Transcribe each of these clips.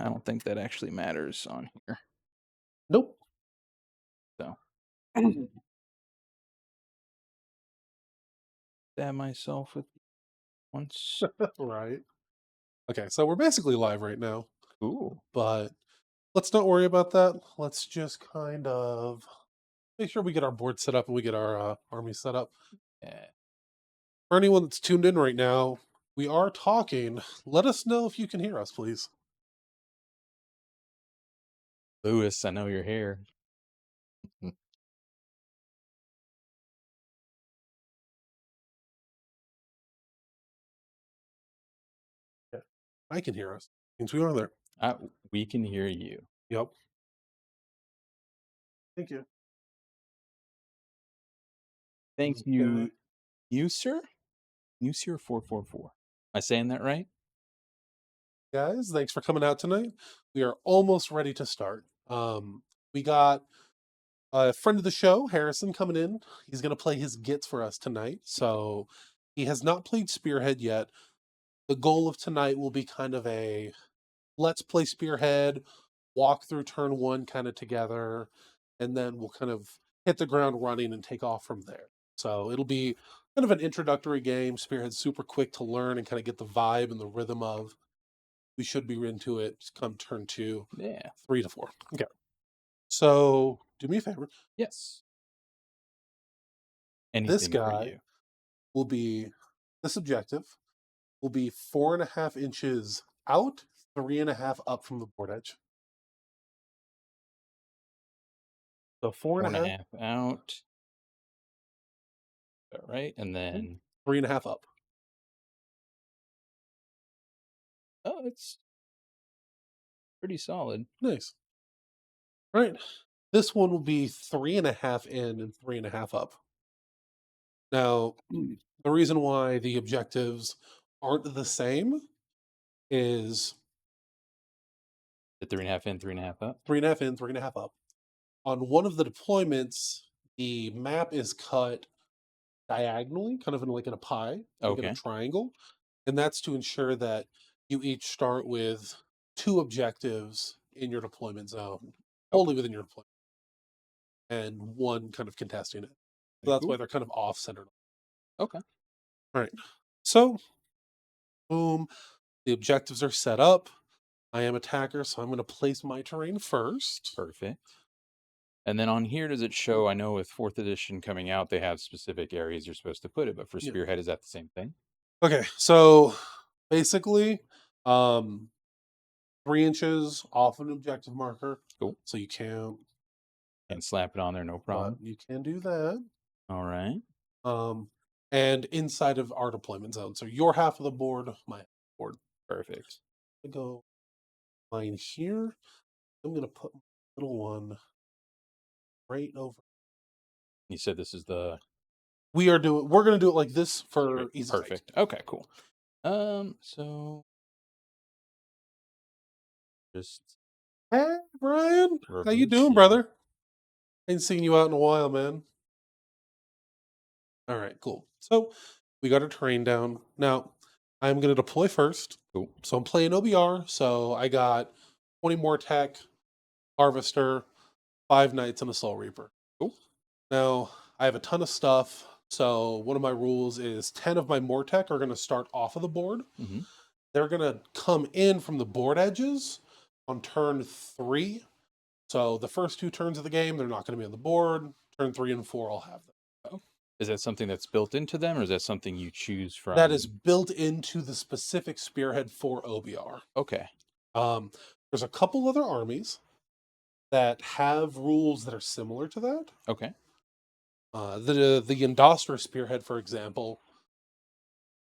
I don't think that actually matters on here. Nope. So stab myself with once. Right. Okay, so we're basically live right now, Ooh. but let's not worry about that. Let's just kind of make sure we get our board set up and we get our army set up. Yeah. For anyone that's tuned in right now, we are talking. Let us know if you can hear us, please. Lewis, I know you're here. Yeah. I can hear us. Means we are there. We can hear you. Yep. Thank you. Thank you, User? User 444. Am I saying that right? Guys, thanks for coming out tonight. We are almost ready to start. We got a friend of the show, Harrison, coming in. He's going to play his Gitz for us tonight. So he has not played Spearhead yet. The goal of tonight will be kind of a let's play Spearhead, walk through turn one kind of together, and then we'll kind of hit the ground running and take off from there. So it'll be kind of an introductory game. Spearhead's super quick to learn and kind of get the vibe and the rhythm of. We should be into it come turn 2, Yeah. 3 to 4. Okay. So do me a favor. Yes. This Anything for guy you. will be, this objective will be 4.5 inches out, 3.5 up from the board edge. So 4.5 out. All right. And then 3.5 up. oh, it's pretty solid. Nice. Right. This one will be 3.5 in and 3.5 up. Now, the reason why the objectives aren't the same is The 3.5 in, 3.5 up. 3.5 in, 3.5 up. On one of the deployments, the map is cut diagonally, kind of in like in a pie, like in a Okay. triangle. And that's to ensure that you each start with 2 objectives in your deployment zone, wholly within your deployment, and 1 kind of contesting it. So that's why they're kind of off centered. Okay. All right. So, boom. The objectives are set up. I am attacker, so I'm going to place my terrain first. Perfect. And then on here, does it show? I know with 4th edition coming out, they have specific areas you're supposed to put it, but for Spearhead, is that the same thing? Okay, so basically, 3 inches off an objective marker. Cool. So you can't. And slap it on there, no problem. You can do that. All right. And inside of our deployment zone. So your half of the board, my board. Perfect. I go mine here. I'm going to put my little one right over. You said this is the. We're going to do it like this for easy. Perfect. Okay, cool. So just. Hey, Brian. How you doing, brother? Ain't seen you out in a while, man. All right, cool. So we got our terrain down. Now, I'm going to deploy first. Cool. So I'm playing OBR. So I got 20 more tech, Harvester, 5 Knights, and a Soul Reaper. Cool. Now, I have a ton of stuff. So one of my rules is 10 of my Mortech are going to start off of the board. Mm-hmm. They're going to come in from the board edges on turn 3. So the first 2 turns of the game, they're not going to be on the board. Turn 3 and 4, I'll have them. Oh. Is that something that's built into them, or is that something you choose from? That is built into the specific Spearhead for OBR. Okay. There's a couple other armies that have rules that are similar to that. Okay. The Yndostra Spearhead, for example,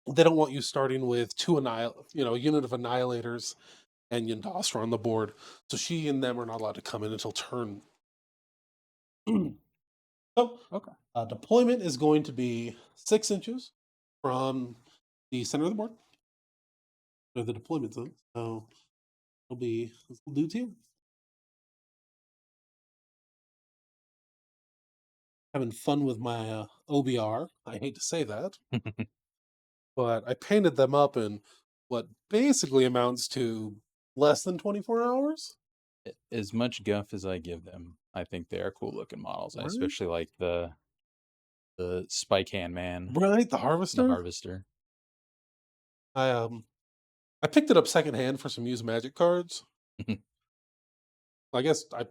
they don't want you starting with a unit of Annihilators and Yndostra on the board. So she and them are not allowed to come in until turn. So, okay. Deployment is going to be 6 inches from the center of the board, or the deployment zone. So it'll be this little dude here. Having fun with my OBR. I hate to say that, but I painted them up in what basically amounts to less than 24 hours. As much guff as I give them, I think they are cool looking models. I Right. especially like the Spike Hand Man, Right, the the Harvester. Harvester. I picked it up secondhand for some used Magic cards. I guess I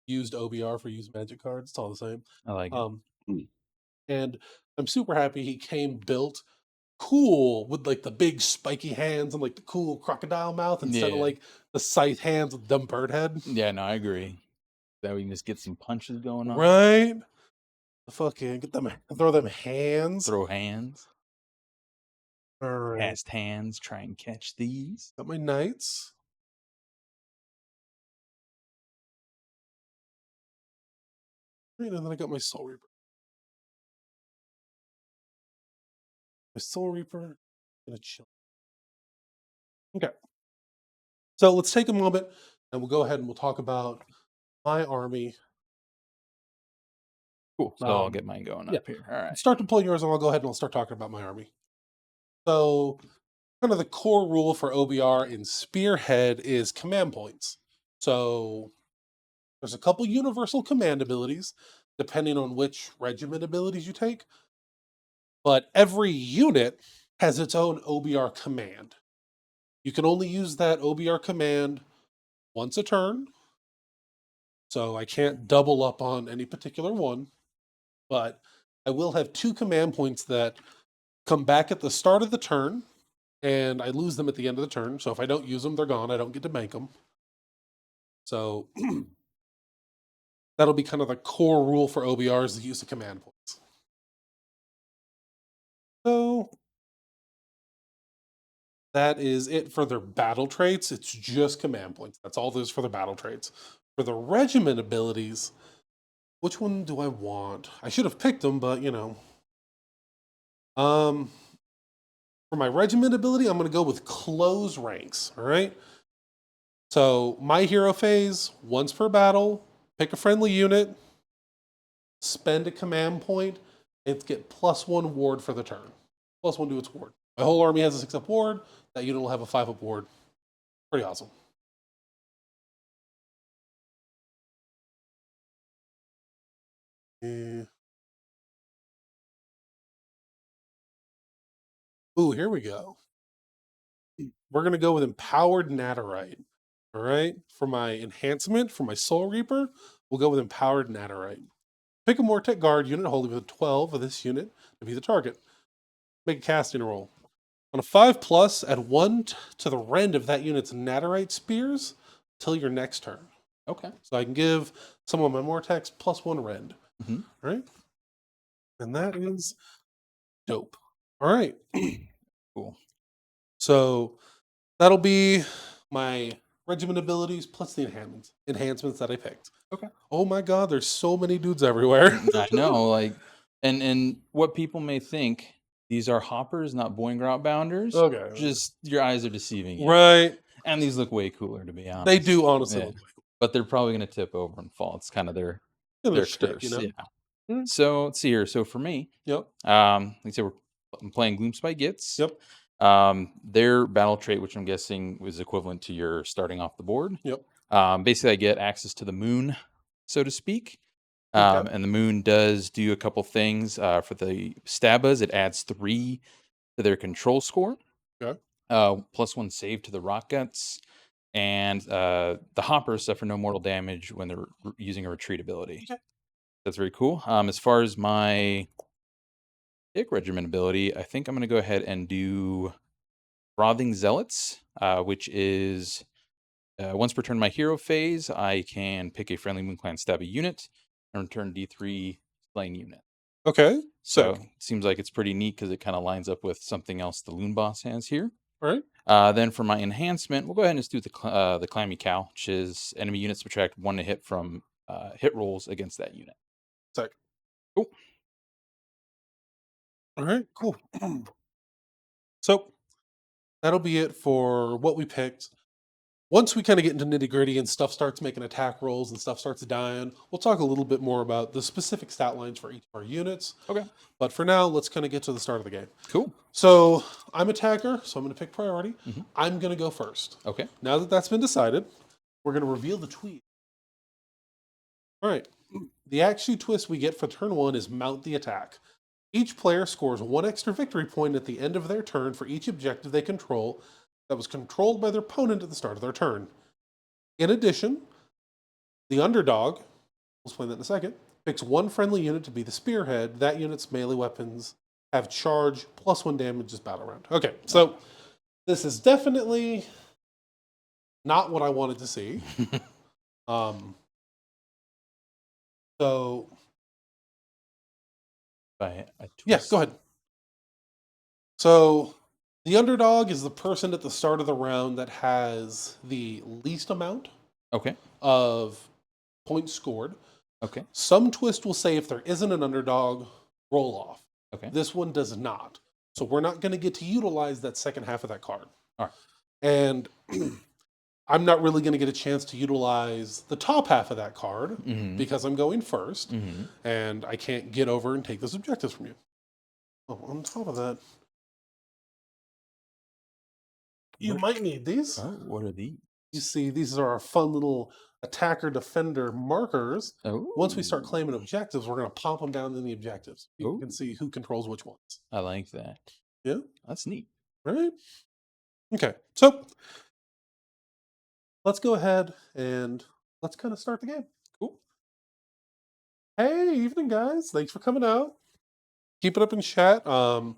used OBR for used Magic cards. It's all the same. I like it. Um, and I'm super happy he came built cool with like the big spiky hands and like the cool crocodile mouth instead of Yeah. like the scythe hands with dumb bird head. Yeah, no, I agree. That we can just get some punches going on. Right? Fucking get them, throw them hands. Throw hands. All right. Cast hands. Try and catch these. Got my knights. Right, and then I got my Soul Reaper. My Soul Reaper. Gonna chill. Okay. So let's take a moment and we'll go ahead and we'll talk about my army. Cool. So I'll get mine going up here. All right. Start to pull yours and I'll go ahead and I'll start talking about my army. So kind of the core rule for OBR in Spearhead is command points. So there's a couple universal command abilities, depending on which regiment abilities you take. But every unit has its own OBR command. You can only use that OBR command once a turn. So I can't double up on any particular one. But I will have 2 command points that come back at the start of the turn, and I lose them at the end of the turn. So if I don't use them, they're gone. I don't get to bank them. So that'll be kind of the core rule for OBRs, the use of command points. So that is it for their battle traits. It's just command points. That's all there's for the battle traits. For the regiment abilities, which one do I want? I should have picked them, but you know. For my regiment ability, I'm going to go with close ranks. All right. So my hero phase, once per battle, pick a friendly unit, spend a command point, and get +1 ward for the turn. +1 to its ward. My whole army has a 6-up ward. That unit will have a 5-up ward. Pretty awesome. Yeah. Ooh, here we go. We're going to go with Empowered Nadirite. All right. For my enhancement, for my Soul Reaper, we'll go with Empowered Nadirite. Pick a Mortec Guard unit holding with 12 of this unit to be the target. Make a casting roll. On a 5+, add 1 to the rend of that unit's Nadirite spears till your next turn. Okay. So I can give some of my Mortecs +1 rend. Mm-hmm. Right? And that is dope. All right. Cool. So that'll be my regiment abilities plus the enhancements that I picked. Okay. Oh my god, there's so many dudes everywhere. I know, like, and what people may think, these are hoppers, not Boingrot bounders. Okay. Just your eyes are deceiving you. Right. And these look way cooler, to be honest. They do honestly Yeah. look way cool. But they're probably going to tip over and fall. It's kind of their shtick, curse. you know? Yeah. So let's see here. So for me, Yep. like I said, I'm playing Gloomspite Gitz. Yep. Their battle trait, which I'm guessing was equivalent to your starting off the board. Yep. Basically, I get access to the moon, so to speak. Okay. And the moon does do a couple things. For the Stabas, it adds 3 to their control score. Okay. +1 save to the rock guts. And the hoppers suffer no mortal damage when they're using a retreat ability. Okay. That's very cool. As far as my pick regiment ability, I think I'm going to go ahead and do Frothing Zealots, which is once per turn my hero phase, I can pick a friendly Moon Clan Stabby unit and return D3 slain unit. Okay. So it seems like it's pretty neat because it kind of lines up with something else the Loon Boss has here. All right. Then for my enhancement, we'll go ahead and just do the Clammy Cow, which is enemy units subtract 1 to hit from hit rolls against that unit. Sick. Cool. All right, cool. So that'll be it for what we picked. once we kind of get into nitty gritty and stuff starts making attack rolls and stuff starts dying, we'll talk a little bit more about the specific stat lines for each of our units. Okay. But for now, let's kind of get to the start of the game. Cool. So I'm attacker, so I'm going to pick priority. Mhm. I'm going to go first. Okay. Now that that's been decided, we're going to reveal the tweet. All right. The action twist we get for turn 1 is mount the attack. Each player scores 1 extra victory point at the end of their turn for each objective they control that was controlled by their opponent at the start of their turn. In addition, the underdog, we'll explain that in a second, picks 1 friendly unit to be the spearhead. That unit's melee weapons have charge plus 1 damage this battle round. Okay, so this is definitely not what I wanted to see. So, yeah, go ahead. So, the underdog is the person at the start of the round that has the least amount Okay. of points scored. Okay. Some twist will say if there isn't an underdog, roll off. Okay. This one does not. So we're not going to get to utilize that second half of that card. All right. And I'm not really going to get a chance to utilize the top half of that card because I'm going first. And I can't get over and take those objectives from you. Oh, on top of that, you might need these. Oh, what are these? You see, these are our fun little attacker-defender markers. Oh. Once we start claiming objectives, we're going to pop them down in the objectives. You can see who controls which ones. I like that. Yeah? That's neat. Right? Okay, so let's go ahead and let's kind of start the game. Cool. Hey, evening, guys. Thanks for coming out. Keep it up in chat. Our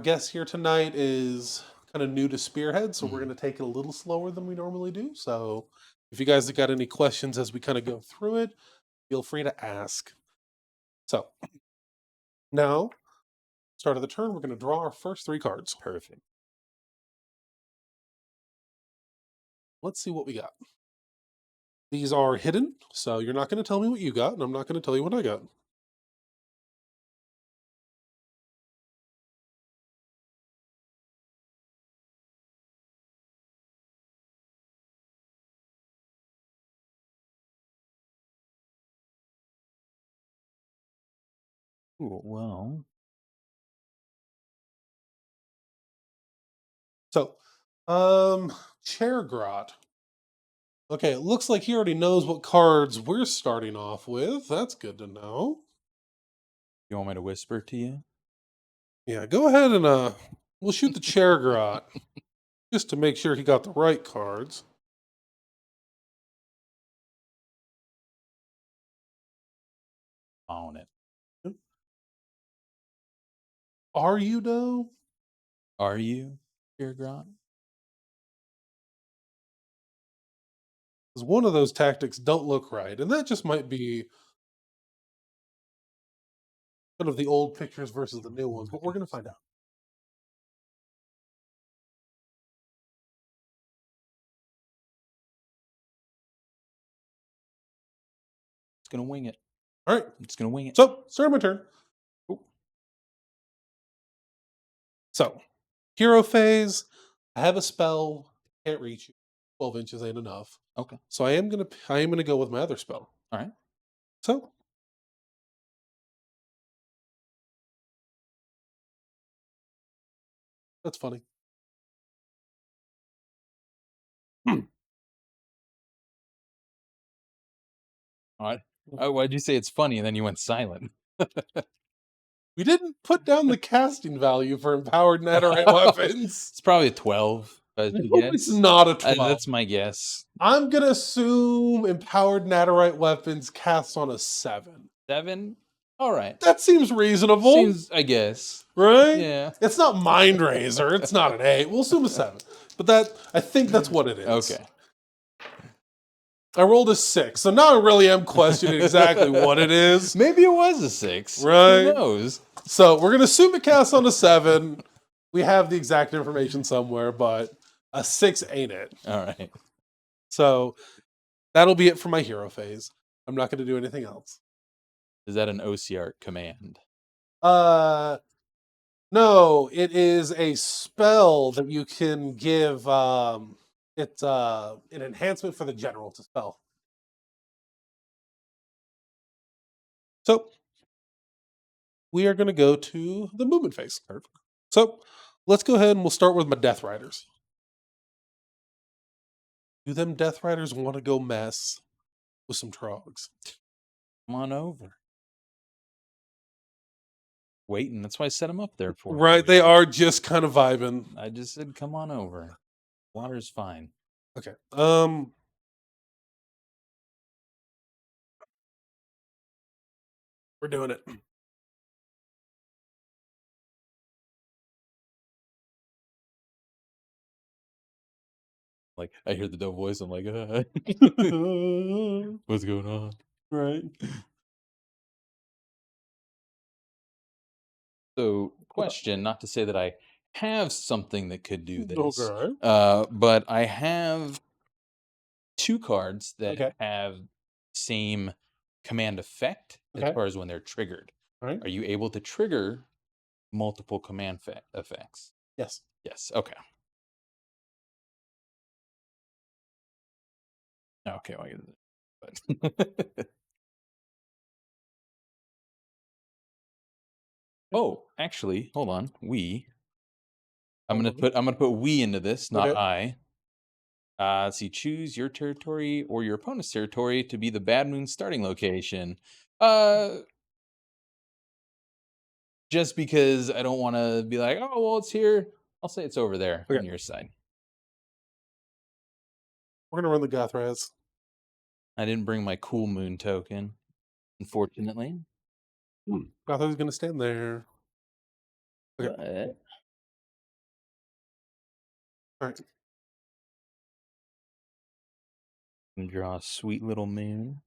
guest here tonight is kind of new to Spearhead, so we're going to take it a little slower than we normally do. So if you guys have got any questions as we kind of go through it, feel free to ask. So now, start of the turn, we're going to draw our first 3 cards. Perfect. Let's see what we got. These are hidden, so you're not going to tell me what you got, and I'm not going to tell you what I got. Cool. Well. So, Chairgrot. Okay, it looks like he already knows what cards we're starting off with. That's good to know. You want me to whisper to you? Yeah, go ahead and we'll shoot the Chairgrot just to make sure he got the right cards. On it. Are you, though? Are you, Spearhead? Because one of those tactics don't look right, and that just might be kind of the old pictures versus the new ones, but we're going to find out. It's going to wing it. All right. It's going to wing it. So, start my turn. Cool. So, hero phase. I have a spell. Can't reach you. 12 inches ain't enough. Okay. So I am gonna go with my other spell. All right. So that's funny. All right. Oh, why'd you say it's funny and then you went silent? We didn't put down the casting value for empowered netherite weapons. It's probably a 12. It's not a 12. That's my guess. I'm gonna assume empowered netherite weapons cast on a 7. 7? All right. That seems reasonable. Seems, I guess. Right? Yeah. It's not Mind Razor. It's not an 8. We'll assume a 7. But I think that's what it is. Okay. I rolled a 6, so now I really am questioning exactly what it is. Maybe it was a 6. Right. Who knows? So we're going to assume it casts on a 7. We have the exact information somewhere, but a 6 ain't it. All right. So that'll be it for my hero phase. I'm not going to do anything else. Is that an Ossiarch command? No, it is a spell that you can give. It's an enhancement for the general to spell. So we are going to go to the movement phase. So let's go ahead and we'll start with my Death Riders. Do them Death Riders want to go mess with some Trogs? Come on over. Waiting. That's why I set them up there for. Right, they are just kind of vibing. I just said, come on over. Water's fine. Okay. We're doing it. Like, I hear the dope voice. I'm like, what's going on? Right. So, question, not to say that I have something that could do this, Okay. but I have 2 cards that Okay. have same command effect as Okay. far as when they're triggered. Right. Are you able to trigger multiple command effects? Yes. Yes. Okay. Okay. Well, I get it. But oh, actually, hold on. I'm gonna put we into this, not Okay. I. Let's see. Choose your territory or your opponent's territory to be the Bad Moon starting location. Just because I don't want to be like, oh well, it's here. I'll say it's over there on your side. We're gonna run the Gothraz. I didn't bring my cool moon token, unfortunately. Gothraz is gonna stand there. Okay. But All right. can draw a sweet little moon.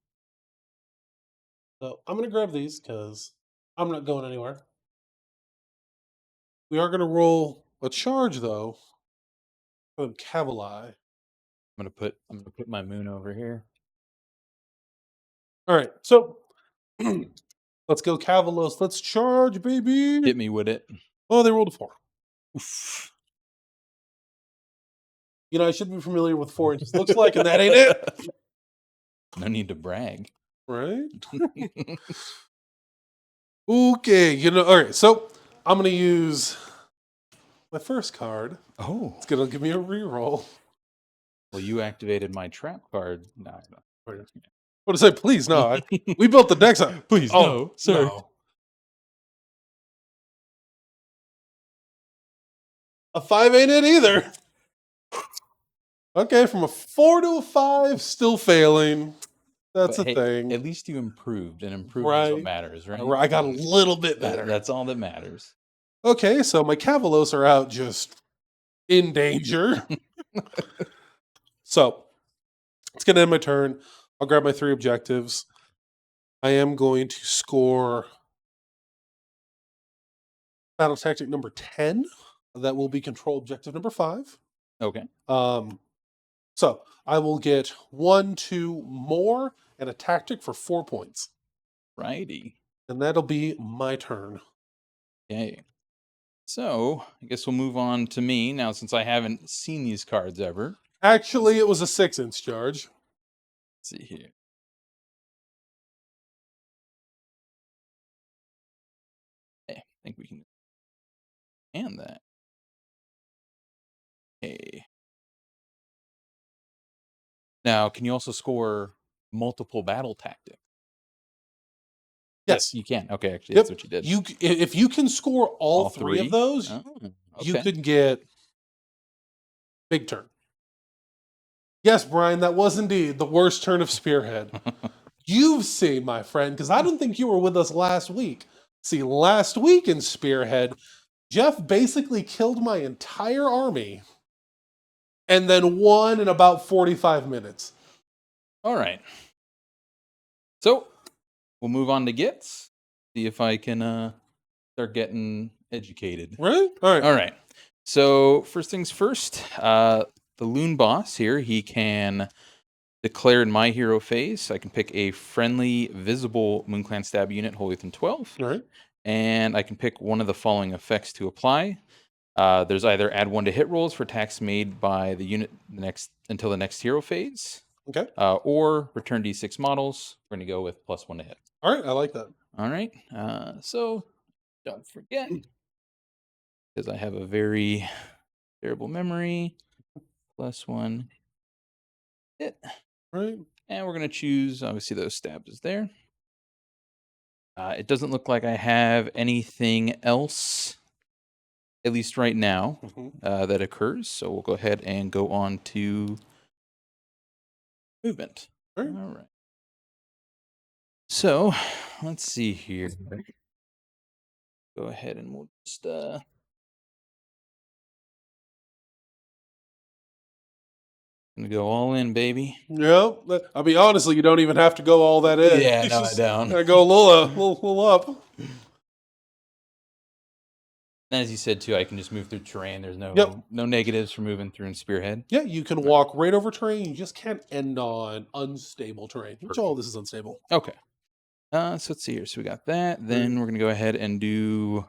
So I'm gonna grab these because I'm not going anywhere. We are gonna roll a charge though for the Cavalai. I'm gonna put my moon over here. All right. So let's go Cavalos. Let's charge, baby. Hit me with it. Oh, they rolled a 4. Oof. You know, I should be familiar with 4 inches. Looks like, and that ain't it. No need to brag. Right? Okay. You know, all right. So I'm going to use my first card. Oh. It's going to give me a reroll. Well, you activated my trap card. No. What to say? Please, no. We built the decks up. Please, no. Sorry. No. A 5 ain't it either. Okay, from a 4 to a 5, still failing. That's But a thing. At least you improved, and improvement is what matters, right? I got a little bit better. That's all that matters. Okay, so my Cavalos are out just in danger. So, it's going to end my turn. I'll grab my 3 objectives. I am going to score battle tactic number 10. That will be control objective number 5. Okay. So I will get 1, 2 more and a tactic for 4 points. Righty. And that'll be my turn. Okay. So I guess we'll move on to me now, since I haven't seen these cards ever. Actually, it was a 6-inch charge. Let's see here. I think we can and that. Okay. Now, can you also score multiple battle tactics? Yes, you can. Okay, actually, that's what you did. If you can score all 3 of those, you could get big turn. Yes, Brian, that was indeed the worst turn of Spearhead. You've seen, my friend, because I don't think you were with us last week. See, last week in Spearhead, Jeff basically killed my entire army and then won in about 45 minutes. All right. So we'll move on to Gitz. See if I can start getting educated. Right? All right. All right. So first things first, the Loon Boss here, he can declare in my hero phase. I can pick a friendly, visible MoonClan Stab unit, wholly within 12. All right. And I can pick one of the following effects to apply. There's either add 1 to hit rolls for attacks made by the unit until the next hero phase, Okay. or return d6 models. We're going to go with +1 to hit. All right, I like that. All right. So don't forget, because I have a very terrible memory. +1 hit. Right. And we're going to choose, obviously, those stabs is there. It doesn't look like I have anything else, at least right now, that occurs. So we'll go ahead and go on to movement. All right. All right. So let's see here. Go ahead and we'll just gonna go all in, baby. Yeah, I mean, honestly, you don't even have to go all that in. Yeah, You no, I just don't. gotta go a little up. And as you said too, I can just move through terrain. There's no no negatives for moving through in Spearhead. Yeah, you can walk right over terrain. You just can't end on unstable terrain. Which all this is unstable. Okay. So let's see here. So we got that. Then we're gonna go ahead and do.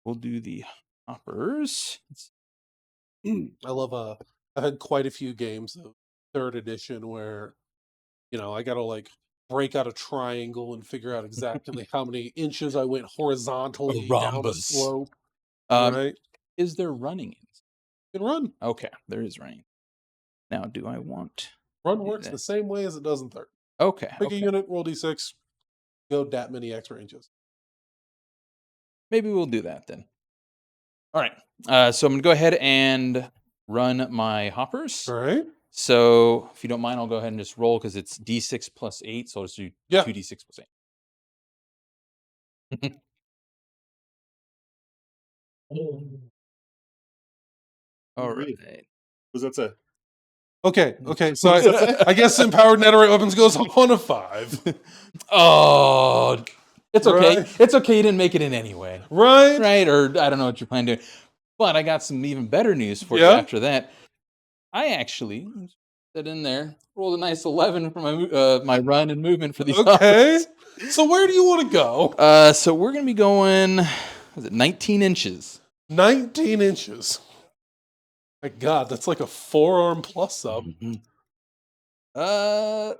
We'll do the hoppers. I love I've had quite a few games of 3rd edition where, I gotta like break out a triangle and figure out exactly how many inches I went horizontally down the slope. Right? Is there running? You can run. Okay, there is running. Now, do I want Run works the same way as it does in 3rd. Okay. Pick a unit, roll d6, go that many extra inches. Maybe we'll do that then. All right. So I'm going to go ahead and run my hoppers. All right. So if you don't mind, I'll go ahead and just roll because it's d6 plus 8. So I'll just do 2d6 plus 8. All right. What does that say? Okay. So I guess empowered netherite weapons goes on a 5. Oh, it's okay. Right. It's okay. You didn't make it in anyway. Right. Right. Or I don't know what you're planning to do. But I got some even better news for you after that. I actually set in there, rolled a nice 11 for my my run and movement for these. Okay. So where do you want to go? So we're gonna be going. Was it 19 inches? 19 inches. My God, that's like a forearm plus up. I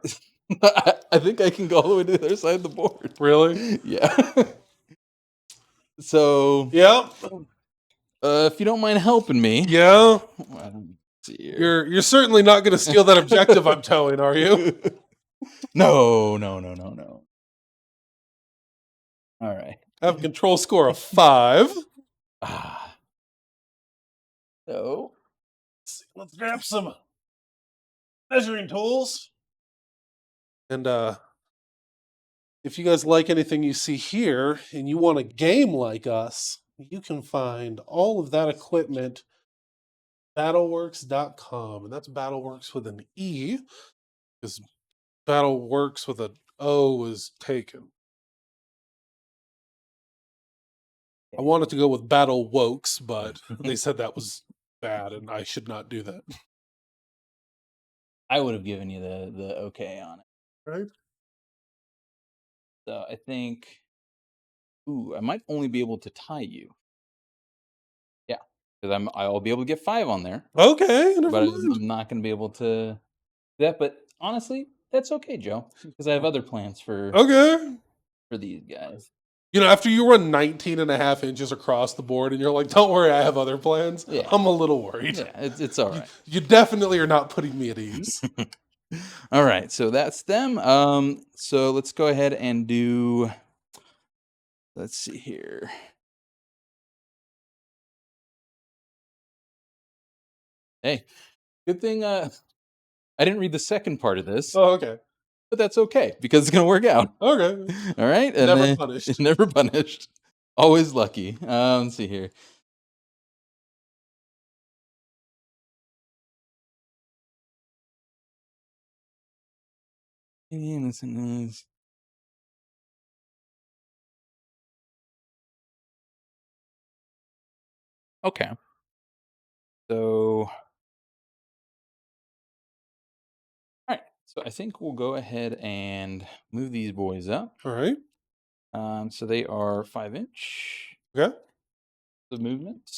think I can go all the way to the other side of the board. Really? Yeah. So. Yeah. If you don't mind helping me. Yeah. Here. You're certainly not going to steal that objective I'm towing, are you? No. All right. I have a control score of 5. So let's grab some measuring tools. And if you guys like anything you see here and you want a game like us, you can find all of that equipment battleworks.com, and that's Battleworks with an E, because Battleworks with an O is taken. I wanted to go with Battle Wokes, but they said that was bad and I should not do that. I would have given you the okay on it. Right. So I think, I might only be able to tie you. Yeah, because I'll be able to get 5 on there. Okay, but I'm not going to be able to do that. But honestly, that's okay, Joe, because I have other plans for these guys. After you run 19 and a half inches across the board and you're like, don't worry, I have other plans. Yeah. I'm a little worried. Yeah, it's all right. You definitely are not putting me at ease. All right, so that's them. So let's go ahead and do, let's see here. Hey, good thing I didn't read the second part of this. Oh, okay. But that's okay, because it's going to work out. Okay. All right. And never punished. Never punished. Always lucky. Let's see here. Okay. So, all right. So I think we'll go ahead and move these boys up. All right. So they are 5 inch. Okay. The movement.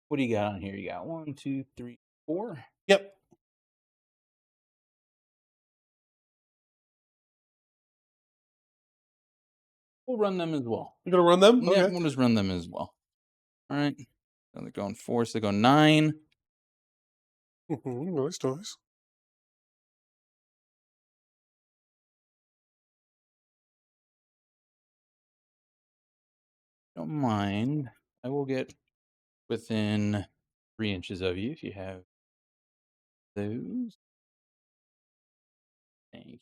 What do you got on here? You got 1, 2, 3, 4. Yep. We'll run them as well. You're gonna run them? Yeah, Okay. we'll just run them as well. All right. So they're going 4, so they go 9. Nice, nice. Don't mind. I will get within 3 inches of you if you have those. Thank you.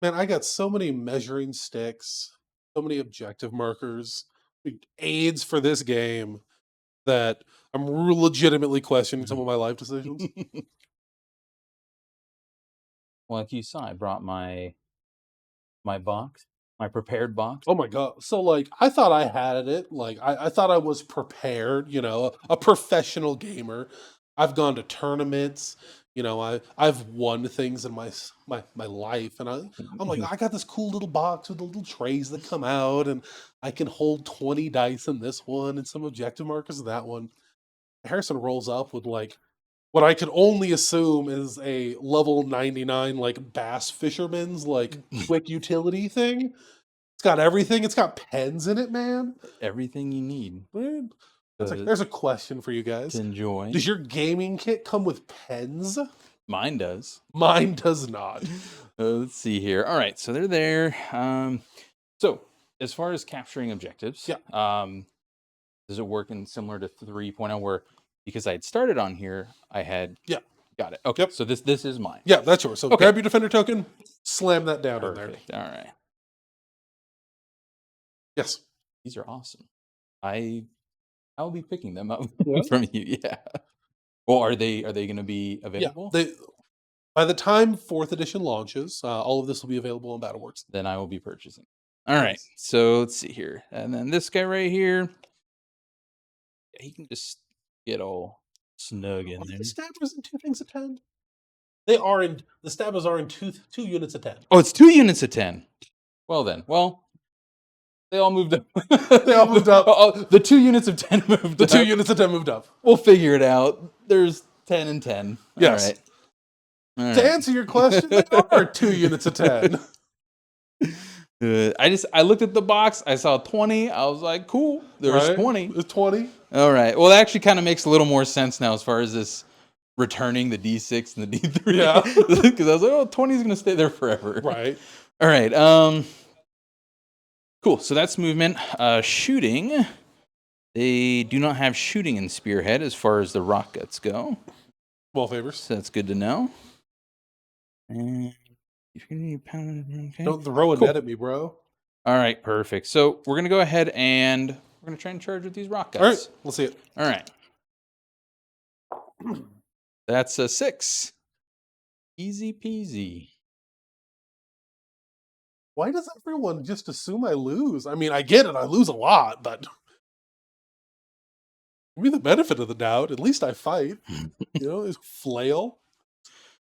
Man, I got so many measuring sticks, so many objective markers, aids for this game that I'm legitimately questioning some of my life decisions. Well, like you saw, I brought my box, my prepared box. Oh my god. So like I thought I had it. Like I thought I was prepared, you know, a professional gamer. I've gone to tournaments, you know, I've won things in my life, and I'm like, I got this cool little box with the little trays that come out, and I can hold 20 dice in this one and some objective markers in that one. Harrison rolls up with like what I could only assume is a level 99 like bass fisherman's like quick utility thing. It's got everything. It's got pens in it, man. Everything you need Man. There's a question for you guys. to enjoy. Does your gaming kit come with pens? Mine does. Mine does not. Let's see here. All right, so they're there. So as far as capturing objectives, Yeah. does it work in similar to 3.0 where because I had started on here, I had got it. Okay, Yep. so this is mine. Yeah, that's yours. So Okay. grab your defender token, slam that down Perfect. in there. All right. Yes. These are awesome. I'll be picking them up Yeah. from you. Yeah. Well, are they going to be available? Yeah. By the time 4th edition launches, all of this will be available on Battleworks. Then I will be purchasing. All right. So let's see here. And then this guy right here, he can just get all snug in there. The stabbers in 2 things of 10. The stabbers are in two units of 10. Oh, it's 2 units of 10. Well then. Well, they all moved up. They all moved up. The 2 units of 10 moved up. The 2 units of 10 moved up. We'll figure it out. There's 10 and 10. Yes. All right. All To right. answer your question, they are 2 units of 10. I looked at the box. I saw 20. I was like, cool. There's 20. It's 20. All right. Well, that actually kind of makes a little more sense now as far as this returning the D6 and the D3. Yeah. Because I was like, oh, 20 is going to stay there forever. Right. All right. Cool. So that's movement. Shooting. They do not have shooting in Spearhead as far as the rockets go. Well favors. So that's good to know. And if you need okay. Don't throw a net at me, bro. All right, perfect. So we're gonna go ahead and we're gonna try and charge with these rockets. All right, we'll see it. All right. That's a 6. Easy peasy. Why does everyone just assume I lose? I mean, I get it. I lose a lot, but give me the benefit of the doubt. At least I fight. You know, it's flail.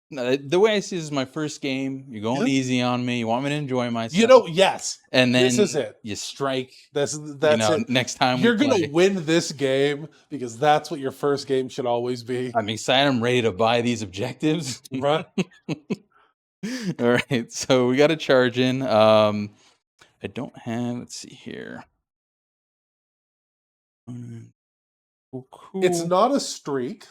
No, the way I see this is my first game. You're going easy on me. You want me to enjoy myself. You know, yes. And then this is it. You strike. That's it. Next time you're gonna win this game because that's what your first game should always be. I'm excited. I'm ready to buy these objectives. Right. All right. So we got to charge in. I don't have. Let's see here. Cool. It's not a streak.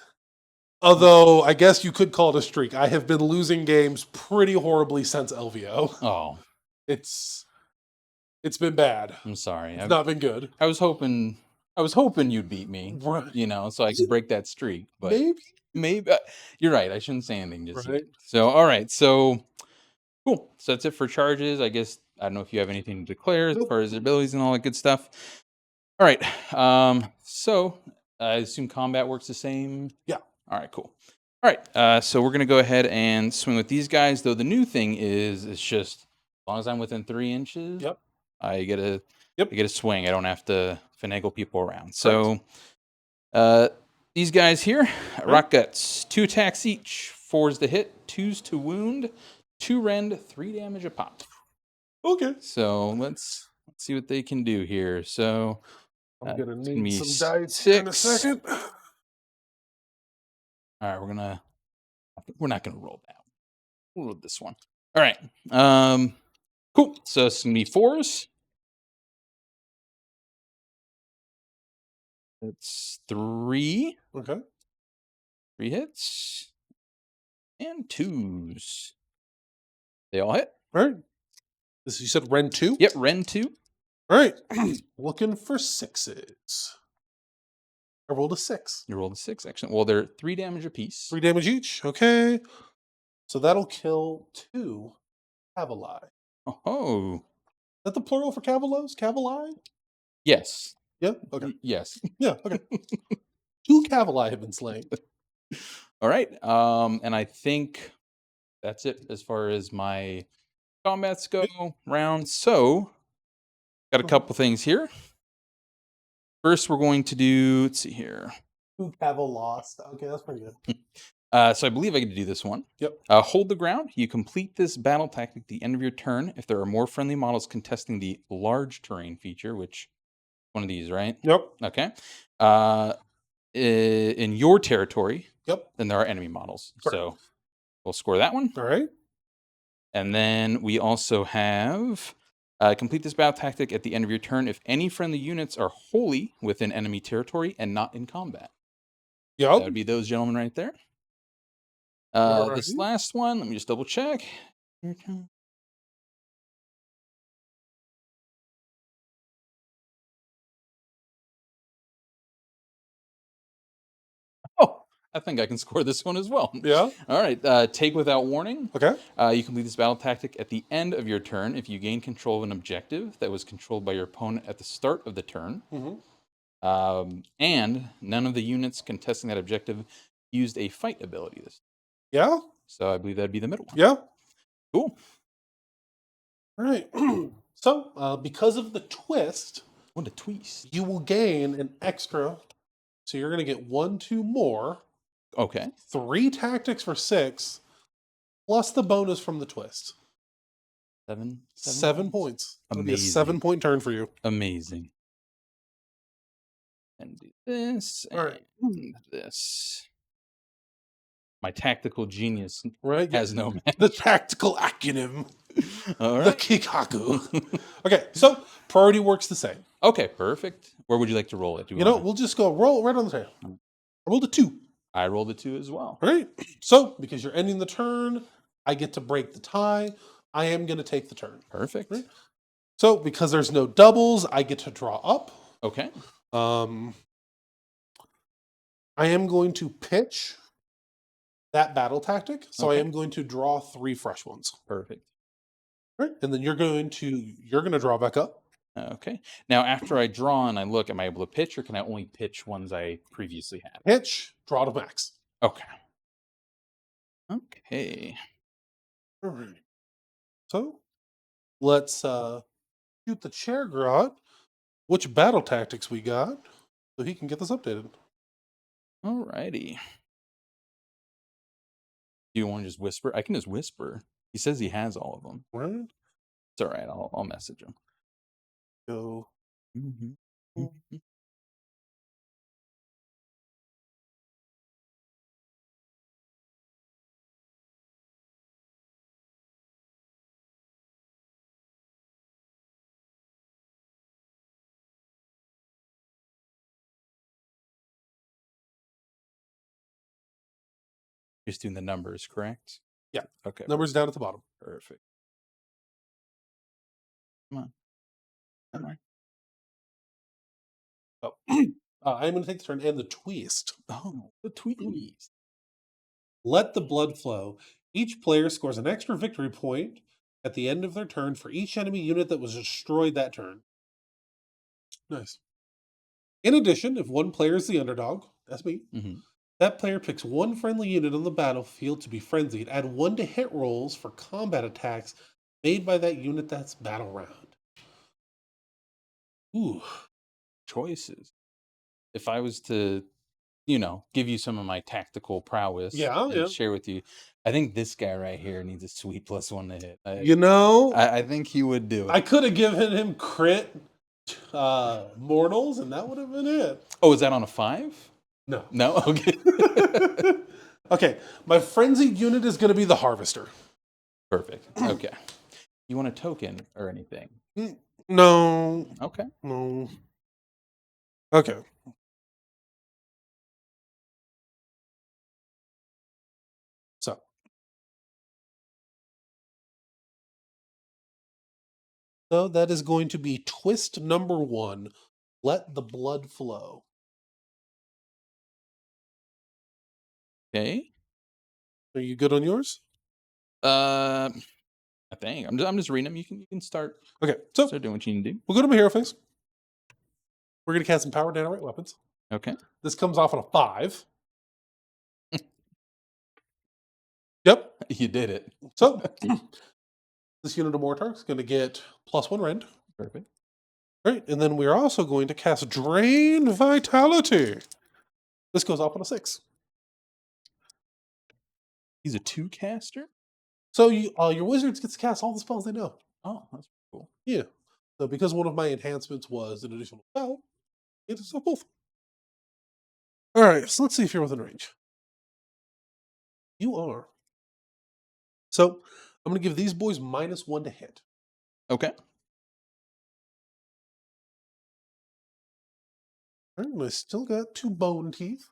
Although, I guess you could call it a streak. I have been losing games pretty horribly since LVO. Oh. It's been bad. I'm sorry. It's not been good. I was hoping you'd beat me. Right. You know, so I could break that streak. But maybe you're right. I shouldn't say anything just yet. So, all right. So, cool. So that's it for charges. I guess, I don't know if you have anything to declare as far as abilities and all that good stuff. All right. So I assume combat works the same. Yeah. All right, cool. All right, so we're going to go ahead and swing with these guys, though the new thing is it's just as long as I'm within 3 inches, I get a swing. I don't have to finagle people around. So these guys here, rock guts, 2 attacks each, 4s to hit, 2s to wound, 2 rend, 3 damage a pop. Okay. So let's see what they can do here. So I'm gonna it's gonna need be some dice here in a 6. second. All right, I think we're not gonna roll that. We'll roll this one. All right. Cool. So it's gonna be 4s. It's 3. Okay. 3 hits. And 2s. They all hit. All right. This you said Ren 2? Yep, Ren 2. All right. Looking for 6s. I rolled a 6. You rolled a 6. Excellent. Well, they're 3 damage apiece. 3 damage each. Okay. So that'll kill 2 Cavalai. Is Oh. that the plural for Cavalos? Cavalai? Yes. Yeah. Okay. Yes. Yeah. Okay. 2 Cavalai have been slain. All right. And I think that's it as far as my combats go round. So got a couple things here. First, we're going to do, let's see here. 2 Caval lost. Okay, that's pretty good. So I believe I get to do this one. Yep. Hold the ground. You complete this battle tactic at the end of your turn if there are more friendly models contesting the large terrain feature, which one of these, right? Yep. Okay. In your territory, Yep. then there are enemy models. Correct. So we'll score that one. All right. And then we also have complete this battle tactic at the end of your turn if any friendly units are wholly within enemy territory and not in combat. Yep. That would be those gentlemen right there. This Alrighty. last one, let me just double check. Oh, I think I can score this one as well. Yeah. All right. Take without warning. Okay. You complete this battle tactic at the end of your turn if you gain control of an objective that was controlled by your opponent at the start of the turn. Mm-hmm. And none of the units contesting that objective used a fight ability this time. Yeah. So I believe that'd be the middle one. Yeah. Cool. All right. So, because of the twist, What a twist. you will gain an extra. So you're going to get 1, 2 more. Okay. 3 tactics for 6, plus the bonus from the twist. 7 points. It'll be a Amazing. 7-point turn for you. Amazing. And do this All right. and this. My tactical genius Right. has no match. The tactical acronym. All The right. Kikaku. Okay. So priority works the same. Okay, perfect. Where would you like to roll it? Do You know, we'll just go roll right on the table. I rolled a 2. I rolled a 2 as well. All right. So because you're ending the turn, I get to break the tie. I am going to take the turn. Perfect. Right. So because there's no doubles, I get to draw up. Okay. I am going to pitch that battle tactic. So I Okay. am going to draw 3 fresh ones. Perfect. Right. And then you're going to draw back up. Okay. Now, after I draw and I look, am I able to pitch or can I only pitch ones I previously had? Pitch, draw to max. Okay. Okay. All right. So let's shoot the chair grot which battle tactics we got so he can get this updated. Alrighty. Do you want to just whisper? I can just whisper. He says he has all of them. Right. It's all right. I'll message him. Go. Just doing the numbers, correct? Yeah. Okay. Numbers down at the bottom. Perfect. Come on. Come on. Oh. I'm going to take the turn and the twist. Oh, the tweets. Let the blood flow. Each player scores an extra victory point at the end of their turn for each enemy unit that was destroyed that turn. Nice. In addition, if one player is the underdog, that's me, that player picks one friendly unit on the battlefield to be frenzied. Add 1 to hit rolls for combat attacks made by that unit that's battle round. Ooh. Choices. If I was to give you some of my tactical prowess. Yeah, and yeah. share with you. I think this guy right here needs a sweet +1 to hit. I I think he would do I it. could have given him crit mortals, and that would have been it. Oh, is that on a 5? No. No? Okay. Okay, my frenzied unit is going to be the Harvester. Perfect. Okay. You want a token or anything? No. Okay. No. Okay. So that is going to be twist number 1. Let the blood flow. Okay. Are you good on yours? I think I'm just reading them. You can start. Okay, so Start doing what you need to do. we'll go to my hero phase. We're going to cast some power Nanorite weapons. Okay. This comes off on a 5. Yep. You did it. So this unit of Mortar is going to get +1 rend. Perfect. Right, and then we're also going to cast Drain Vitality. This goes off on a 6. He's a 2-caster? So your wizards get to cast all the spells they know. Oh, that's cool. Yeah. So because one of my enhancements was an additional spell, it's both. All right, so let's see if you're within range. You are. So I'm going to give these boys -1 to hit. Okay. All right, and I still got 2 bone teeth.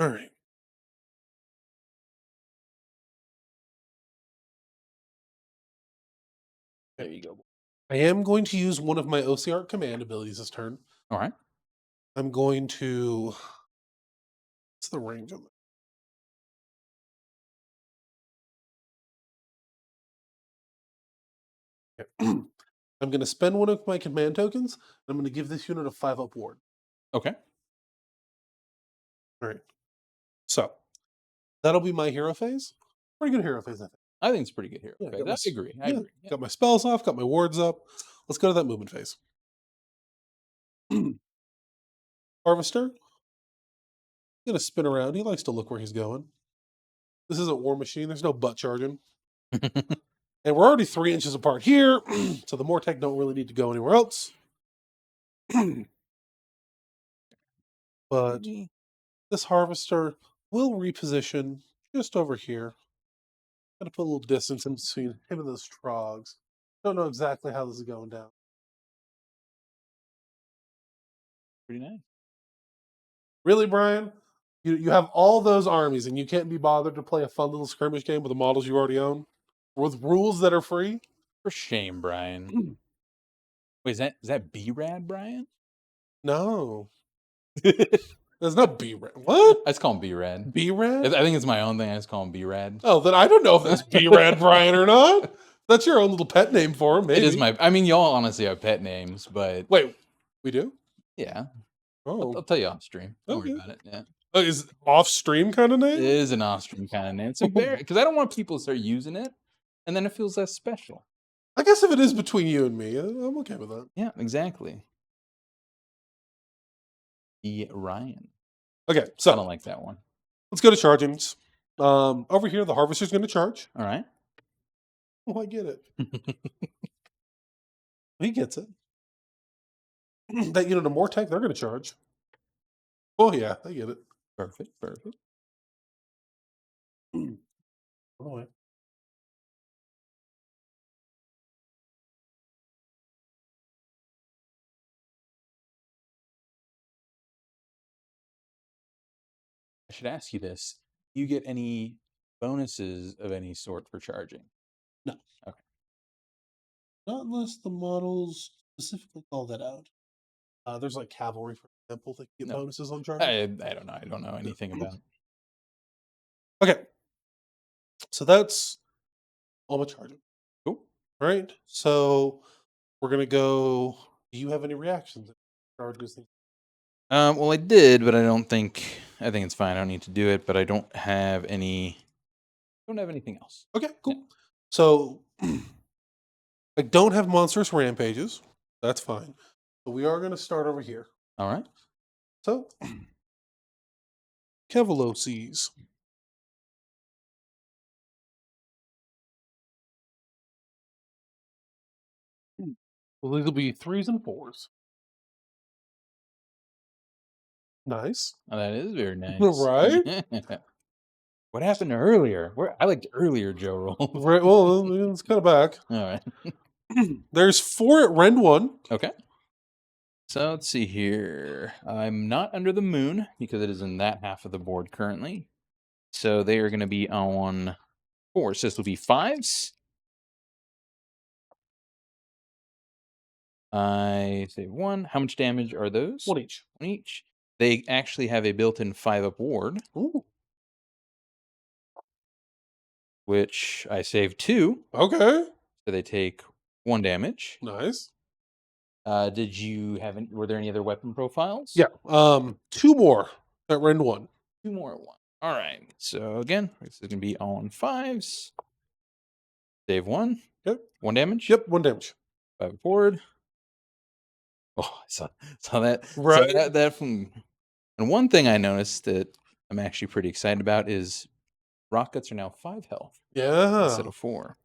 All right. There you go. I am going to use one of my Ossiarch command abilities this turn. All right. I'm going to. What's the range on that? Okay. I'm going to spend one of my command tokens. And I'm going to give this unit a 5-up ward. Okay. All right. So that'll be my hero phase. Pretty good hero phase, I think. I think it's pretty good here. Yeah, Okay. got my I agree. I agree. Yeah. Got my spells off, got my wards up. Let's go to that movement phase. Harvester. He's going to spin around. He likes to look where he's going. This isn't War Machine. There's no butt charging. And we're already 3 inches apart here. So the Mortec don't really need to go anywhere else. But this Harvester will reposition just over here. Gotta put a little distance in between him and those trogs. Don't know exactly how this is going down. Pretty nice. Really, Brian? You have all those armies and you can't be bothered to play a fun little skirmish game with the models you already own? With rules that are free? For shame, Brian. Wait, is that B-Rad, Brian? No. That's not B-Rad. What? I just call him B-Rad. B-Rad? I think it's my own thing. I just call him B-Rad. Oh, then I don't know if that's B-Rad Brian or not. That's your own little pet name for him, maybe. It is my... I mean, y'all honestly have pet names, but... Wait, we do? Yeah. Oh. I'll tell you off stream. Don't worry Okay. about it. Yeah. Oh, is it off-stream kind of It name? is an off stream kind of name. It's because I don't want people to start using it, and then it feels less special. I guess if it is between you and me, I'm okay with that. Yeah, exactly. E. Ryan. Okay, I so don't like that one. let's go to chargings. Over here, the Harvester's going to charge. All right. Oh, I get it. He gets it. That unit of Mortec, they're going to charge. Oh, yeah, I get it. Perfect. Perfect. Oh, yeah. I should ask you this. Do you get any bonuses of any sort for charging? No. Okay. Not unless the models specifically call that out. There's like cavalry, for example, that get No. bonuses on charging. I don't know. I don't know anything about it. Okay. So that's all my charging. Cool. All right. So we're going to go. Do you have any reactions? Charges? Well, I did, but I think it's fine. I don't need to do it, but I don't have any. Don't have anything else. Okay, cool. Yeah. So I don't have monstrous rampages. That's fine. So we are going to start over here. All right. So, Kevaloses. Well, these will be 3s and 4s. Nice. Oh, that is very nice. Right? What happened earlier? I liked earlier Joe rolls. Right. Well, let's cut it back. All right. There's 4 at Rend 1. Okay. So let's see here. I'm not under the moon because it is in that half of the board currently. So they are going to be on 4. So this will be 5s. I save 1. How much damage are those? 1 each. 1 each. They actually have a built-in 5-up ward. Ooh. Which I save 2. Okay. So they take 1 damage. Nice. Did you have were there any other weapon profiles? Yeah. 2 more at Rend 1. 2 more at 1. All right. So again, this is going to be on 5s. Save 1. Yep. 1 damage. Yep. 1 damage. 5 forward. Oh, I saw that. Right. So that from. And one thing I noticed that I'm actually pretty excited about is rock guts are now 5 health Yeah. instead of 4.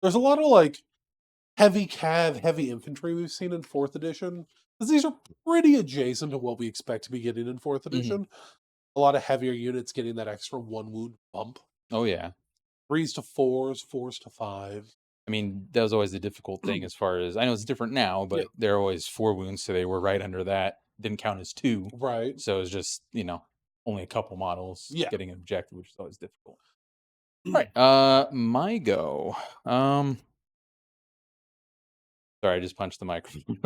There's a lot of like heavy cav, heavy infantry we've seen in 4th edition. Because these are pretty adjacent to what we expect to be getting in 4th edition. A lot of heavier units getting that extra 1 wound bump. Oh yeah. 3s to 4s, 4s to 5s. I mean, that was always the difficult thing as far as I know it's different now, but they're always 4 wounds, so they were right under that. Didn't count as 2. Right. So it was just, only a couple models getting an objective, which is always difficult. All right. My go. Sorry, I just punched the microphone.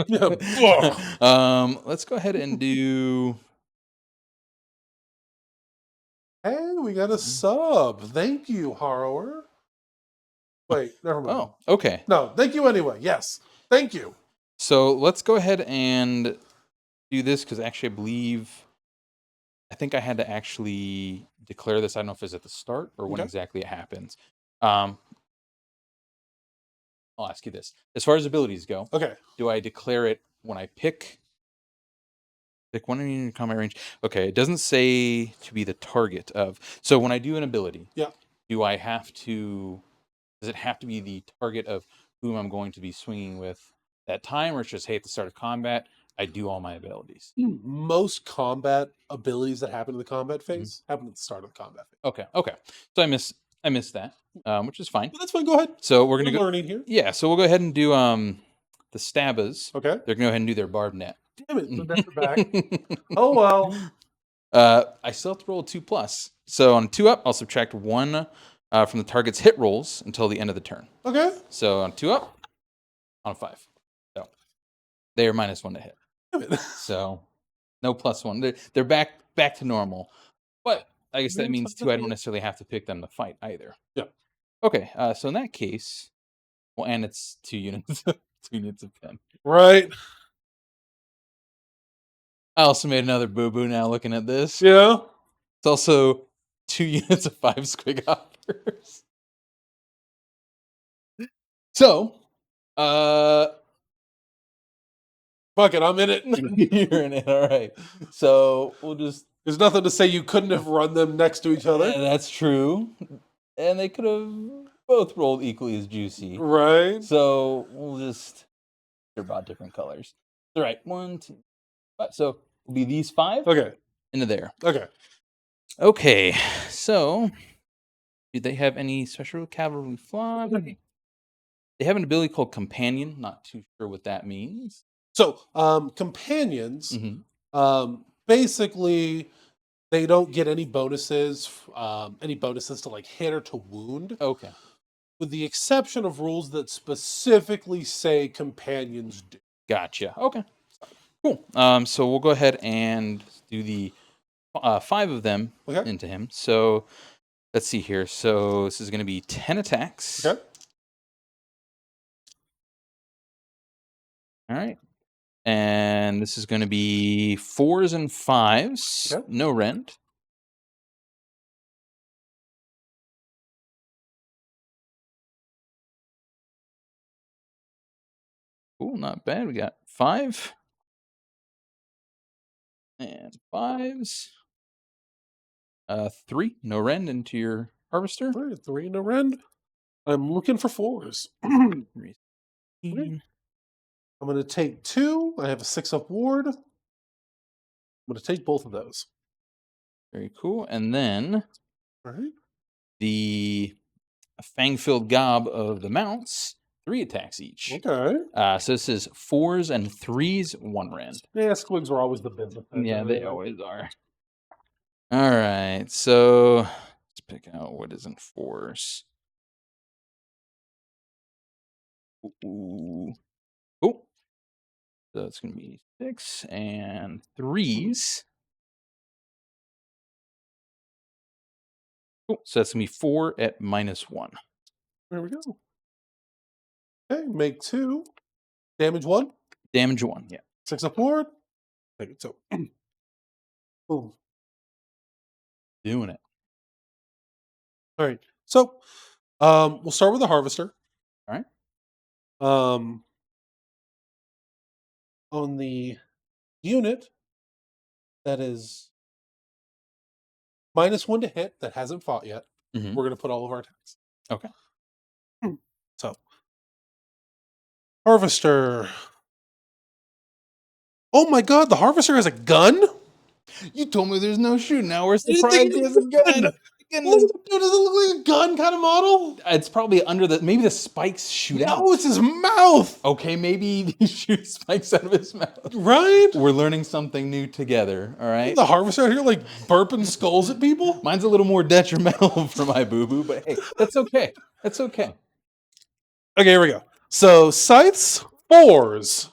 Let's go ahead and do. Hey, we got a sub. Thank you, Harrower. Wait, never mind. Oh, okay. No, thank you anyway. Yes. Thank you. So let's go ahead and do this because actually I think I had to actually declare this. I don't know if it's at the start or when exactly it happens. I'll ask you this. As far as abilities go, do I declare it when I pick one in your combat range? Okay, it doesn't say to be the target of. So when I do an ability, do I have to, does it have to be the target of whom I'm going to be swinging with that time, or it's just, hey, at the start of combat, I do all my abilities? Most combat abilities that happen in the combat phase happen at the start of the combat phase. Okay. So I missed that, which is fine. But that's fine. Go ahead. So we're gonna go learning here. Yeah. So we'll go ahead and do the stabbers. Okay. They're gonna go ahead and do their barb net. Damn it! That's back. Oh well. I still have to roll a 2+. So on 2-up, I'll subtract 1 from the target's hit rolls until the end of the turn. Okay. So on 2-up, on 5. So they are -1 to hit. So no +1. They're back to normal. But I guess that means too I don't necessarily have to pick them to fight either. Yeah. Okay. So in that case, well, and it's 2 units, 2 units of 10. Right. I also made another boo-boo now looking at this. Yeah. It's also 2 units of 5 squig hoppers. So, fuck it, I'm in it. You're in it, all right. So we'll just. There's nothing to say you couldn't have run them next to each other. Yeah, that's true, and they could have both rolled equally as juicy, right? So we'll just. They're about different colors. All right, 1, 2, 5. So it'll be these 5. Okay. Into there. Okay. Okay. So, do they have any special cavalry fly? They have an ability called Companion. Not too sure what that means. So, companions, basically, they don't get any bonuses to like hit or to wound. Okay. With the exception of rules that specifically say companions do. Gotcha. Okay. Cool. So we'll go ahead and do the 5 of them into him. So let's see here. So this is going to be 10 attacks. Okay. All right. And this is going to be 4s and 5s. Okay. No rend. Cool, not bad. We got 5. And 5s. 3. No rend into your harvester. All right, 3 in a rend. I'm looking for 4s. Okay. 3. I'm going to take 2. I have a 6-up ward. I'm going to take both of those. Very cool. And then All right. the fang-filled gob of the mounts, 3 attacks each. Okay. So this is 4s and 3s, 1 rend. Yeah, squigs are always the business. Yeah, they always are. All right, so let's pick out what isn't 4s. Ooh. Cool. So it's going to be 6 and 3s. Cool. So that's going to be 4 at -1. There we go. Okay, make 2. Damage 1. Damage 1, yeah. 6-up ward. Take it 2. Boom. Doing it. All right. So we'll start with the harvester. All right. On the unit that is -1 to hit that hasn't fought yet, Mhm. we're going to put all of our attacks. Okay. So harvester. Oh my god, the harvester has a gun? You told me there's no shooting. Now we're I didn't surprised think he it has a was a gun. gun. Goodness. Dude, does it look like a gun kind of model? It's probably under the maybe the spikes shoot out. No, it's his mouth. Okay, maybe he shoots spikes out of his mouth. Right? We're learning something new together. All right. The harvester out here like burping skulls at people? Mine's a little more detrimental for my boo-boo, but hey, that's okay. That's okay. Okay, here we go. So scythes, 4s.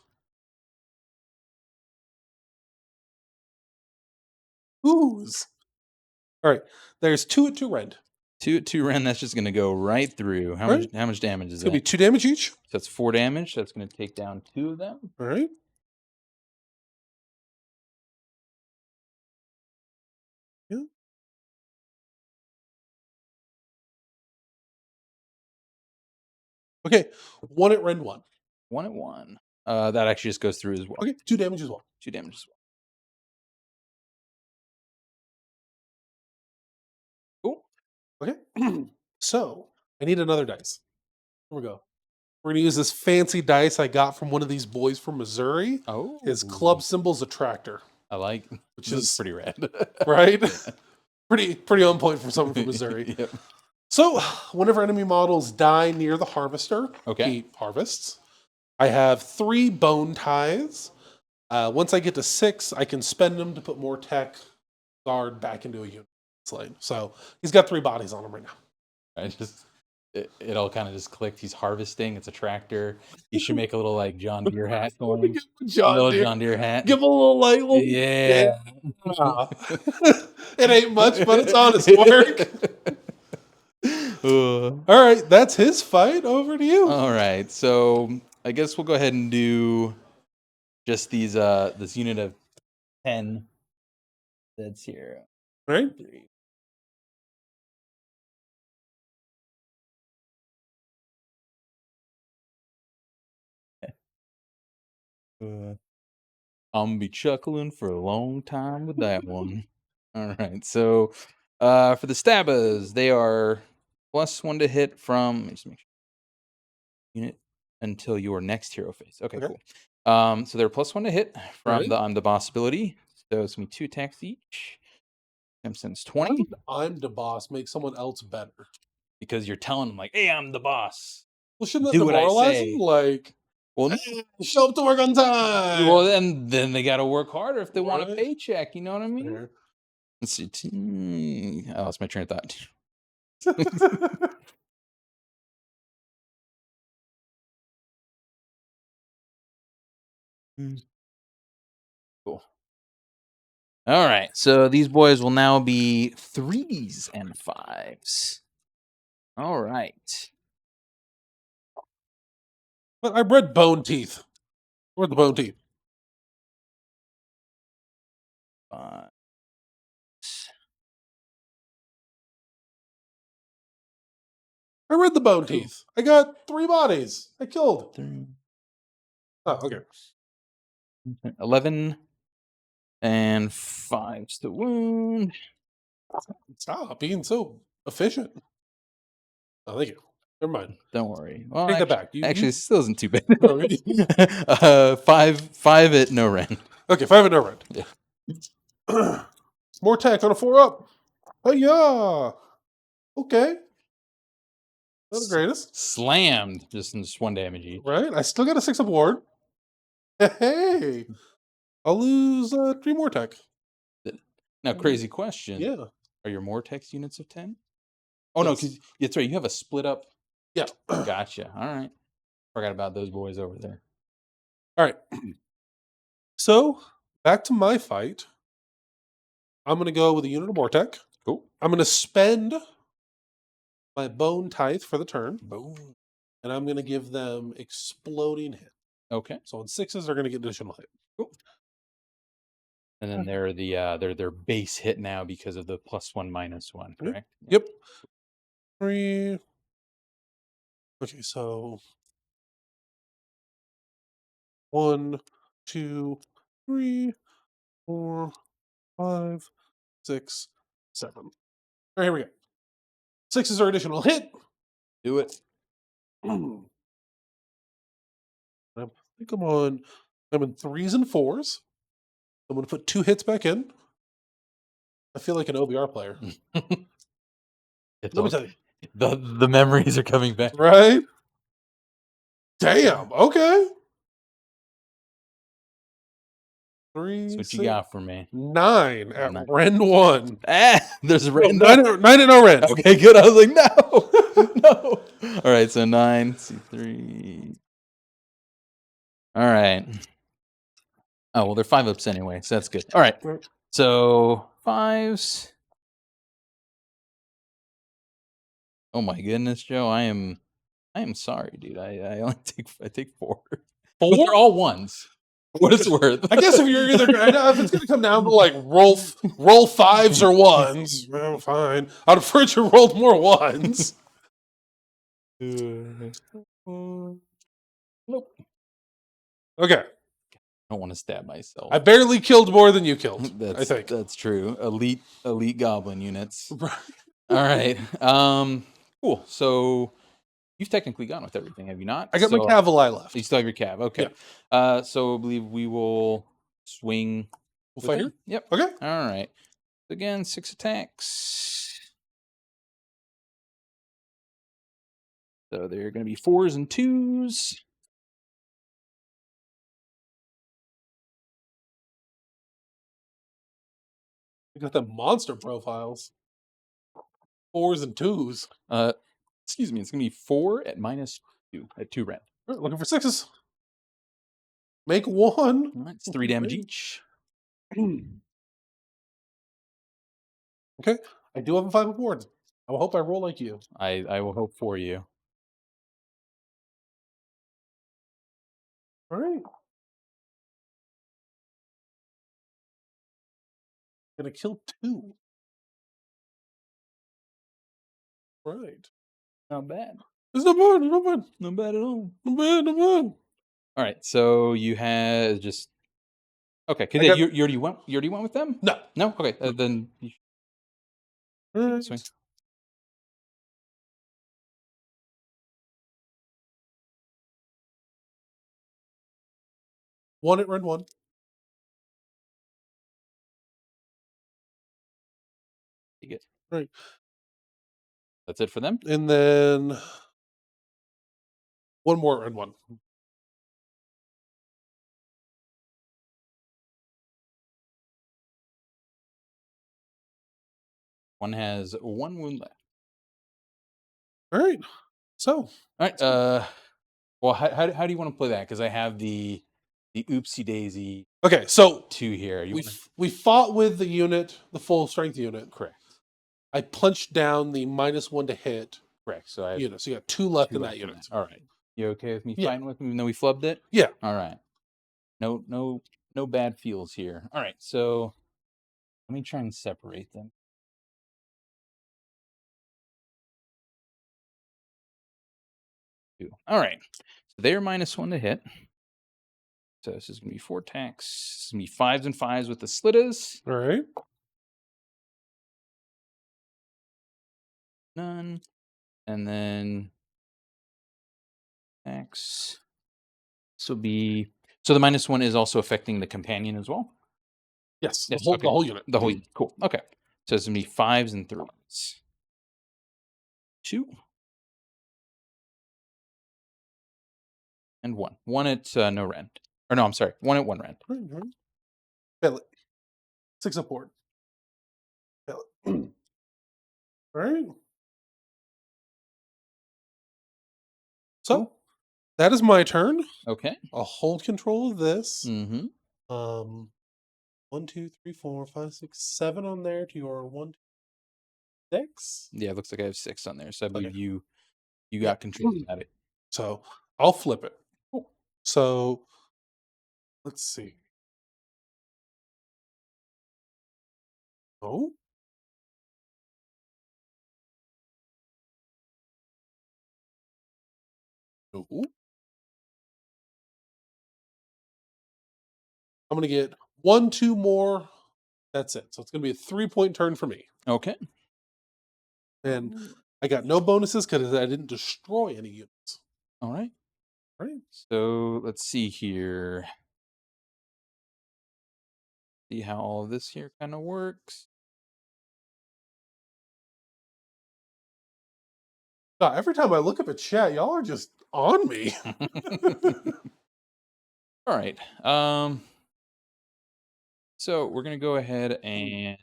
Oohs. All right. There's 2 at 2 rend. 2 at 2 rend. That's just gonna go right through. How Right. much damage is It's that? gonna be 2 damage each. So that's 4 damage. That's gonna take down 2 of them. All right. Yeah. Okay. 1 at rend 1. 1 at 1. That actually just goes through as well. Okay. 2 damage as well. 2 damage as well. Cool. Okay. So I need another dice. Here we go. We're gonna use this fancy dice I got from one of these boys from Missouri. Oh, His club symbol's a tractor, I like, which this is is pretty rad. right. pretty on point for someone from Missouri. Yep. So whenever enemy models die near the harvester, Okay. he harvests. I have 3 bone ties. Once I get to 6, I can spend them to put more tech guard back into a unit slate. So he's got 3 bodies on him right now. I just it all kind of just clicked. He's harvesting. It's a tractor. You should make a little like John Deere hat going. Give him a John Deere hat. Give him a little light. Yeah. It ain't much, but it's honest work. All right, that's his fight. Over to you. All right. So I guess we'll go ahead and do just these this unit of 10 that's here. All right. 3. I'm gonna be chuckling for a long time with that one. All right. So for the stabbers, they are +1 to hit from, let me just make sure, unit until your next hero phase. Okay, Okay. cool. So they're +1 to hit from Right. the I'm the boss ability. So it's gonna be 2 attacks each. Simpsons Why 20 would I'm the boss make someone else better? because you're telling them like, "Hey, I'm the boss." Well, shouldn't that Do what I demoralize say. them? Like, Well, "Hey, show up to work on time. well, then they got to work harder if they want a Right. paycheck. You know what I mean? There. Let's see. I lost my train of thought. Cool. All right. So these boys will now be 3s and 5s. All right. But I read bone teeth. Where's the bone teeth? 5. I read the bone Cool. teeth. I got 3 bodies. I killed. 3. Oh, okay. 11 and 5's the wound. Stop being so efficient. Oh, thank you. Never mind. Don't worry. Well, Take that back. actually, it still isn't too bad. No, 5 at no rend. okay, 5 and no rend. Yeah. More attack on a 4-up. Oh yeah. Okay. Not the greatest. Slammed. Just 1 damage each. Right? I still got a 6-up ward. Hey. I'll lose 3 more tech. Now, crazy question. Yeah. Are your Mortex units of 10? Oh, no, Yes. because that's right. You have a split up. Yeah. Gotcha. All right. Forgot about those boys over there. All right. So, back to my fight. I'm going to go with a unit of Mortec. Cool. I'm going to spend my Bone Tithe for the turn. Boom. And I'm going to give them exploding hit. Okay. So on 6s, they're going to get additional hit. Cool. And then they're their base hit now because of the +1 -1, correct? Yep. 3. Okay, so 1, 2, 3, 4, 5, 6, 7. All right, here we go. 6s are additional hit. Do it. I think I'm in 3s and 4s. I'm going to put 2 hits back in. I feel like an OBR player. Let me tell you. The memories are coming back. Right? Damn. Okay. 3, That's what 6, you got for me. 9 at 9. Rend 1. There's a No, rend. 9 and no Rend. Okay, good. I was like, no, no. All right, so 9. Let's see, 3. All right. Oh well, they're 5-ups anyway, so that's good. All right, so 5s. Oh my goodness, Joe, I am sorry, dude. I only take 4. 4? But they're all 1s. For what it's worth. I guess if you're either if it's gonna come down to like roll 5s or 1s, well, fine. I'd prefer you rolled more 1s. Nope. Okay. I don't want to stab myself. I barely killed more than you killed. I think that's true. Elite goblin units. Right. All right. Cool. So you've technically gone with everything, have you not? I got my Cavalier left. You still have your cav. Okay. So I believe we will swing. We'll fight here? Yep. Okay. All right. Again, 6 attacks. So they're going to be 4s and 2s. You got the monster profiles. 4s and 2s. Excuse me. It's going to be 4 at -2 at 2 rend. Right, looking for 6s. Make 1. All right, it's 3 damage each. Okay. I do have a 5 ward. I will hope I roll like you. I will hope for you. All right. Gonna kill 2. Right. Not bad. It's not bad. Not bad. Not bad at all. Not bad. Not bad. All right. So you had just okay. Cause you already went. You already went with them. No. No. Okay. Then you Right. swing. 1 at Rend 1. You get Right. that's it for them. And then 1 more at Rend 1. One has 1 wound left. All right. So. All right. Well, how do you want to play that? Because I have the oopsie daisy. Okay. So 2 here. we fought with the unit, the full strength unit. Correct. I punched down the -1 to hit. Correct. So I unit. So you got 2 left in that unit. All right. You okay with me Yeah. fighting with them even though we flubbed it? Yeah. All right. No bad feels here. All right. So let me try and separate them. All right. So they're -1 to hit. So this is going to be 4 attacks. This is going to be 5s and 5s with the slitters. All right. None. And then attacks. This will be... So the -1 is also affecting the companion as well? Yes, Yes, the okay. whole unit. The whole unit. Cool. Okay. So it's going to be 5s and 3s. 2. And 1. 1 at no rend. Or no, I'm sorry. 1 at 1 rend. Fail it. 6 up board. Fail it. All right. So Cool. that is my turn. Okay. I'll hold control of this. Mm-hmm. 1, 2, 3, 4, 5, 6, 7 on there to your 1, 2, 6. Yeah, it looks like I have 6 on there. So I believe Okay. you got control of it. So I'll flip it. Cool. So let's see. Oh. No. I'm gonna get 1, 2 more. That's it. So it's gonna be a 3-point turn for me. Okay. And I got no bonuses because I didn't destroy any units. All right. All right. So let's see here. See how all of this here kind of works. God, every time I look up at chat, y'all are just on me. All right. So we're gonna go ahead and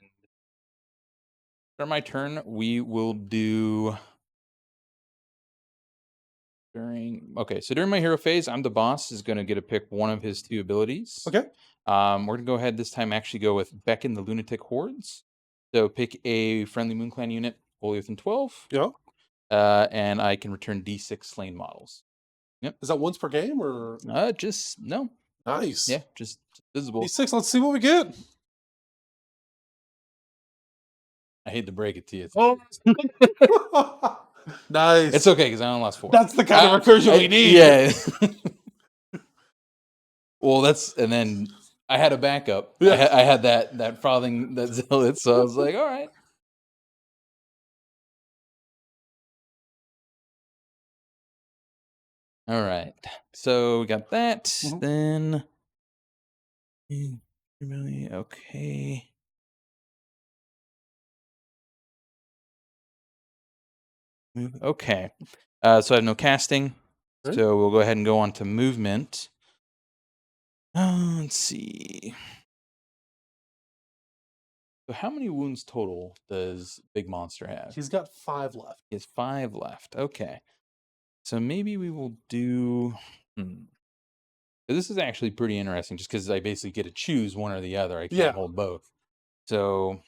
start my turn. We will do during my hero phase, I'm the boss, is gonna get to pick one of his 2 abilities. Okay. We're gonna go ahead this time actually go with Beckon the Lunatic Hordes. So pick a friendly Moon Clan unit wholly within 12. Yeah. And I can return D6 slain models. Yep. Is that once per game or Just no. nice? Yeah, just visible. D6. Let's see what we get. I hate to break it to you. Nice. It's okay because I only lost 4. That's the kind of recursion we need. Yeah. Well, and then I had a backup. Yeah. I had that frothing, that zealot, so I was like, all right. All right. So we got that. Mhm. Then really okay. Okay. So I have no casting. Right. So we'll go ahead and go on to movement. Let's see. So how many wounds total does Big Monster have? He's got 5 left. He has 5 left. Okay. So maybe we will do... This is actually pretty interesting just because I basically get to choose one or the other. I can't hold both. So...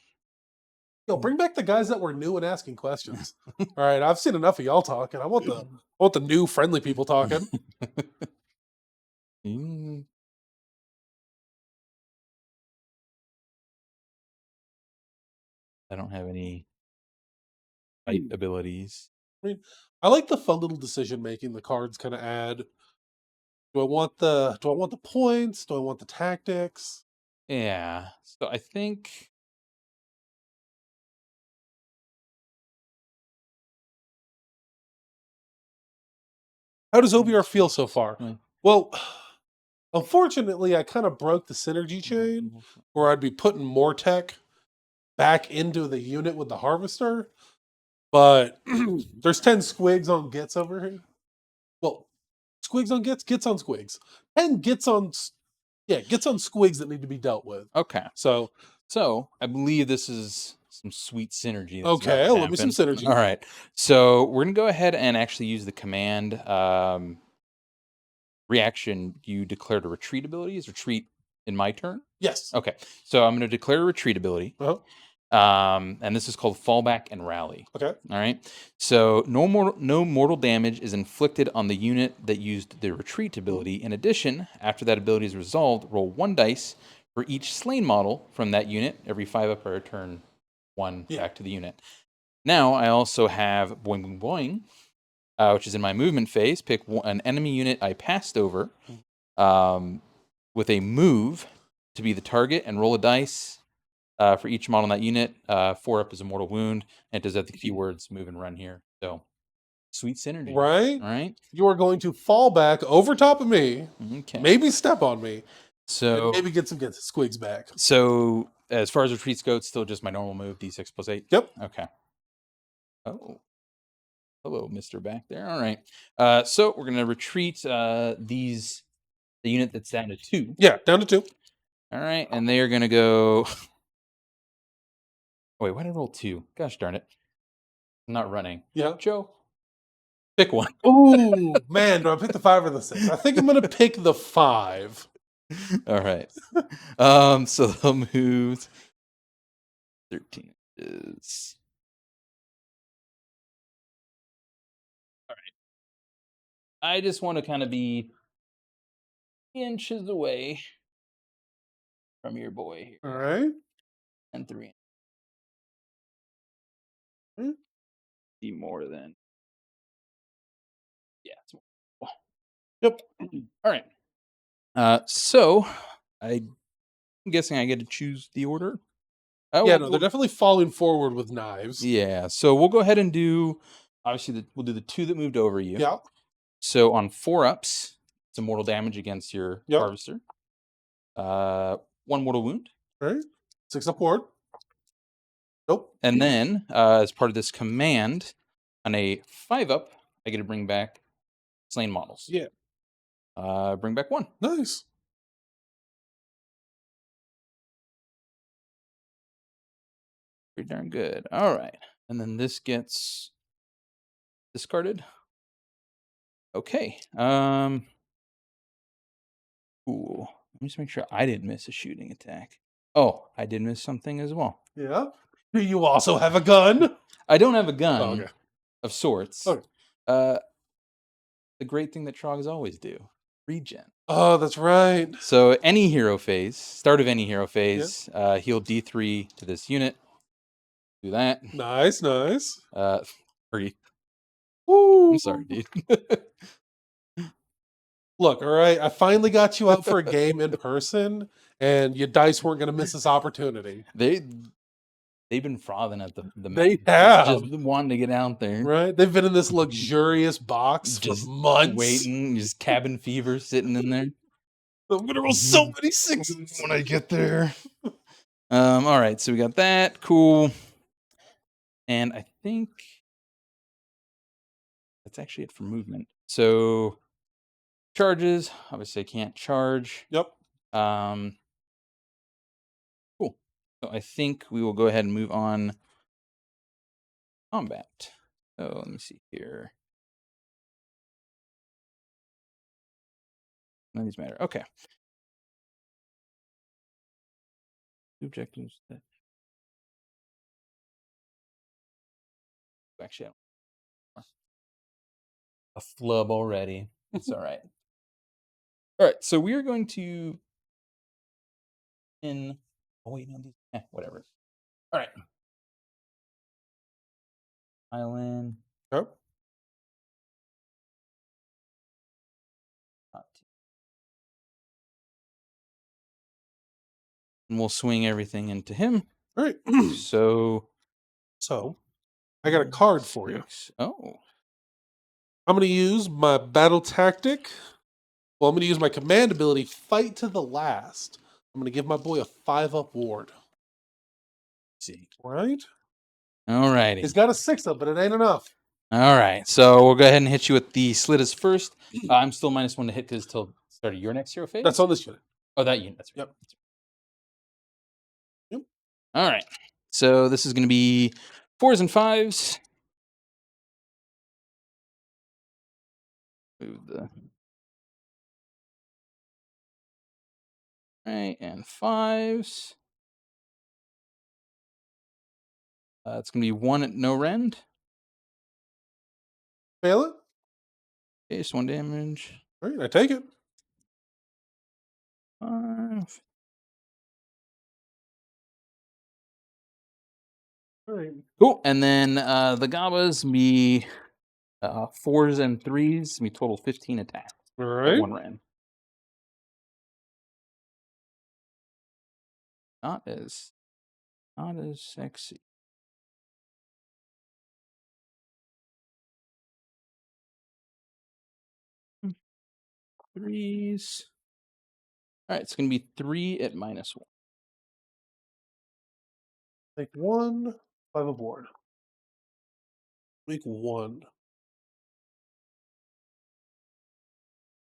Yo, bring back the guys that were new and asking questions. All right, I've seen enough of y'all talking. I want the new friendly people talking. I don't have any fight abilities. I mean, I like the fun little decision making the cards kind of add. Do I want the points? Do I want the tactics? Yeah. So I think... How does OBR feel so far? Mm. Well, unfortunately, I kind of broke the synergy chain where I'd be putting more tech back into the unit with the harvester. But there's 10 squigs on Gitz over here. Well, squigs on Gitz, Gitz on squigs. 10 Gitz on squigs that need to be dealt with. Okay. So I believe this is some sweet synergy. Okay, let me some synergy. All right. So we're going to go ahead and actually use the command reaction. You declared a retreat ability. Is retreat in my turn? Yes. Okay. So I'm going to declare a retreat ability. Uh-huh. And this is called Fallback and Rally. Okay. All right. So no mortal damage is inflicted on the unit that used the retreat ability. In addition, after that ability is resolved, roll 1 dice for each slain model from that unit. Every 5 up, I return 1 back to the unit. Now I also have Boing Boing Boing, which is in my movement phase. Pick an enemy unit I passed over. with a move to be the target and roll a dice for each model in that unit. 4 up is a mortal wound, and it does have the keywords move and run here. So sweet synergy. Right? All right. You are going to fall back over top of me, Okay. maybe step on me, and So maybe get some squigs back. So as far as retreats go, it's still just my normal move, D6 plus 8. Yep. Okay. Oh. Hello, Mr. Back there. All right. So we're gonna retreat the unit that's down to 2. Yeah, down to 2. All right, and they are gonna go. Oh, wait, why did I roll 2? Gosh darn it! I'm not running. Yeah. Joe, pick one. Ooh, man, do I pick the 5 or the 6? I think I'm gonna pick the 5. All right. So they'll move 13 inches. All right. I just want to kind of be inches away from your boy here. All right. And 3. Hmm. Be more than. Yeah. It's more. Yep. All right. So I'm guessing I get to choose the order. Oh, Yeah, no, they're definitely falling forward with knives. Yeah. So we'll go ahead and do. Obviously, we'll do the 2 that moved over you. Yeah. So on 4 ups, it's a mortal damage against your Yep. harvester. 1 mortal wound. All right. 6 up ward. Nope. And then, as part of this command, on a 5 up, I get to bring back slain models. Yeah. Bring back 1. Nice. Pretty darn good. All right. And then this gets discarded. Okay. Cool. Let me just make sure I didn't miss a shooting attack. Oh, I did miss something as well. Yeah. Do you also have a gun? I don't have a gun Oh, okay. of sorts. Okay. The great thing that Trogs always do, regen. Oh, that's right. So any hero phase, start of any hero phase, heal D3 to this unit. Do that. Nice, nice. 3. Woo. I'm sorry, dude. Look, all right, I finally got you out for a game in person, and your dice weren't going to miss this opportunity. They've been frothing at the They have. just wanting to get out there. Right? They've been in this luxurious box Just for months. Waiting, just cabin fever sitting in there. I'm going to roll so many 6s when I get there. All right, so we got that. Cool. And I think that's actually it for movement. So charges, obviously I can't charge. Yep. Cool. So I think we will go ahead and move on. Combat. Oh, let me see here. None of these matter. Okay. Objectives. Actually, a flub already. It's all right. All right. So we are going to. Oh wait, no, these. Whatever. All right. Island. Yep. And we'll swing everything into him. All right. So I got a card for you. Oh. I'm going to use my battle tactic. Well, I'm going to use my command ability, Fight to the Last. I'm going to give my boy a 5-up ward. See. Right? All righty. He's got a 6-up, but it ain't enough. All right. So we'll go ahead and hit you with the Slitas first. I'm still -1 to hit because till start of your next hero phase. That's on this unit. Oh, that unit. That's right. Yep. Yep. All right. So this is going to be 4s and 5s. Move the. Right, and 5s. It's going to be 1 at no rend. Fail it? Okay, just 1 damage. All right, I take it. 5. All right. Cool. And then the Gabas be 4s and 3s. Me total 15 attacks. All right. 1 rend. not as sexy. Threes. All right, it's going to be 3 at -1. Make 1, 5 aboard. Make 1.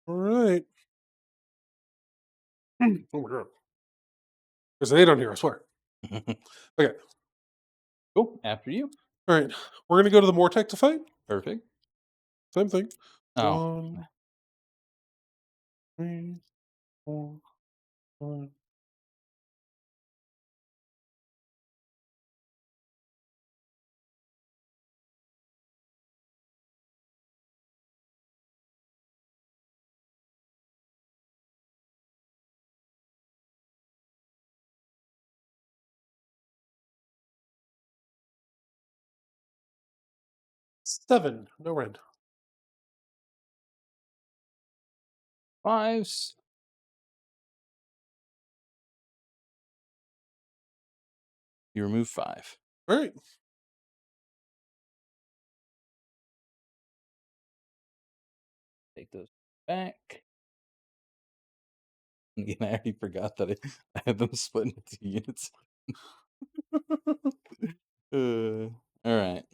All right. Oh my god. There's an 8 on here, I swear. Okay. Cool. After you. All right. We're going to go to the Mortec to fight. Perfect. Same thing. Oh. 1, 3, 4, 5. Seven. No red. 5s. You remove 5. All right. Take those back. Again, I already forgot that I had them split into 2 units. All right.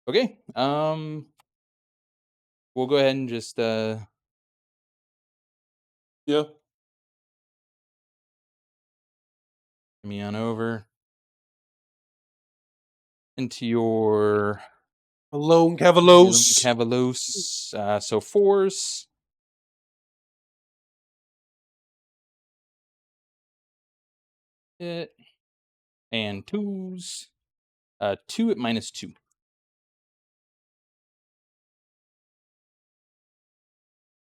Okay. We'll go ahead and just Yeah. me on over into your Alone Cavalos. Cavalos. So 4s. It and 2s. 2 at -2.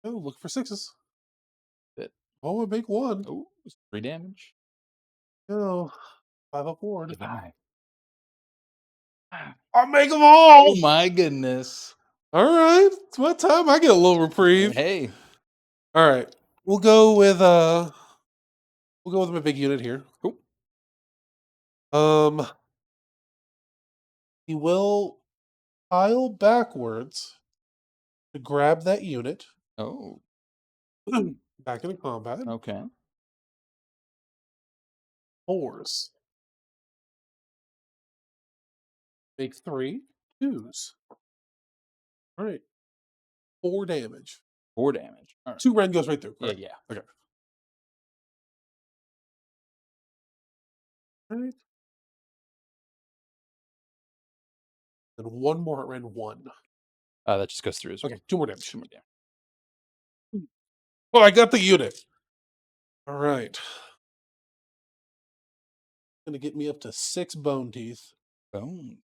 Oh, look for 6s. That Oh, I make 1. 3 damage. Oh, 5 aboard. 5. I'll make them all. Oh my goodness. All right. It's my time. I get a little reprieve. Hey. All right. We'll go with my big unit here. Cool. He will pile backwards to grab that unit. Oh. Back into combat. Okay. 4s. Make 3 2s. All right. 4 damage. 4 damage. All right. 2 red goes right through. Yeah, Correct. yeah. Okay. All right. Then 1 more at red 1. That just goes through as well. Okay, 2 more damage. 2 more damage. Oh, I got the unit. All right. Gonna get me up to 6 bone teeth. Boom.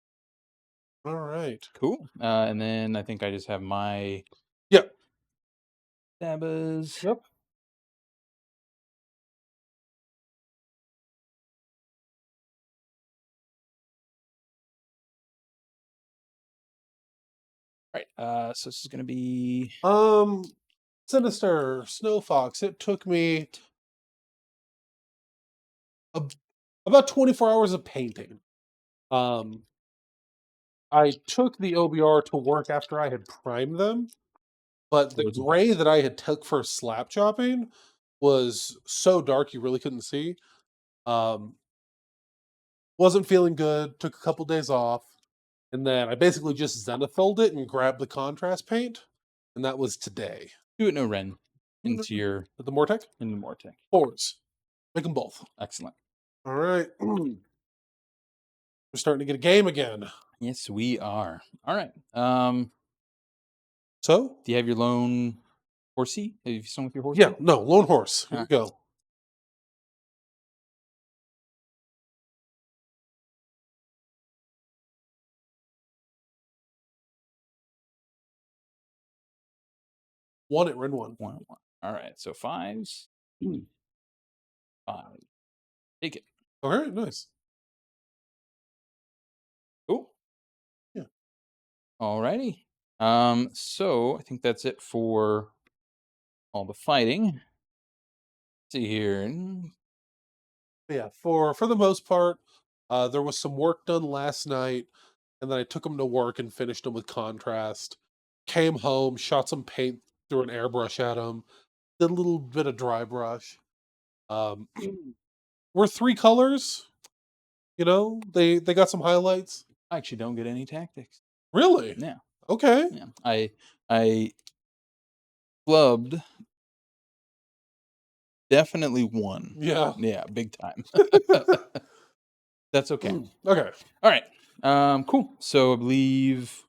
All right. Cool. And then I think I just have my Yep. Dabbas. Yep. Right. So this is gonna be Sinister Snow Fox. It took me about 24 hours of painting. I took the OBR to work after I had primed them, but the gray that I had took for slap chopping was so dark you really couldn't see. Wasn't feeling good. Took a couple days off, and then I basically just zenithalled it and grabbed the contrast paint, and that was today. do it no Ren into your With the Mortec? in the Mortec. 4s. Make them both. Excellent. All right. We're starting to get a game again. Yes, we are. All right. So? Do you have your lone horsey? Have you swung with your horse? Yeah, no, lone horse. Here we go. One at red 1. 1 1. All right. So 5s. 5. Take it. All right, nice. Cool. Yeah. All righty. So I think that's it for all the fighting. Let's see here. Yeah, for the most part, there was some work done last night, and then I took them to work and finished them with contrast. Came home, shot some paint through an airbrush at them, did a little bit of dry brush. Um, we're 3 colors. You know, they got some highlights. I actually don't get any tactics. Really? Yeah. Okay. Yeah. I flubbed definitely won. Yeah. Yeah, big time. That's okay. Okay. All right. Cool. So I believe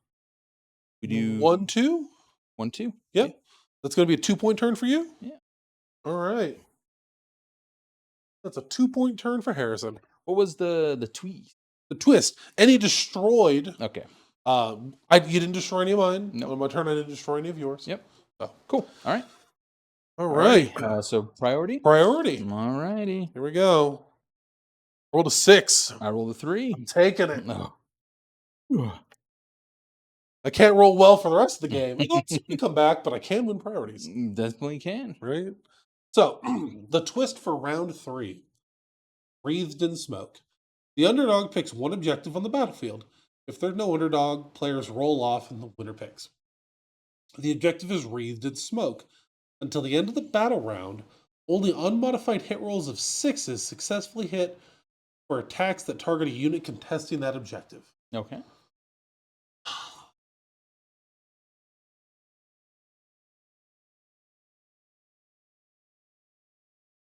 we do 1, 2. 1, 2. Yep. That's going to be a 2-point turn for you. Yeah. All right. That's a 2-point turn for Harrison. What was the tweet? The twist. Any destroyed. Okay. You didn't destroy any of mine. Nope. On my turn, I didn't destroy any of yours. Yep. So. Cool. All right. All right. So priority. Priority. All righty. Here we go. Rolled a 6. I rolled a 3. I'm taking it. No. I can't roll well for the rest of the game. I'll certainly come back, but I can win priorities. Definitely can. Right? So, the twist for round 3. Breathed in smoke. The underdog picks one objective on the battlefield. If there's no underdog, players roll off and the winner picks. The objective is wreathed in smoke. Until the end of the battle round, only unmodified hit rolls of 6s successfully hit for attacks that target a unit contesting that objective. Okay.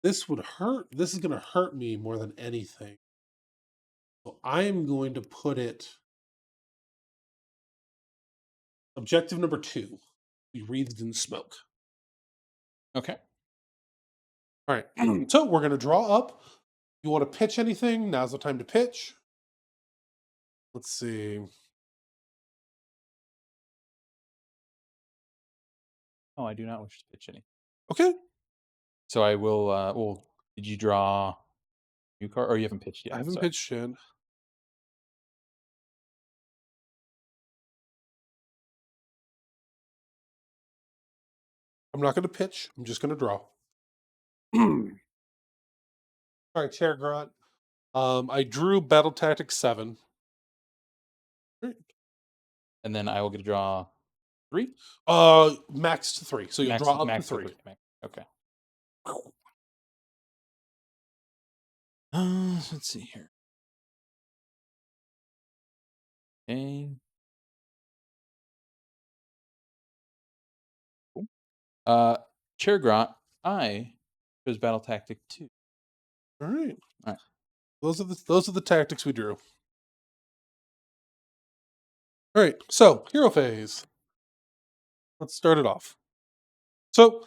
This would hurt. This is going to hurt me more than anything. So I am going to put it. Objective number 2. Be wreathed in smoke. Okay. All right. So we're going to draw up. You want to pitch anything? Now's the time to pitch. Let's see. Oh, I do not wish to pitch any. Okay. So I will. Well, did you draw new card, or you haven't pitched yet? I haven't pitched yet. I'm not going to pitch. I'm just going to draw. All right, Chair Grunt. I drew Battle Tactics 7. And then I will get to draw 3. Max to 3. So you'll draw up to 3. Okay. Let's see here. Okay. Cool. Chair Grunt, I chose Battle Tactic 2. All right. All right. Those are the tactics we drew. All right. So hero phase. Let's start it off. So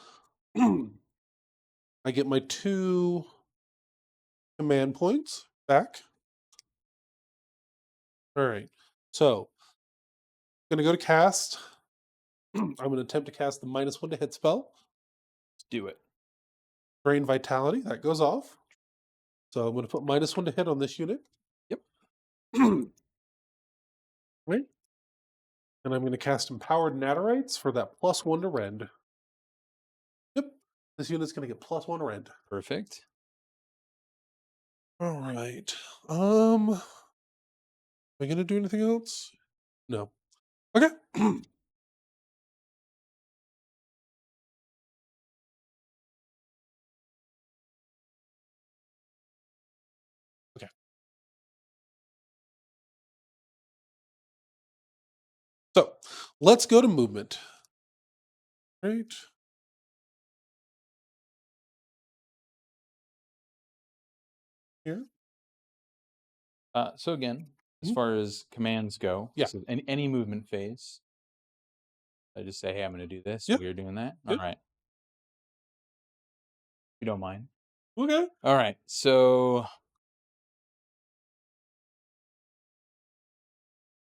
I get my 2 command points back. All right. So I'm going to go to cast. I'm going to attempt to cast the -1 to hit spell. Let's do it. Drain Vitality. That goes off. So I'm going to put -1 to hit on this unit. Yep. Right. And I'm going to cast Empowered Natterites for that +1 to rend. Yep. This unit's going to get +1 rend. Perfect. All right. Am I going to do anything else? No. Okay. Okay. So let's go to movement. Right. Here. So again, as far as commands go, Yeah. so any movement phase, I just say, hey, I'm going to do this. Yep. We're doing that. Yep. All right. You don't mind. Okay. All right. So I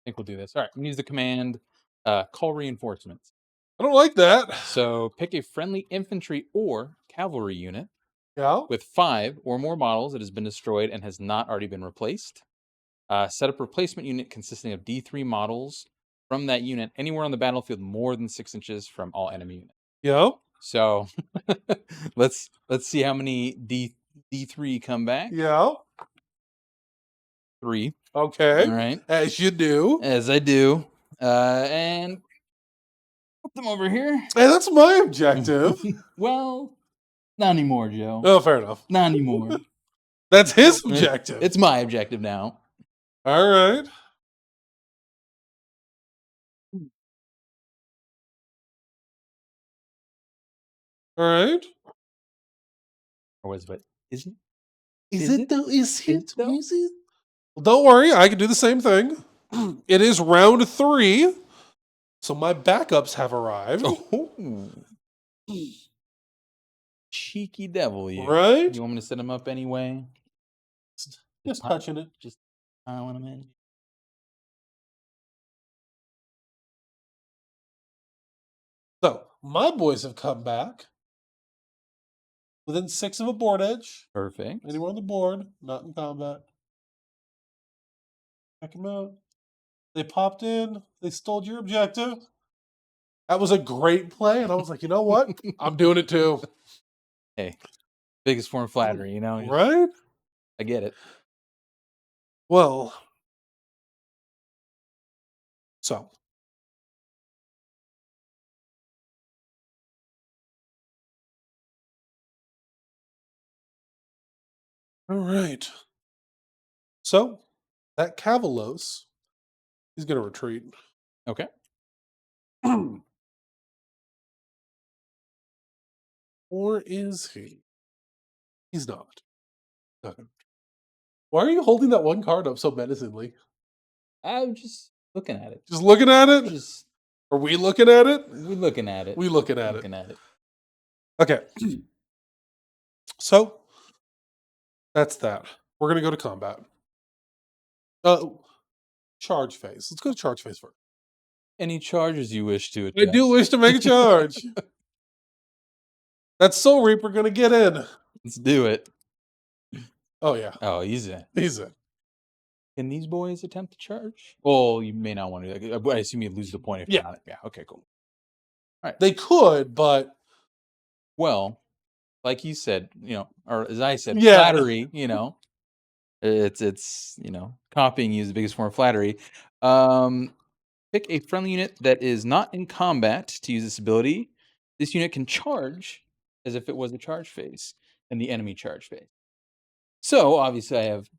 think we'll do this. All right. I'm going to use the command call reinforcements. I don't like that. So pick a friendly infantry or cavalry unit Yeah. with 5 or more models that has been destroyed and has not already been replaced. Set up a replacement unit consisting of D3 models from that unit anywhere on the battlefield more than 6 inches from all enemy units. Yeah. So let's see how many D3 come back. Yeah. 3. Okay. All right. As you do. As I do. And put them over here. Hey, that's my objective. Well, not anymore, Joe. Oh, fair enough. Not anymore. That's his objective. It's my objective now. All right. All right. Or was it? Isn't Is Is it it? though? Is Is it it though? Is it? Well, don't worry. I can do the same thing. It is round 3. So my backups have arrived. Oh. Cheeky devil, you. Right? You want me to set them up anyway? Just touching it. Just piling them in. So my boys have come back within 6 of a board edge. Perfect. Anywhere on the board, not in combat. Check them out. They popped in. They stole your objective. That was a great play, and I was like, you know what? I'm doing it too. Hey, biggest form of flattery, you know? Right? I get it. Well, so. All right. So, that Cavalos is going to retreat. Okay. Or is he? He's not. Okay. Why are you holding that one card up so menacingly? I'm just looking at it. Just looking at it? Just Are we looking at it? we looking at it. We looking at looking at it. Okay. So, that's that. We're going to go to combat. Charge phase. Let's go to charge phase first. Any charges you wish to I do wish to make a charge. That Soul Reaper going to get in. Let's do it. Oh, yeah. Oh, he's in. He's in. Can these boys attempt to charge? Well, you may not want to. I assume you lose the point if Yeah. you're not. Yeah. Okay. Cool. All right. They could, but Well, like you said, or as I said, Yeah. flattery. It's copying you is the biggest form of flattery. Pick a friendly unit that is not in combat to use this ability. This unit can charge as if it was a charge phase and the enemy charge phase. So obviously I have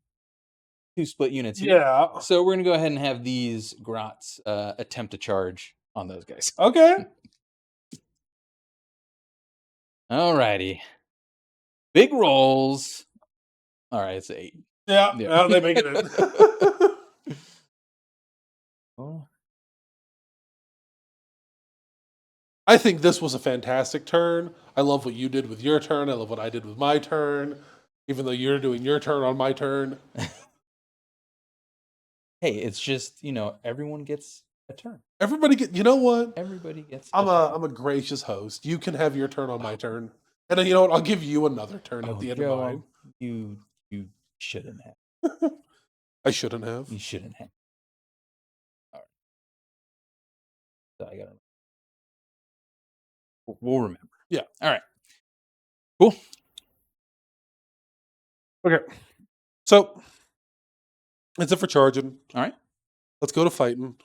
2 split units here. yeah. So we're gonna go ahead and have these grots attempt to charge on those guys. Okay. Alrighty. Big rolls. All right, it's 8. Yeah. Yeah. Well, they make it in. Oh. I think this was a fantastic turn. I love what you did with your turn. I love what I did with my turn. Even though you're doing your turn on my turn. Hey, it's just, everyone gets a turn. Everybody get. You know what? Everybody gets I'm a turn. a gracious host. You can have your turn on my turn, and then you know what? I'll give you another turn at the end of mine. You shouldn't have. I shouldn't have. You shouldn't have. All right. So I gotta. We'll remember. Yeah. All right. Cool. Okay. So that's it for charging. All right. Let's go to fighting.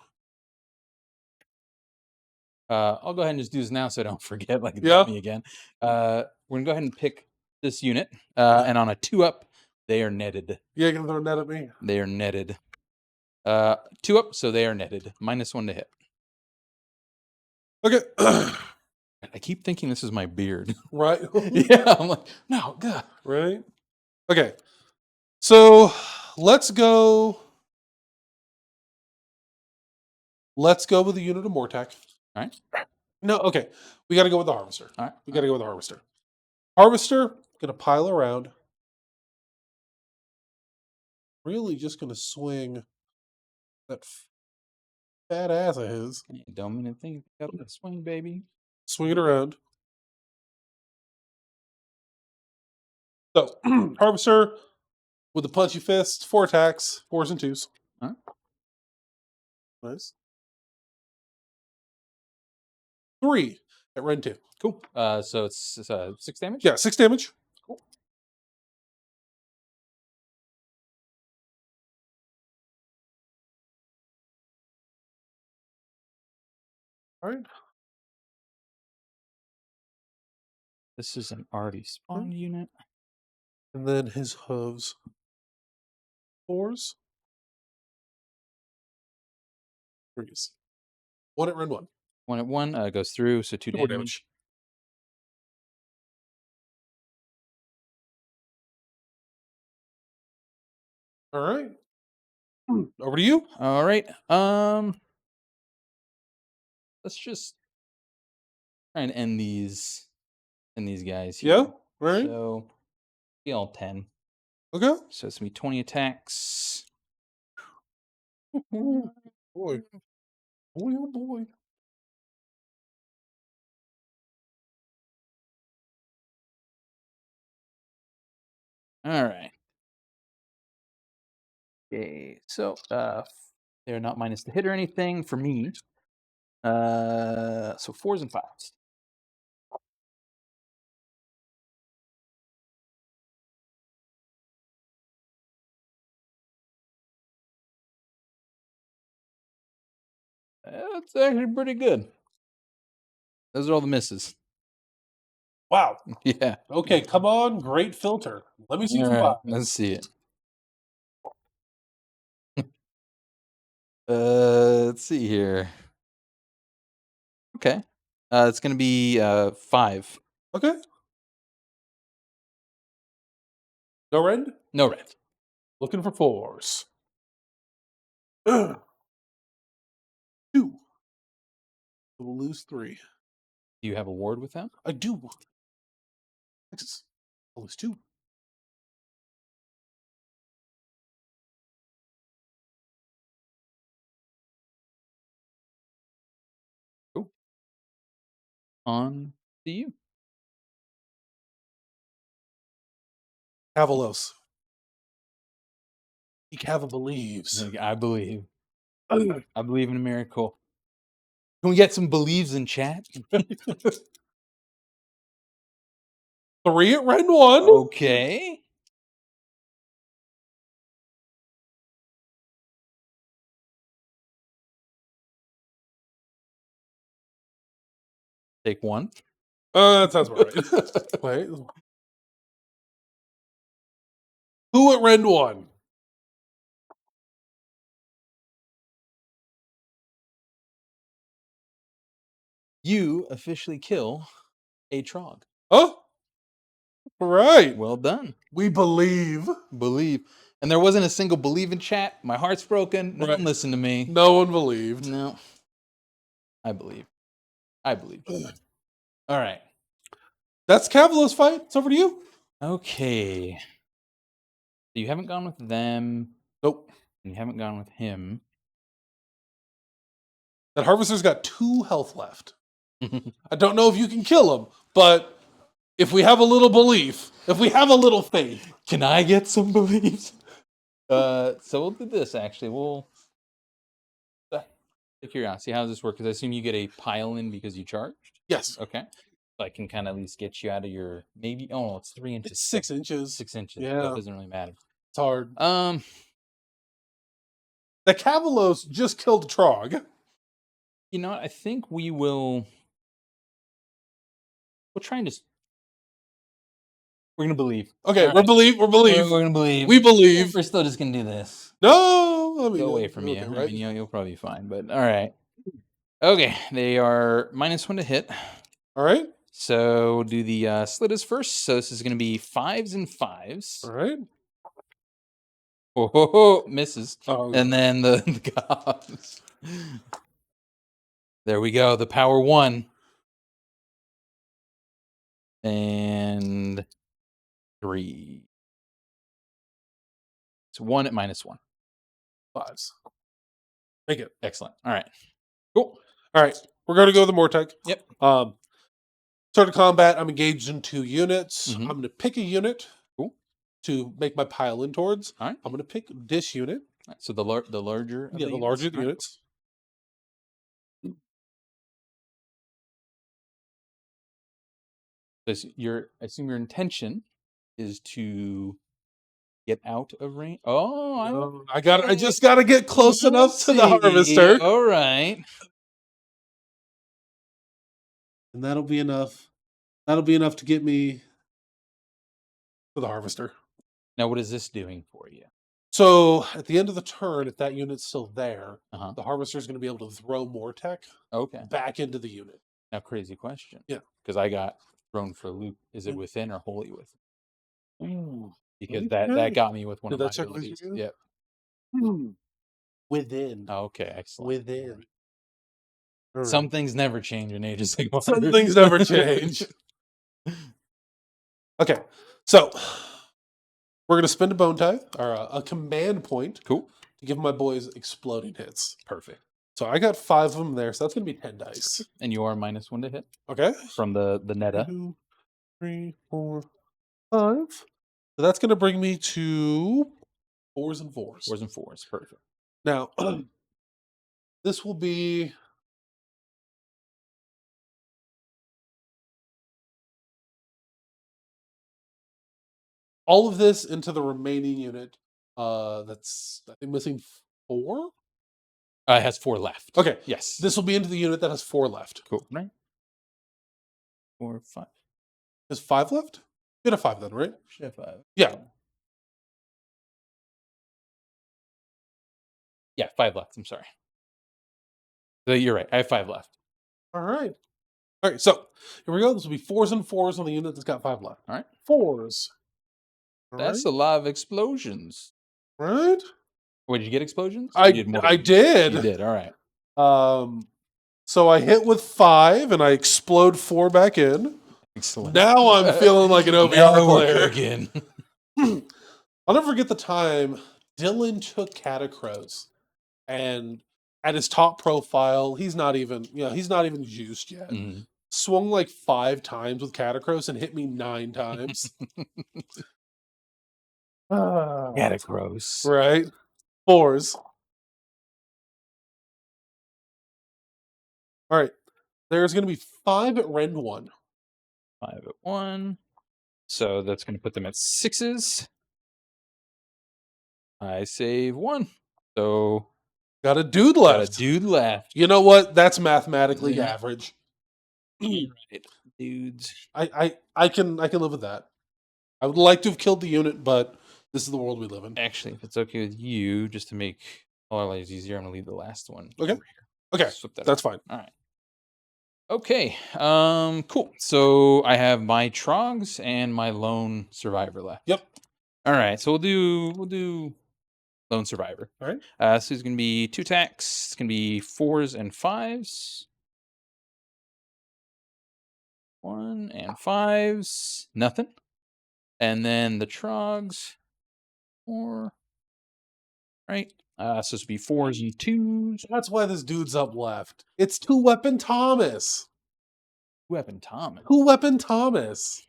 I'll go ahead and just do this now so I don't forget. Yeah. Me again. We're gonna go ahead and pick this unit, and on a 2-up, they are netted. Yeah, you're gonna throw a net at me. They are netted. 2-up, so they are netted. -1 to hit. Okay. I keep thinking this is my beard. Right. Yeah, I'm like, no, God. Right. Okay. So let's go. Let's go with the unit of Mortek. All right. No, okay. We got to go with the Harvester. All right. We got to go with the Harvester. Harvester, gonna pile around. Really just gonna swing that fat ass of his. Hey, don't mean to think. Got a swing, baby. Swing it around. So, Harvester with a punchy fist, 4 attacks, 4s and 2s. All right. Nice. 3 at Ren 2. Cool. So it's 6 damage? Yeah, 6 damage. Cool. All right. This is an already spawned unit. And then his hooves. 4s. 3s. 1 at rend 1. 1 at 1 goes through, so 2 2 more damage. All right. Over to you. All right. Let's just try and end these guys here. Yeah. Right. So be all 10. Okay. So it's gonna be 20 attacks. Boy. Boy, oh boy. All right. Okay. So they're not minus the hit or anything for me. So 4s and 5s. That's actually pretty good. Those are all the misses. Wow. Yeah. Okay, come on. Great filter. Let me see All some right, fives. let's see it. Let's see here. Okay. It's gonna be 5. Okay. No rend? No red. Looking for 4s. 2. We'll lose 3. Do you have a ward with them? I do. 6. I'll lose 2. Cool. On to you. Cavalos. Cava believes. I believe. I believe in a miracle. Can we get some believes in chat? 3 at rend 1. Okay. Take 1. That sounds about right. Wait. 2 at rend 1. You officially kill a Trog. Oh. All right. Well done. We believe. Believe. And there wasn't a single believe in chat. My heart's broken. No Right. one listened to me. No one believed. No. I believe. All right. That's Cavalos fight. It's over to you. Okay. You haven't gone with them. Nope. And you haven't gone with him. That Harvester's got 2 health left. I don't know if you can kill him, but if we have a little belief, if we have a little faith. Can I get some beliefs? So we'll do this, actually. We'll... The curiosity, how does this work? Because I assume you get a pile in because you charged? Yes. Okay. So I can kind of at least get you out of your... Maybe... Oh, no, it's 3 inches. It's 6 inches. 6 inches. Yeah. That doesn't really matter. It's hard. The Cavalos just killed a Trog. You know what? I think we'll try and just... We're going to believe. Okay, All we're right. believe. We're believe. We're going to believe. We believe. We're still just going to do this. No, I mean, Go away from okay, you. right? I mean, you'll probably be fine, but all right. Okay, they are -1 to hit. All right. So do the slitters first. So this is going to be 5s and 5s. All right. Oh, misses. Oh, And then the gobs. There we go. The power 1. And 3. It's 1 at -1. 5s. Make it. Excellent. All right. Cool. All right. We're going to go with the Mortec. Yep. Start of combat. I'm engaged in 2 units. Mhm. I'm going to pick a unit. Cool. To make my pile in towards. All right. I'm going to pick this unit. So the larger. Of Yeah, the larger the units. I assume your intention is to get out of range. Oh, I just got to get close enough to the Harvester. All right. And that'll be enough. That'll be enough to get me to the harvester. Now, what is this doing for you? So at the end of the turn, if that unit's still there, Uh-huh. the harvester is going to be able to throw more tech Okay. back into the unit. Now, crazy question. Yeah. Because I got thrown for a loop. Is it within or wholly within? Ooh, Because that got me with one did of my that check with abilities. you? Yep. Within. Oh, okay, excellent. Within. All Some right. things never change in Age of Sigmar. Some things never change. Okay, so we're going to spend a bone tithe, or a command point, Cool. to give my boys exploding hits. Perfect. So I got 5 of them there, so that's going to be 10 dice. And you are -1 to hit Okay. from the neta. 2, 3, 4, 5. So that's going to bring me to 4s and 4s. 4s and 4s. Perfect. Now, this will be... all of this into the remaining unit. That's, I think, missing 4? It has 4 left. Okay. Yes. This will be into the unit that has 4 left. Cool. Right. 4, 5. There's 5 left? You had a 5 then, right? Should have 5. Yeah. Yeah, 5 left. I'm sorry. So you're right. I have 5 left. All right. All right, so here we go. This will be 4s and 4s on the unit that's got 5 left. All right. 4s. All That's right. a lot of explosions. Right? What, did you get explosions? I You did. You did. All right. So I hit with 5 and I explode 4 back in. Excellent. Now I'm feeling like an OBR Now we're player. cooking. I'll never forget the time Dylan took Catacrows, and at his top profile, he's not even juiced yet. Mhm. Swung like 5 times with Catacrows and hit me 9 times. Catacrows. Right? 4s. All right. There's going to be 5 at Rend 1. 5 at 1. So that's going to put them at 6s. I save 1. So got a dude left. got a dude left. You know what? That's mathematically Yeah. average. Right. Dudes. I can live with that. I would like to have killed the unit, but this is the world we live in. Actually, if it's okay with you, just to make all our lives easier, I'm going to leave the last one Okay. over here. Okay. Swip that That's over. fine. All right. Okay. Cool. So I have my Trogs and my lone survivor left. Yep. All right. So we'll do lone survivor. All right. So it's gonna be 2 attacks. It's gonna be 4s and 5s. 1 and 5s. Nothing. And then the Trogs. 4. Right. So it's gonna be 4s and 2s. That's why this dude's up left. It's 2-weapon Thomas. Weapon Thomas. 2-weapon Thomas.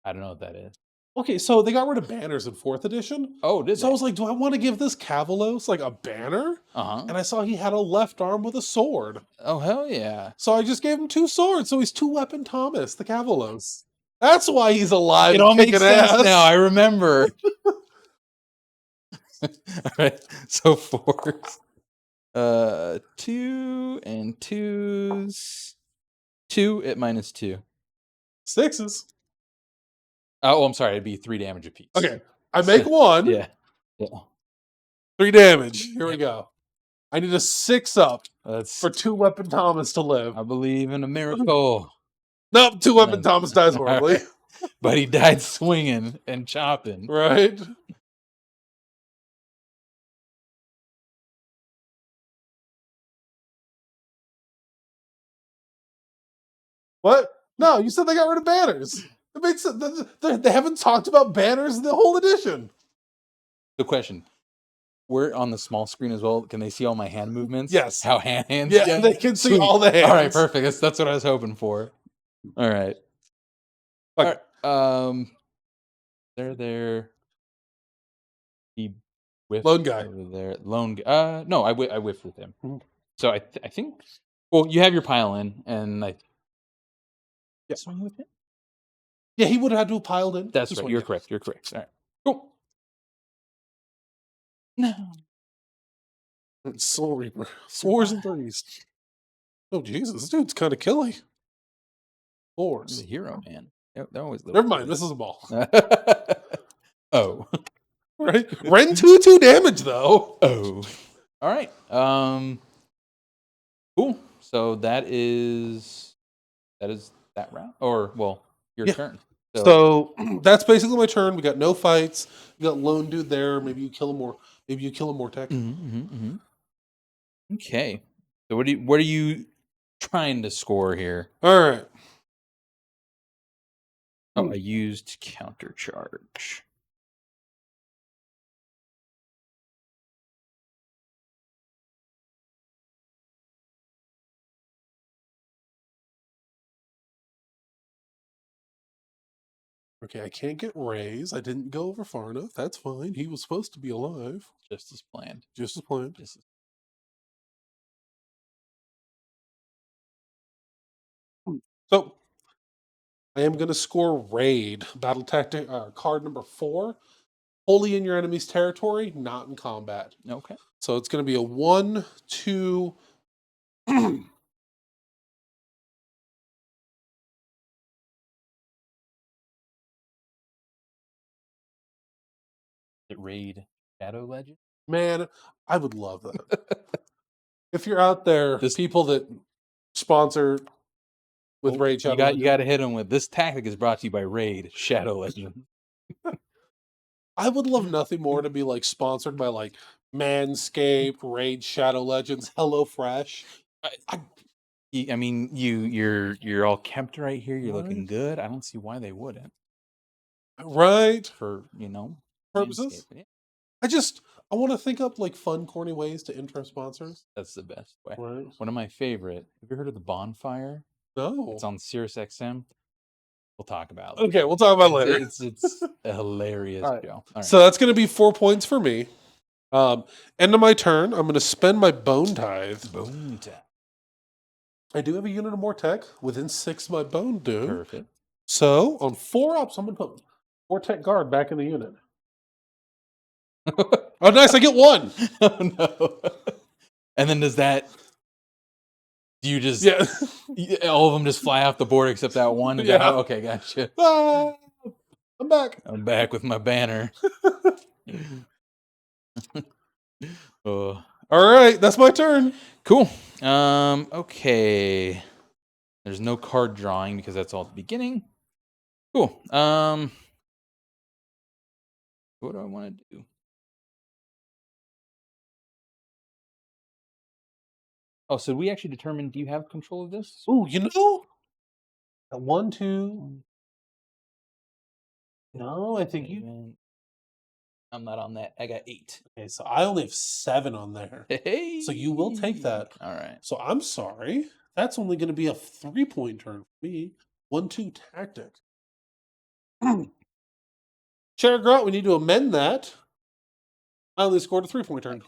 I don't know what that is. Okay, so they got rid of banners in 4th edition. Oh, did So they? I was like, do I want to give this Cavalos like a banner? Uh-huh. And I saw he had a left arm with a sword. Oh, hell yeah. So I just gave him 2 swords. So he's 2-weapon Thomas, the Cavalos. That's why he's alive. It all and makes kicking sense ass. now. I remember. All right. So 4s. 2 and 2s. 2 at -2. 6s. Oh, I'm sorry. It'd be 3 damage apiece. Okay. I make 1. Yeah. 3 damage. Here we Yep. go. I need a 6 up That's for 2-weapon Thomas to live. I believe in a miracle. Nope, 2-weapon No. Thomas dies All horribly. right. But he died swinging and chopping. Right? What? No, you said they got rid of banners. It makes they haven't talked about banners the whole edition. The question. We're on the small screen as well. Can they see all my hand movements? Yes. How hands? Yeah, they can see Sweet. all the hands. All right, perfect. That's what I was hoping for. All right. Okay. All right. They're there. He whiffed Lone guy. over there. Lone guy. No, I whiffed with him. Mhm. So I think. Well, you have your pile in, and I. Yeah. Swing with him. Yeah, he would have had to have piled in. That's This right. one, You're yeah. correct. You're correct. All right. Cool. No. Soul Reaper. 4s and 3s. Oh Jesus, this dude's kind of killy. He's Lords. a hero, man. They're always Never mind, this is a ball. Oh. Right? Ren 2/2 damage though. Oh. All right. Cool. So that is that round, or well, your turn. So that's basically my turn. We got no fights. We got lone dude there. Maybe you kill him more. Maybe you kill him more tech. Okay. So what are you trying to score here? All right. Oh, I used counter charge. Okay, I can't get Rays. I didn't go over far enough. That's fine. He was supposed to be alive. Just as planned. Just as planned. So I am going to score Raid. Battle tactic card number 4. Wholly in your enemy's territory, not in combat. Okay. So it's going to be a 1, 2. Raid Shadow Legend. Man, I would love that. If you're out there, people that sponsor with Raid Shadow Legend, you got to hit them with this tactic is brought to you by Raid Shadow Legend. I would love nothing more to be like sponsored by like Manscaped, Raid Shadow Legends, HelloFresh. I mean, you're all kept right here. You're looking good. I don't see why they wouldn't. Right. For purposes. Manscaped. I want to think up like fun, corny ways to intro sponsors. That's the best way. Right. One of my favorite. Have you heard of the Bonfire? No. It's on SiriusXM. We'll talk about it. Okay, we'll talk about it later. It's a hilarious show. All right. So that's going to be 4 points for me. End of my turn, I'm going to spend my Bone Tithe. Bone Tithe. I do have a unit of more tech within 6 of my Bone Doom. Perfect. So on 4 ups, I'm going to put 4 tech guard back in the unit. Oh, nice! I get 1. Oh no! And then do you just all of them just fly off the board except that one? Yeah. Okay, gotcha. I'm back. I'm back with my banner. All right, that's my turn. Cool. Okay. There's no card drawing because that's all at the beginning. Cool. What do I want to do? Oh, so we actually determined, do you have control of this? Ooh, you know? 1, 2. No, I think you... I'm not on that. I got 8. Okay, so I only have 7 on there. Hey. So you will take that. All right. So I'm sorry. That's only going to be a 3-point turn for me. 1, 2 tactic. Chair Grunt, we need to amend that. I only scored a 3-point turn.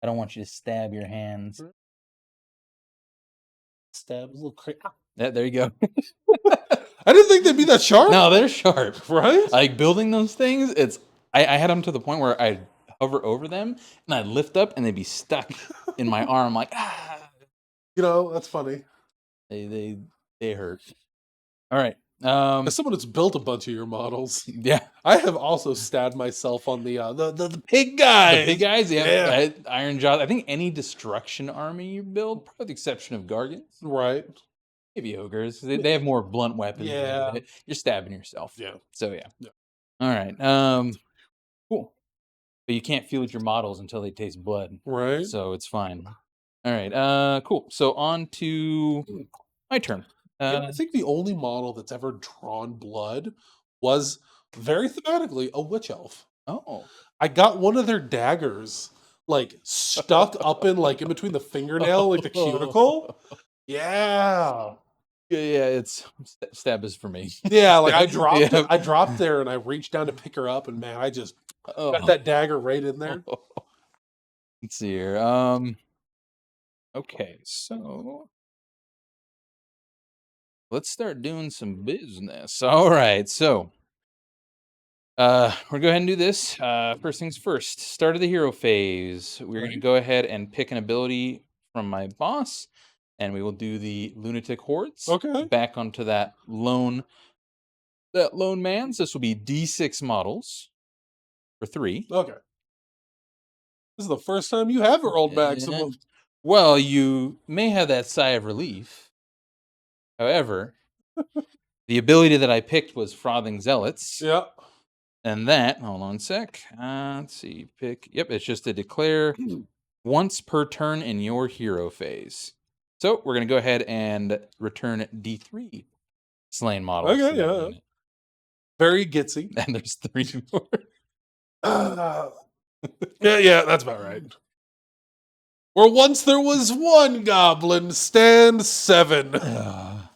I don't want you to stab your hands. Stab a little crazy. Yeah, there you go. I didn't think they'd be that sharp. No, they're sharp, right? Like building those things. I had them to the point where I'd hover over them and I'd lift up and they'd be stuck in my arm. Like You know, that's funny. They hurt. All right. As someone that's built a bunch of your models, yeah, I have also stabbed myself on the pig guys. The pig guys, yeah. Iron Jaws. I think any destruction army you build, probably with the exception of Gargants, right? Maybe ogres. They have more blunt weapons. Yeah, you're stabbing yourself. Yeah. So yeah. All right. Cool. But you can't feel your models until they taste blood, right? So it's fine. All right. Cool. So on to my turn. I think the only model that's ever drawn blood was very thematically a witch elf. Oh, I got one of their daggers like stuck up in between the fingernail, like the cuticle. Yeah. It's stab is for me. Yeah, like I dropped there and I reached down to pick her up and man, I just got that dagger right in there. Let's see here. Okay, so let's start doing some business. All right, so we're gonna go ahead and do this. First things first, start of the hero phase. We're gonna go ahead and pick an ability from my boss. and we will do the lunatic hordes. Okay. Back onto that lone man. So this will be D6 models for 3. Okay. This is the first time you have rolled maximum. Well, you may have that sigh of relief. However, the ability that I picked was Frothing Zealots. Yeah. And that, hold on a sec. Let's see, pick. Yep, it's just to declare once per turn in your hero phase. So we're going to go ahead and return D3 slain models. Okay, yeah. Very Gitzy. And there's 3 more. Yeah, that's about right. Where once there was 1 goblin, stand 7. All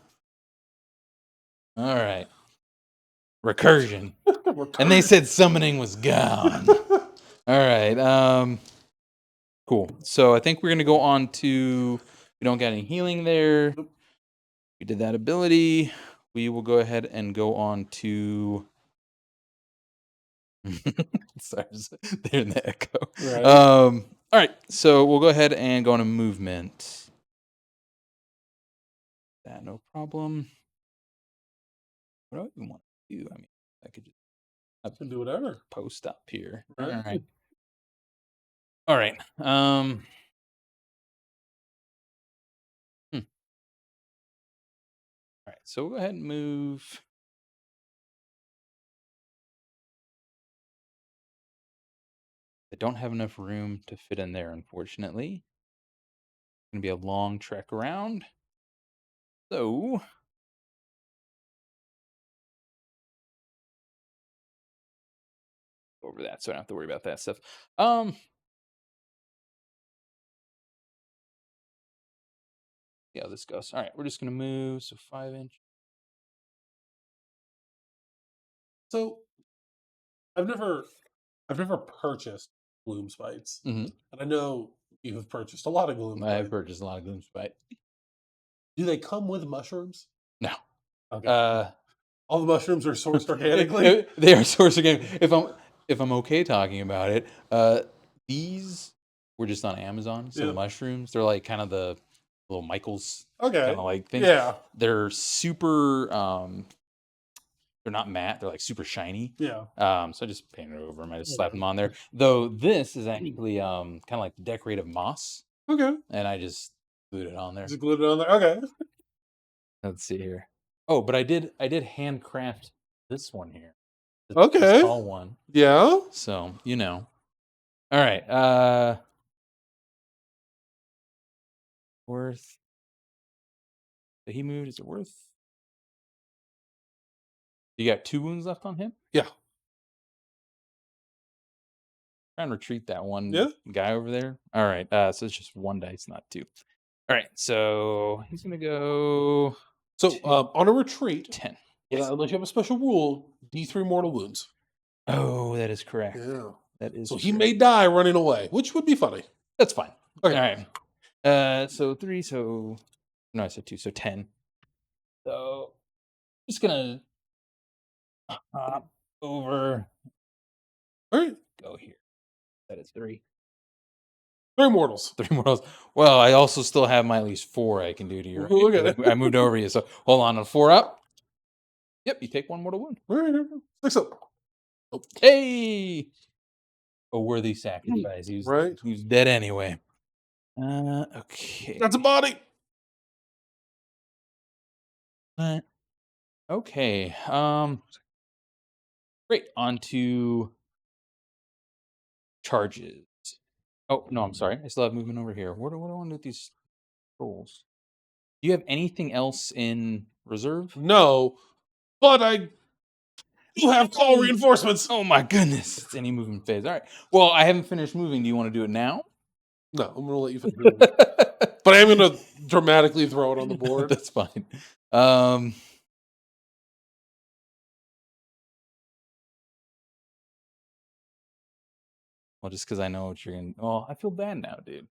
right. Recursion. And they said summoning was gone. All right. Cool. So I think we're going to go on to... We don't got any healing there. We did that ability. We will go ahead and go on to... Sorry, they're in the echo. Right. All right. So we'll go ahead and go on to movement. That no problem. What do I even want to do? I mean, I could just do whatever. Post up here. Right. All right. All right. So we'll go ahead and move. I don't have enough room to fit in there, unfortunately. It's going to be a long trek around. So over that, so I don't have to worry about that stuff. See how this goes. All right, we're just gonna move. So 5-inch. So I've never purchased Gloomspites, and I know you have purchased a lot of Gloomspite. I have purchased a lot of Gloomspite. Do they come with mushrooms? No. Okay. All the mushrooms are sourced organically. They are sourced organically. If I'm okay talking about it, these were just on Amazon. So the mushrooms, they're like kind of the little Michaels kind of like thing. Yeah. They're super. They're not matte. They're like super shiny. Yeah. So I just painted it over them. I just slapped them on there. Though this is actually kind of like decorative moss. Okay. And I just glued it on there. Just glued it on there. Okay. Let's see here. Oh, but I did handcraft this one here. This tall one. Yeah. So, you know. All right. Worth. Did he move? Is it worth? You got 2 wounds left on him? Yeah. Try and retreat that one guy over there. All right. So it's just 1 dice, not 2. All right. So he's gonna go. So on a retreat, 10. Yes. Unless you have a special rule, D3 mortal wounds. Oh, that is correct. Yeah. That is. So he may die running away, which would be funny. That's fine. Okay. All right. So 3. So no, I said 2. So 10. So just gonna hop over. All right. Go here. That is 3. 3 mortals. 3 mortals. Well, I also still have my at least 4 I can do to you. Right? Look at it. I moved over you. So hold on. 4 up. Yep, you take 1 mortal wound. All right. 6 up. Oh. Hey! A worthy sacrifice. He was dead anyway. Okay. That's a body. Okay. Great. On to charges. Oh, no, I'm sorry. I still have movement over here. What do I want to do with these rolls? Do you have anything else in reserve? No, but I do have call reinforcements. Oh my goodness. It's any movement phase. All right. Well, I haven't finished moving. Do you want to do it now? No, I'm going to let you finish moving. But I am going to dramatically throw it on the board. That's fine. Well, just because I know what you're going to... Oh, I feel bad now, dude.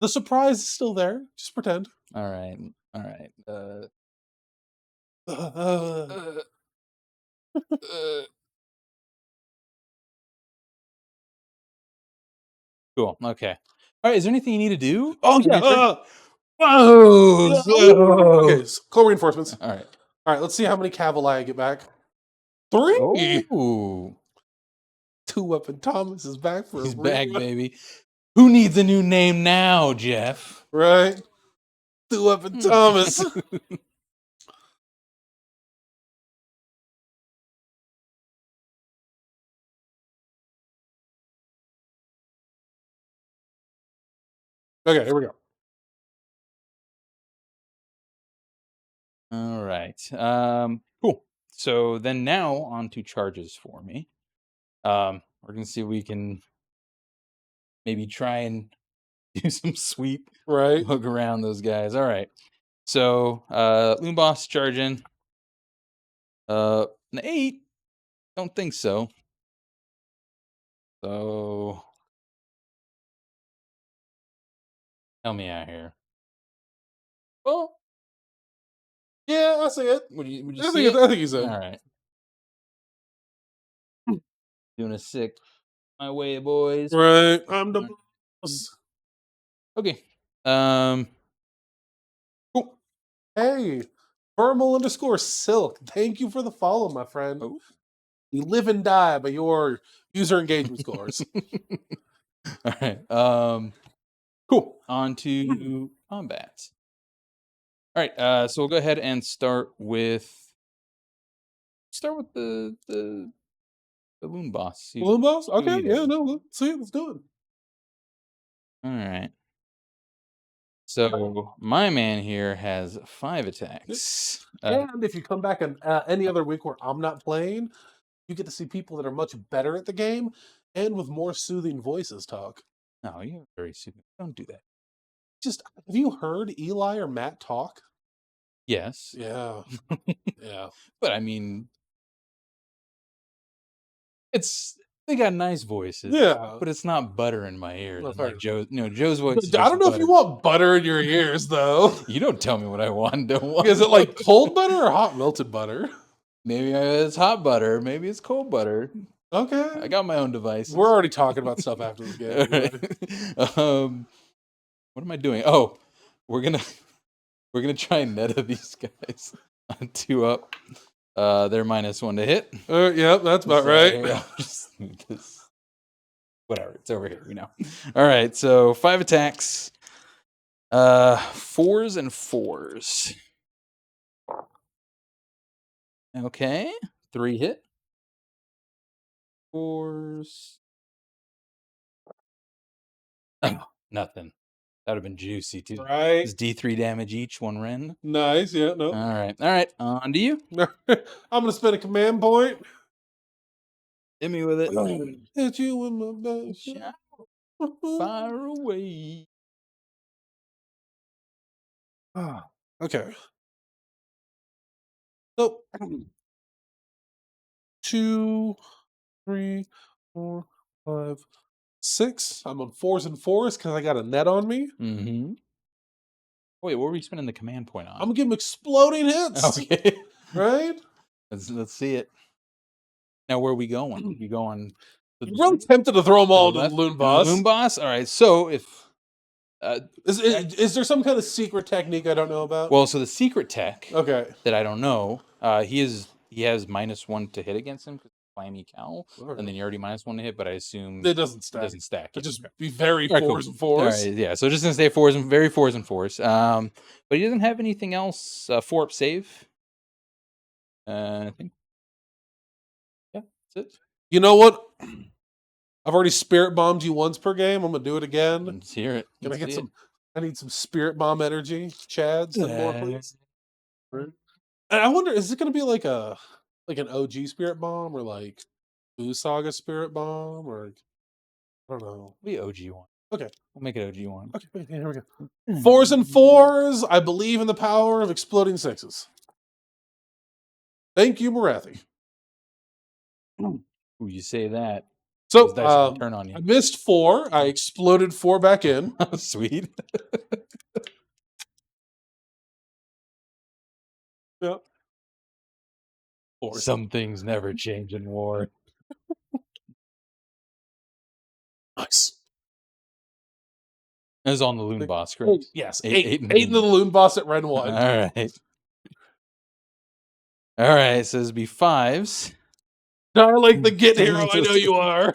The surprise is still there. Just pretend. All right. All right. Cool. Okay. All right. Is there anything you need to do? Oh, yeah. Whoa! Okay, so core reinforcements. All right. All right, let's see how many cavalry I get back. 3. Oh, 2-weapon Thomas is back for he's a back, rerun. baby. Who needs a new name now, Jeff? Right? 2-weapon Thomas. Okay, here we go. All right. Cool. So then now on to charges for me. We're gonna see if we can maybe try and do some sweep, Right? hook around those guys. All right. So Loom Boss charging. An 8. Don't think so. So help me out here. Oh, yeah, I see it. Would you I see think, it? I think he's All in. right. Doing a 6 my way, boys. Right. I'm the Alright. boss. Okay. Cool. Hey, Vermal_Silk. Thank you for the follow, my friend. Oh. We live and die by your user engagement scores. All right. Cool. On to combat. All right. So we'll go ahead and start with the Loom Boss. See Balloon boss? what Okay, he yeah, does. no, let's see it. Let's do it. All right. So my man here has 5 attacks. And if you come back on any other week where I'm not playing, you get to see people that are much better at the game and with more soothing voices talk. No, you're very stupid. Don't do that. Just have you heard Eli or Matt talk? Yes. Yeah, yeah. But I mean, they got nice voices. Yeah. But it's not butter in my ears. Well, And like fair. Joe's, Joe's voice. But Is I don't know if you butter. want butter in your ears though. You don't tell me what I want. Don't want. Is it like cold butter or hot melted butter? Maybe it's hot butter. Maybe it's cold butter. Okay. I got my own devices. We're already talking about stuff after this game. Alright. What am I doing? Oh, we're gonna try and meta these guys on 2 up. They're -1 to hit. Yep, that's about So right. here, I'll just move this. Whatever, it's over here. We know. All right, so 5 attacks. 4s and 4s. Okay, 3 hit. 4s. Oh, nothing. That would have been juicy too. Right. It's D3 damage each, 1 rend. Nice. Yeah. No. All right. On to you. I'm gonna spend a command point. Hit me with it. Hit you with my back. Shout fire away. Okay. So 2, 3, 4, 5, 6. I'm on 4s and 4s because I got a net on me. Mm-hmm. Wait, what were we spending the command point on? I'm gonna give him exploding hits. Okay. Right? Let's see it. Now where are we going? We going to I'm really tempted to throw them all to the left? Loon Boss. Loon Boss? Alright, so if Is there some kind of secret technique I don't know about? well, so the secret tech Okay. that I don't know, he has -1 to hit against him because Clammy Cowl, and then you're already -1 to hit, but I assume It doesn't it stack. doesn't stack. It yet. just be very All right, cool. 4s and 4s. All right, yeah. So just gonna stay 4s and very 4s and 4s. But he doesn't have anything else. 4 up save. I think. Yeah, that's it. You know what? I've already spirit bombed you once per game. I'm gonna do it again. Let's hear it. Can I Let's get see some? I need some spirit bomb energy. Chad, send more, please. And I wonder, is it gonna be like an OG spirit bomb or like Boo Saga spirit bomb or I don't know. We OG one. Okay. We'll make it OG one. Okay, wait, here we go. 4s and 4s. I believe in the power of exploding 6s. Thank you, Marathi. Ooh, you say that. So Those dice are gonna turn on you. I missed 4. I exploded 4 back in. Sweet. Yep. Some things never change in war. Nice. It was on the Loon Boss, correct? Yes, Eight eight in into the Loon Boss at Ren 1. All right, so it'd be 5s. I like the Git hero, I know you are.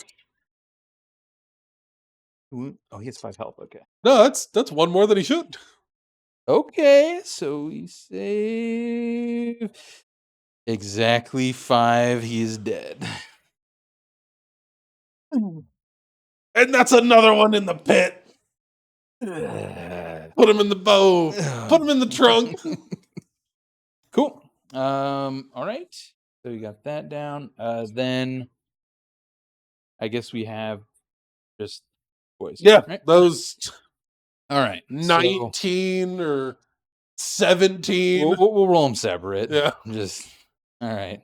Oh, he has 5 health. Okay. No, that's one more than he should. Okay, so we save exactly 5. He is dead. And that's another one in the pit. Put him in the bow. Put him in the trunk. Cool. All right. So we got that down. Then I guess we have just boys. Yeah, Right? those All right. 19 or 17. We'll roll them separate. Yeah. Just all right.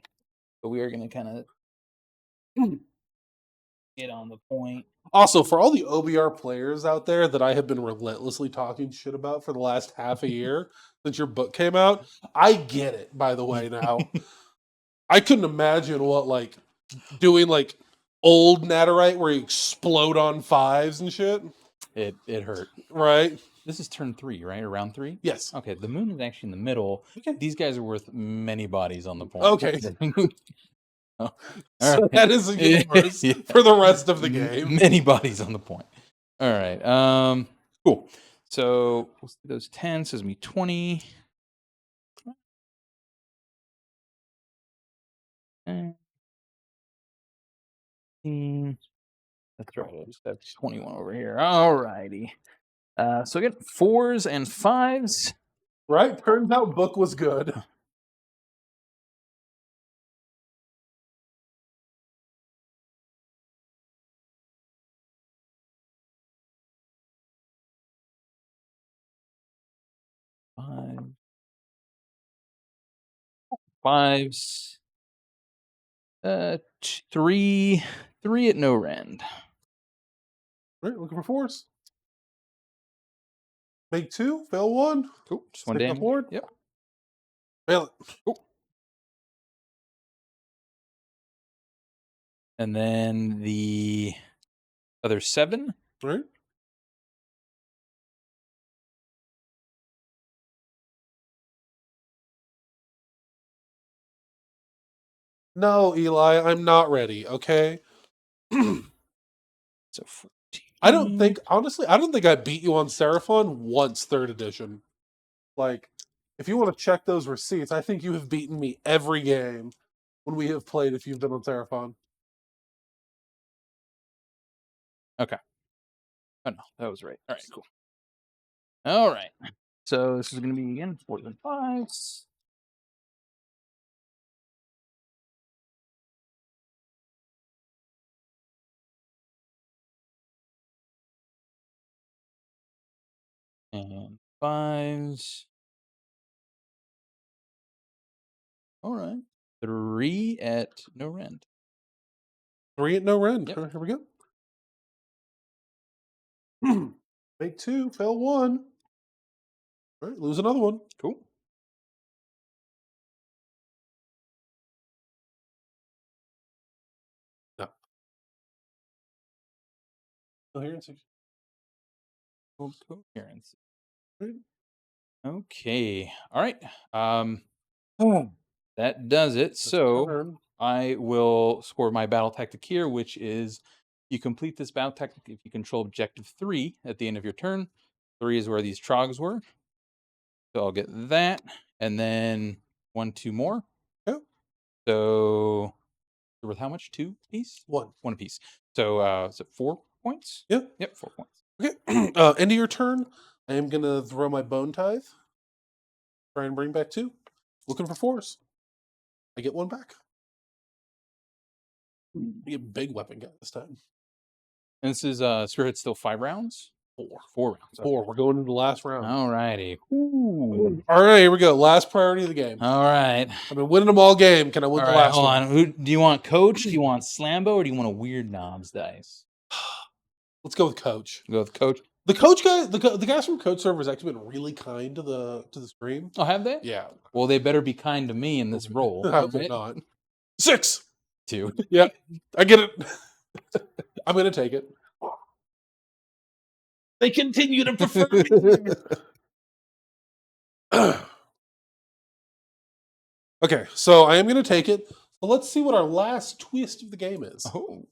But we are gonna kind of get on the point. Also, for all the OBR players out there that I have been relentlessly talking shit about for the last half a year since your book came out, I get it, by the way, now. I couldn't imagine what, like, doing, like, old Natarite where you explode on 5s and shit. It hurt. Right? This is turn 3, right? Or round 3? Yes. Okay, the moon is actually in the middle. Okay. These guys are worth many bodies on the point. Okay. Oh, so right. that is a universe for the rest of the game. Many bodies on the point. All right. Cool. So let's do those 10. Says me 20. And 15. That's right. I just have 21 over here. All righty. So I get 4s and 5s. Right? Turns out book was good. Fives. 3 at no rend. Right, looking for 4s. Make 2, fail 1. Cool. Just one Stick damage. forward. Yep. Fail it. Cool. And then the other 7. Right. No, Eli, I'm not ready, okay? So 14. I don't think I beat you on Seraphon once 3rd edition. Like, if you want to check those receipts, I think you have beaten me every game when we have played if you've been on Seraphon. Okay. Oh no, that was right. All right, cool. All right. So this is going to be again 4s and 5s. And 5s. All right. 3 at no rend. 3 at no rend. Yep. Here we go. Make 2, fail 1. All right, lose another one. Cool. No. Coherence. Coherence. Right. Okay. All right. That does it. So I will score my battle tactic here, which is you complete this battle tactic if you control objective 3 at the end of your turn. 3 is where these trogs were. So I'll get that. And then 1, 2 more. Yeah. So they're worth how much? 2 apiece? 1. 1 apiece. So is it 4 points? Yeah. Yep, 4 points. Okay. End of your turn, I am going to throw my Bone Tithe. Try and bring back 2. Looking for 4s. I get 1 back. I get big weapon guy this time. And this is Spearhead still 5 rounds? 4. 4 rounds. Okay. 4. We're going into the last round. All righty. All right, here we go. Last priority of the game. All right. I've been winning them all game. Can I win the last hold one? on. Who do you want, Coach? Do you want Slambo, or do you want a Weirdnobz dice? Let's go with Coach. Go with Coach. The Coach guy, the guys from Coach server has actually been really kind to the stream. Oh, have they? Yeah. Well, they better be kind to me in this role. I hope not. 6. 2. Yeah, I get it. I'm gonna take it. They continue to prefer me. Okay, so I am going to take it. But let's see what our last twist of the game is. Oh.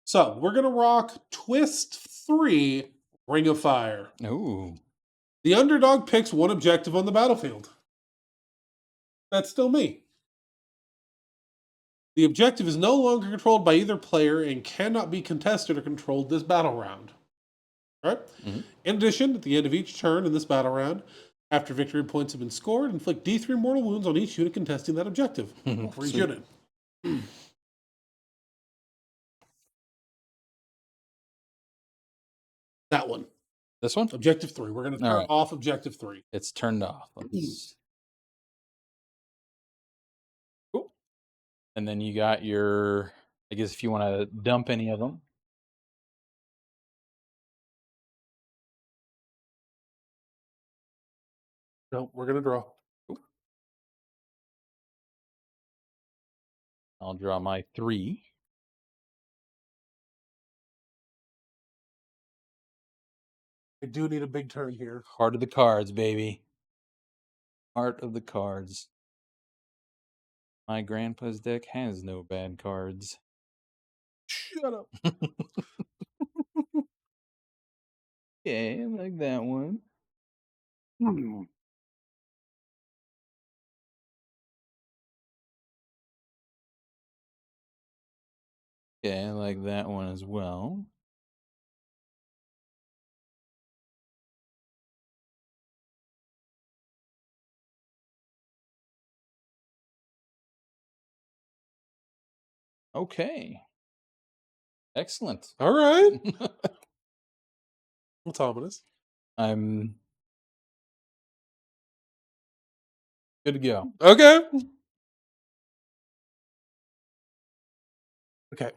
So we're going to rock Twist 3 Ring of Fire. Ooh. The underdog picks one objective on the battlefield. That's still me. The objective is no longer controlled by either player and cannot be contested or controlled this battle round. Right? Mhm. In addition, at the end of each turn in this battle round, after victory points have been scored, inflict D3 mortal wounds on each unit contesting that objective. For each Sweet. unit. That one. This one? Objective 3. We're going to All turn right. off Objective 3. It's turned off. Cool. And then you got your, I guess if you want to dump any of them. No, we're going to draw. Cool. I'll draw my 3. I do need a big turn here. Heart of the cards, baby. Heart of the cards. My grandpa's deck has no bad cards. Shut up. Yeah, I like that one. Yeah, I like that one as well. Okay. Excellent. All right. What's ominous? I'm good to go. Okay. Okay.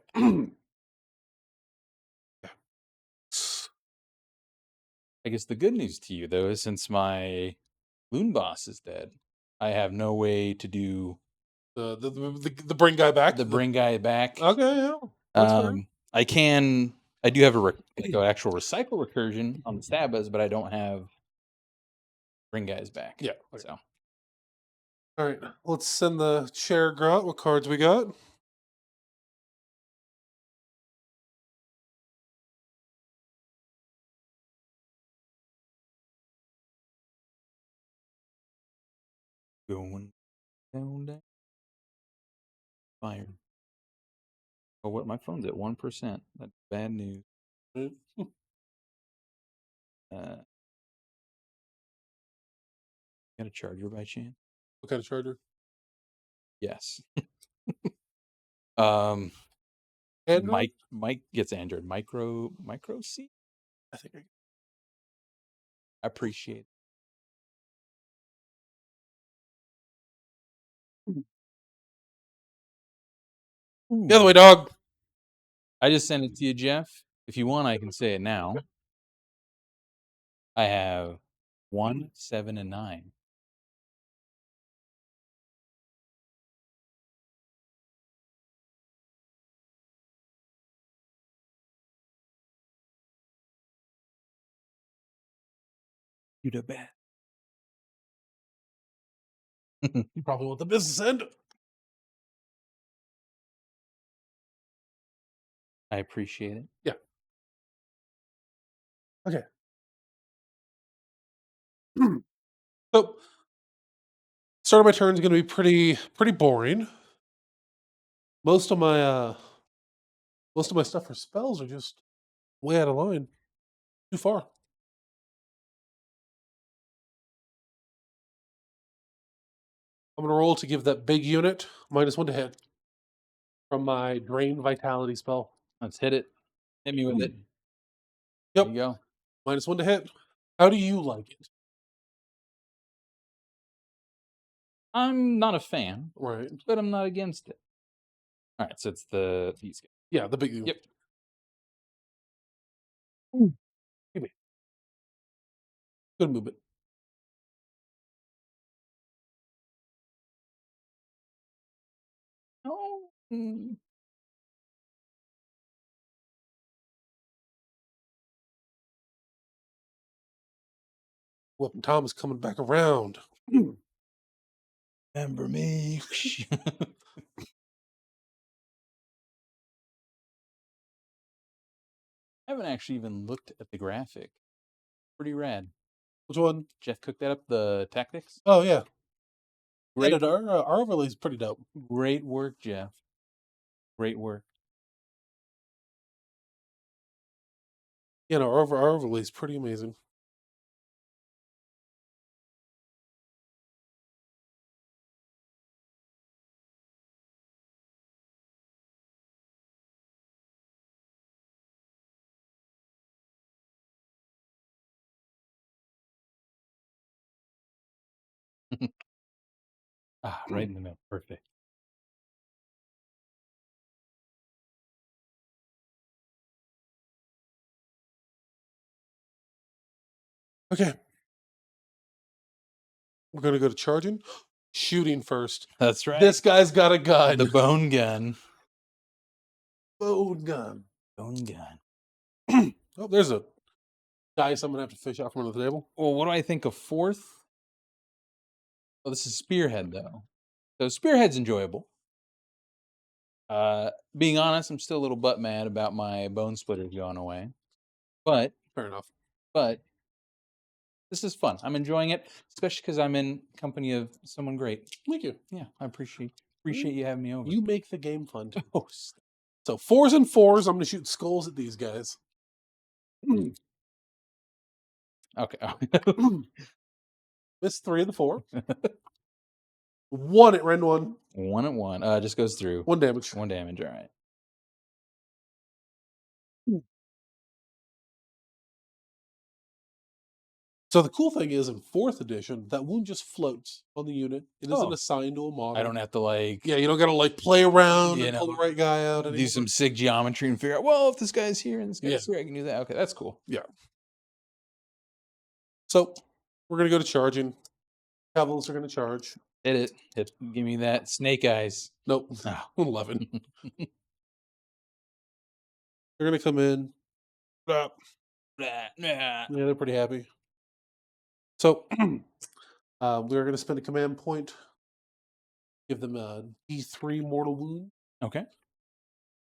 I guess the good news to you, though, is since my Loon Boss is dead, I have no way to do The bring guy back. the bring guy back. Okay, yeah. That's fair. I do have an actual recycle recursion on the Stabas, but I don't have bring guys back. Yeah. So All right. Let's send the chair grunt. What cards we got? going down. Fire. Oh, what? My phone's at 1%. That's bad news. Got a charger by chance? What kind of charger? Yes. Android? Mike gets Android. Micro C? I think I appreciate it. the other way, dog. I just sent it to you, Jeff. If you want, I can say it now. I have 1, 7, and 9. You the best. You probably want the business end. I appreciate it. Yeah. Okay. So, start of my turn is going to be pretty boring. Most of my stuff for spells are just way out of line. Too far. I'm going to roll to give that big unit -1 to hit from my Drain Vitality spell. Let's hit it. Hit me with it. Yep. There you go. -1 to hit. How do you like it? I'm not a fan, Right. but I'm not against it. All right, so it's these guys. Yeah, the big unit. Yep. Maybe. Good movement. Oh. Whooping Tom is coming back around. Remember me. I haven't actually even looked at the graphic. Pretty rad. Which one? Jeff cooked that up, the tactics. Oh, yeah. Great, Our overlay's pretty dope. great work, Jeff. Great work. Yeah, no, our overlay's pretty amazing. Right in the middle. Perfect. Okay. We're going to go to charging. Shooting first. That's right. This guy's got a gun. The bone gun. Bone gun. Bone gun. Oh, there's a dice I'm going to have to fish out from under the table. Well, what do I think of fourth? Well, this is Spearhead, though. So Spearhead's enjoyable. Being honest, I'm still a little butt mad about my bone splitters going away. But Fair enough. But this is fun. I'm enjoying it, especially because I'm in company of someone great. Thank you. Yeah, I appreciate you having me over. You make the game fun too. Oh, so 4s and 4s. I'm going to shoot skulls at these guys. Okay. Missed 3 of the 4. 1 at Ren 1. 1 at 1. Just goes through. 1 damage. 1 damage. All right. So the cool thing is, in 4th edition, that wound just floats on the unit. It isn't Oh. assigned to a model. I don't have to like. Yeah, you don't got to like play around You and pull know, the right guy out. do anymore. some sick geometry and figure out. Well, if this guy's here and this guy's Yeah. here, I can do that. Okay, that's cool. Yeah. So we're gonna go to charging. Cavaliers are gonna charge. Hit it. Give me that snake eyes. Nope. Oh. 11. They're gonna come in. Yeah, they're pretty happy. So we're gonna spend a command point. Give them a D3 mortal wound. Okay.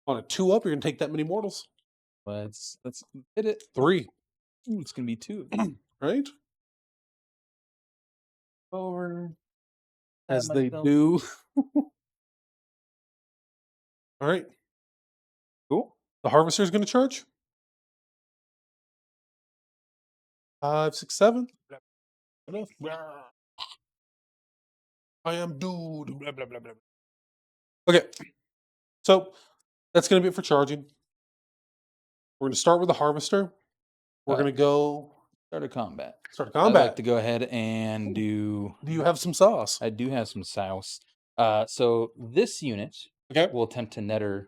On a 2-up, you're gonna take that many mortals. Let's hit it. 3. Ooh, it's gonna be 2. Right? Over. As they do. All right. Cool. The harvester's gonna charge. 5, 6, 7. Enough. I am dude. Blah, blah, blah, blah. Okay. So that's going to be it for charging. We're going to start with the harvester. We're going to go Start a combat. start a combat. I'd like to go ahead and do. Do you have some sauce? I do have some sauce. So this unit Okay. will attempt to netter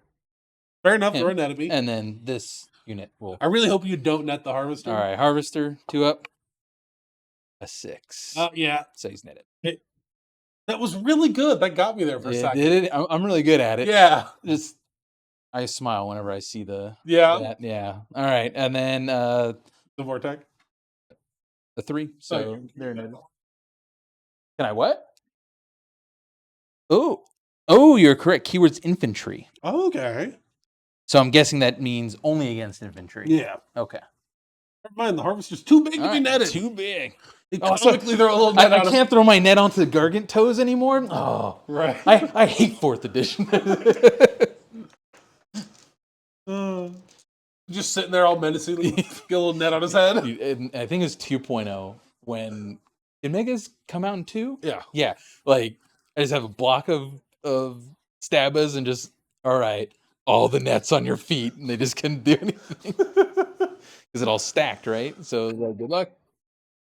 Fair enough. him, Throw an enemy. and then this unit will. I really hope you don't net the harvester. All right, harvester 2 up. A 6. Yeah. So he's netted. That was really good. That got me there for a second. Did it? I'm really good at it. Yeah. Just I smile whenever I see the. Yeah. Yeah. All right, and then The vortex. the 3. So yeah. they're netted. Can I what? Oh, you're correct. Keyword's infantry. Okay. So I'm guessing that means only against infantry. Yeah. Okay. Never mind. The harvester's too big to All be right, netted. Too big. Economically, they're a little net I out of- can't throw my net onto the Gargant toes anymore. Oh, Right. I hate 4th edition. Just sitting there all menacingly, get a little net on his head. And I think it's 2.0 when did Megas come out in 2? Yeah. Yeah. Like I just have a block of stabbas and just all right, all the nets on your feet, and they just couldn't do anything because it all stacked, right? So like, good luck.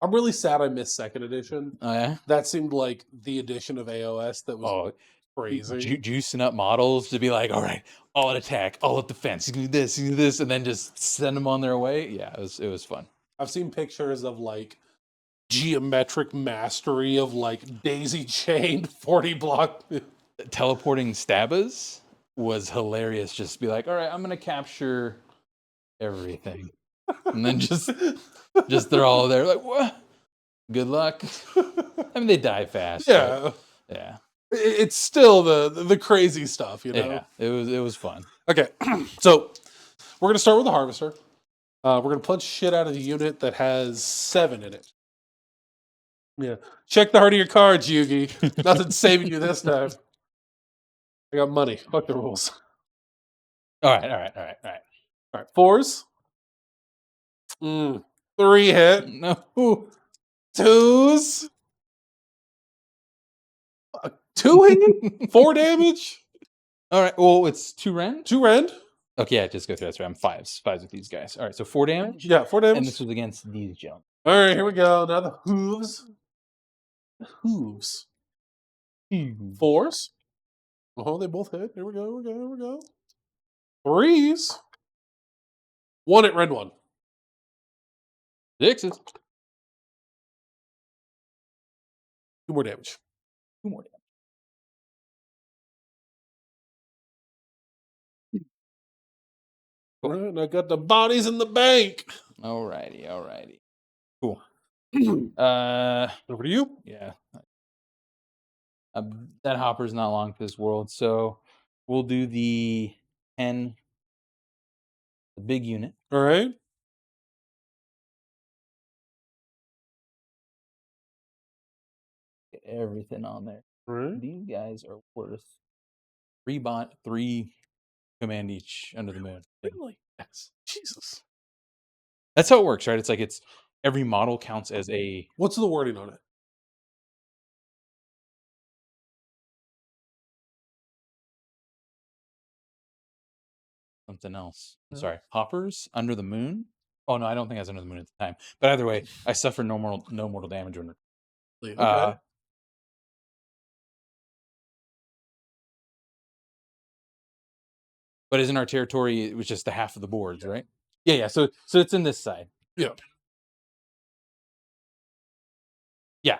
I'm really sad I missed 2nd edition. Oh yeah. That seemed like the edition of AoS that was crazy. Juicing up models to be like, all right, all at attack, all at defense. You can do this, you can do this, and then just send them on their way. Yeah, it was fun. I've seen pictures of like geometric mastery of like daisy chained 40 block. Teleporting stabbas was hilarious. Just be like, all right, I'm gonna capture everything, and then just they're all there like what? Good luck. I mean, they die fast. Yeah. Yeah. It's still the crazy stuff, you know? Yeah. It was fun. Okay. So we're going to start with the Harvester. We're going to punch shit out of the unit that has 7 in it. Yeah. Check the heart of your cards, Yugi. Nothing's saving you this time. I got money. Fuck the rules. All right. All right. 4s. 3 hit. No. 2s. 2 hit. 4 damage. All right. Well, it's 2 rend. 2 rend. Okay, yeah, just go through. That's right. I'm 5s with these guys. All right, so 4 damage. Yeah, 4 damage. And this was against these gentlemen. All right, here we go. Now the hooves. Hooves. 4s. Oh, they both hit. Here we go. 3s. 1 at red 1. 6s. 2 more damage. 2 more damage. All right, and I got the bodies in the bank. Alrighty. Cool. Over to you. Yeah. That hopper's not long for this world, so we'll do the 10, the big unit. All right. Get everything on there. All right. These guys are worth 3 command each under the moon. Really? Yes. Jesus. That's how it works, right? It's every model counts as a. What's the wording on it? Something else. Yeah. Sorry, hoppers under the moon. Oh no, I don't think I was under the moon at the time. But either way, I suffer no mortal damage when. Okay. But isn't our territory? It was just the half of the boards, right? Yeah. So it's in this side. Yeah. Yeah.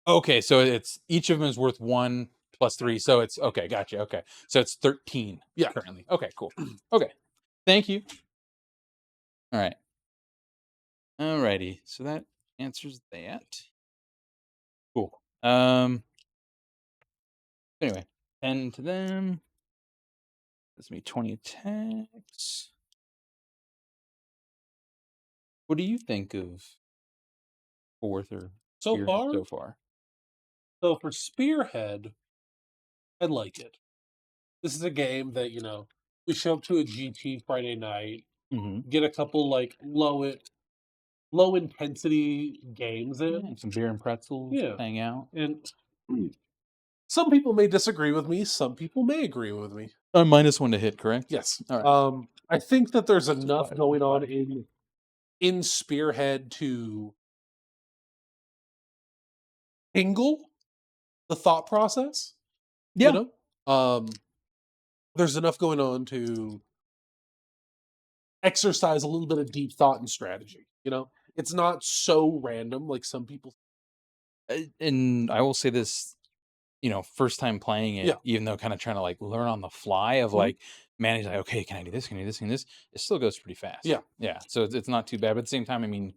Okay, so it's each of them is worth 1 plus 3. So it's okay. Gotcha. Okay, so it's 13. Yeah. Currently. Okay. Cool. Okay. Thank you. All right. Alrighty. So that answers that. Cool. Anyway, 10 to them. That's me 20 attacks. What do you think of 4th or So Spearhead far? so far? So for Spearhead, I like it. This is a game that, we show up to a GT Friday night, get a couple like low intensity games in. Yeah, some beer and pretzels, hang out. And some people may disagree with me, some people may agree with me. -1 to hit, correct? Yes. All right. I think that there's enough five, going on five. in Spearhead to tingle the thought process. Yeah. There's enough going on to exercise a little bit of deep thought and strategy. It's not so random like some people. And I will say this, first time playing it, Yeah. even though kind of trying to like learn on the fly of like managing, like, okay, can I do this? Can I do this? Can I do this? It still goes pretty fast. Yeah. So it's not too bad. But at the same time, I mean,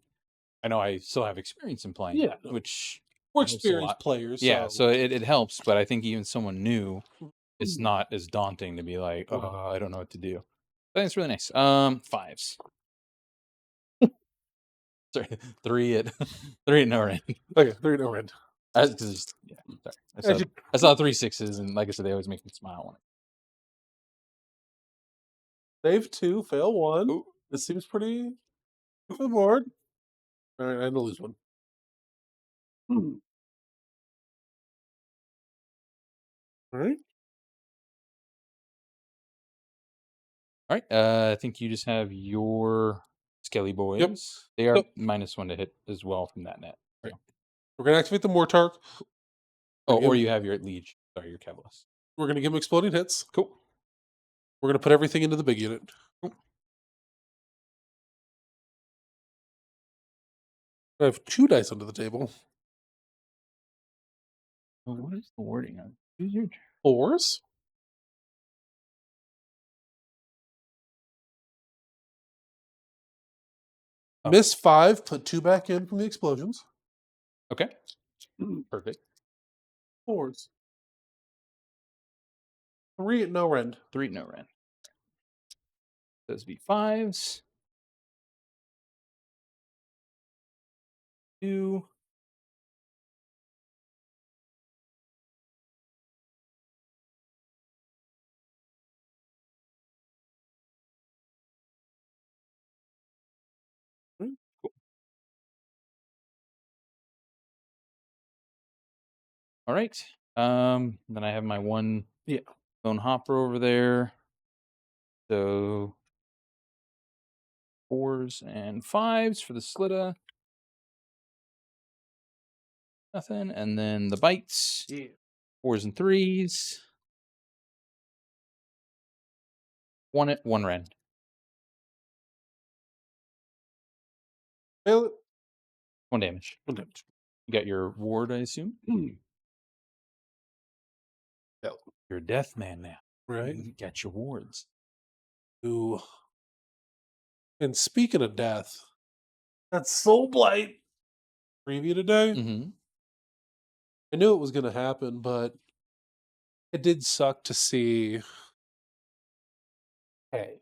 I know I still have experience in playing. Yeah. Which We're helps a experienced lot. players. Yeah. So it helps. But I think even someone new, it's Mm. not as daunting to be like, oh, I don't know what to do. I think it's really nice. 5s. Sorry, 3 at 3 at no rend. Okay, 3 no rend. Sorry. I saw 3 6s, and like I said, they always make me smile when Save 2, fail 1. Ooh. This seems pretty good for the board. All right, I had to lose 1. All right. All right. I think you just have your Skelly Boys. Yep. They are -1 to hit as well from that net. Right. We're going to activate the Mortark. Or you have your Liege. Sorry, your Kevlas. We're going to give him exploding hits. Cool. We're going to put everything into the big unit. Cool. I have 2 dice under the table. Well, what is the wording on? Use your 4s. Oh. Miss 5, put 2 back in from the explosions. Okay. Perfect. 4s. 3 at no rend. 3 no rend. Those be 5s. 2. Cool. All right. Then I have my 1 bone hopper over there. So 4s and 5s for the Slitta. Nothing. And then the bites. 4s and 3s. 1 rend. Fail it. 1 damage. 1 damage. You got your ward, I assume? Fail. You're a death man now. Right. You got your wards. Ooh. And speaking of death, that Soul Blight preview today, Mm-hmm. I knew it was going to happen, but it did suck to see. Hey,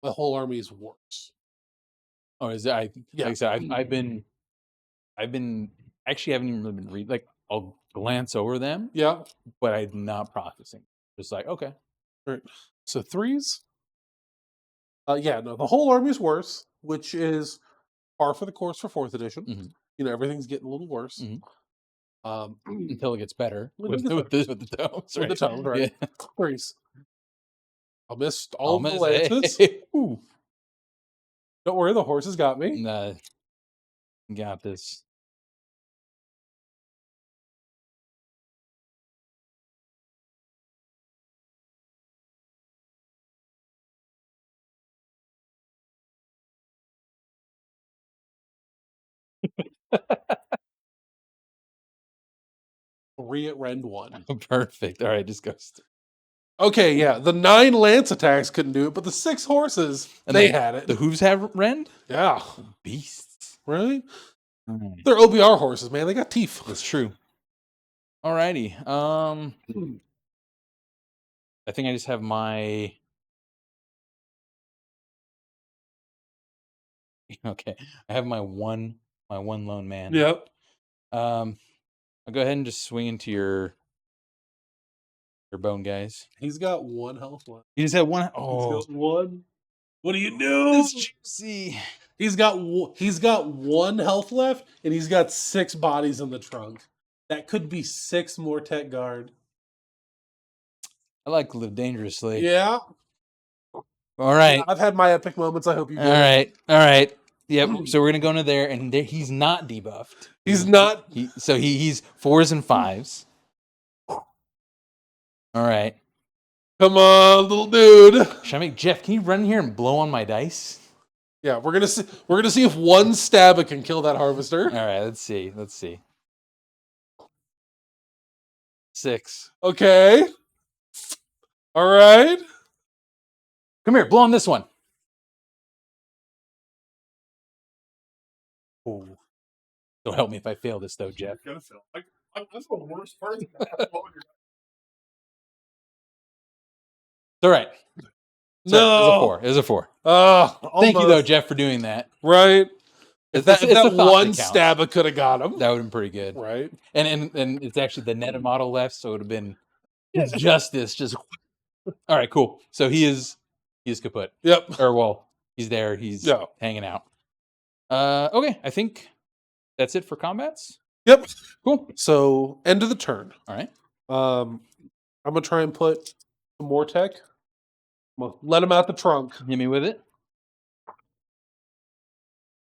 my whole army is worse. Oh, is that? Yeah. Like I said, I've been actually haven't even really been read. Like I'll glance over them, Yeah. but I'm not processing. Just like okay, Right. So 3s. Yeah, no, the whole army is worse, which is par for the course for 4th edition. Mhm. You know, everything's getting a little worse. Mhm. Um, until it gets better Until it with gets the tomes, with the tomes, right? Yeah. 3s. I missed all of the Almost, lances. hey. Ooh. Don't worry, the horses got me. Nah, got this. Three at rend 1. Perfect. All right, just go. Okay, yeah, the 9 lance attacks couldn't do it, but the 6 horses, And they had it. The hooves have rend. Yeah, Beasts. right? All right. They're OBR horses, man. They got teeth. That's true. Alrighty. I think I just have my. Okay, I have my one lone man. Yep. I'll go ahead and just swing into your bone guys. He's got 1 health left. You just have one. He's Oh, got 1. What do you do? it's juicy. He's got 1 health left, and he's got 6 bodies in the trunk. That could be 6 more tech guard. I like to live dangerously. Yeah. All right. Yeah, I've had my epic moments. I hope you do. All right. All right. Yep. So we're gonna go into there, and he's not debuffed. He's not. He's 4s and 5s. All right. Come on, little dude. Should I make Jeff? Can you run in here and blow on my dice? Yeah, we're gonna see if 1 stab can kill that harvester. All right. Let's see. 6. Okay. All right. Come here. Blow on this one. Oh. Don't help me if I fail this, though, Jeff. Gonna fail. That's the worst part. All right. Sorry, No. It was a 4. Thank Thank you, though, Jeff, for doing that. Right. If that the thought one that counts. stab could have got him. That would have been pretty good. Right. And it's actually the Netta model left, so it would have been justice. Just all right, cool. So he is kaput. Yep. Or well, he's there. He's hanging out. Okay, I think that's it for combats. Yep. Cool. So end of the turn. All right. I'm gonna try and put some more tech. I'm gonna let him out the trunk. Hit me with it.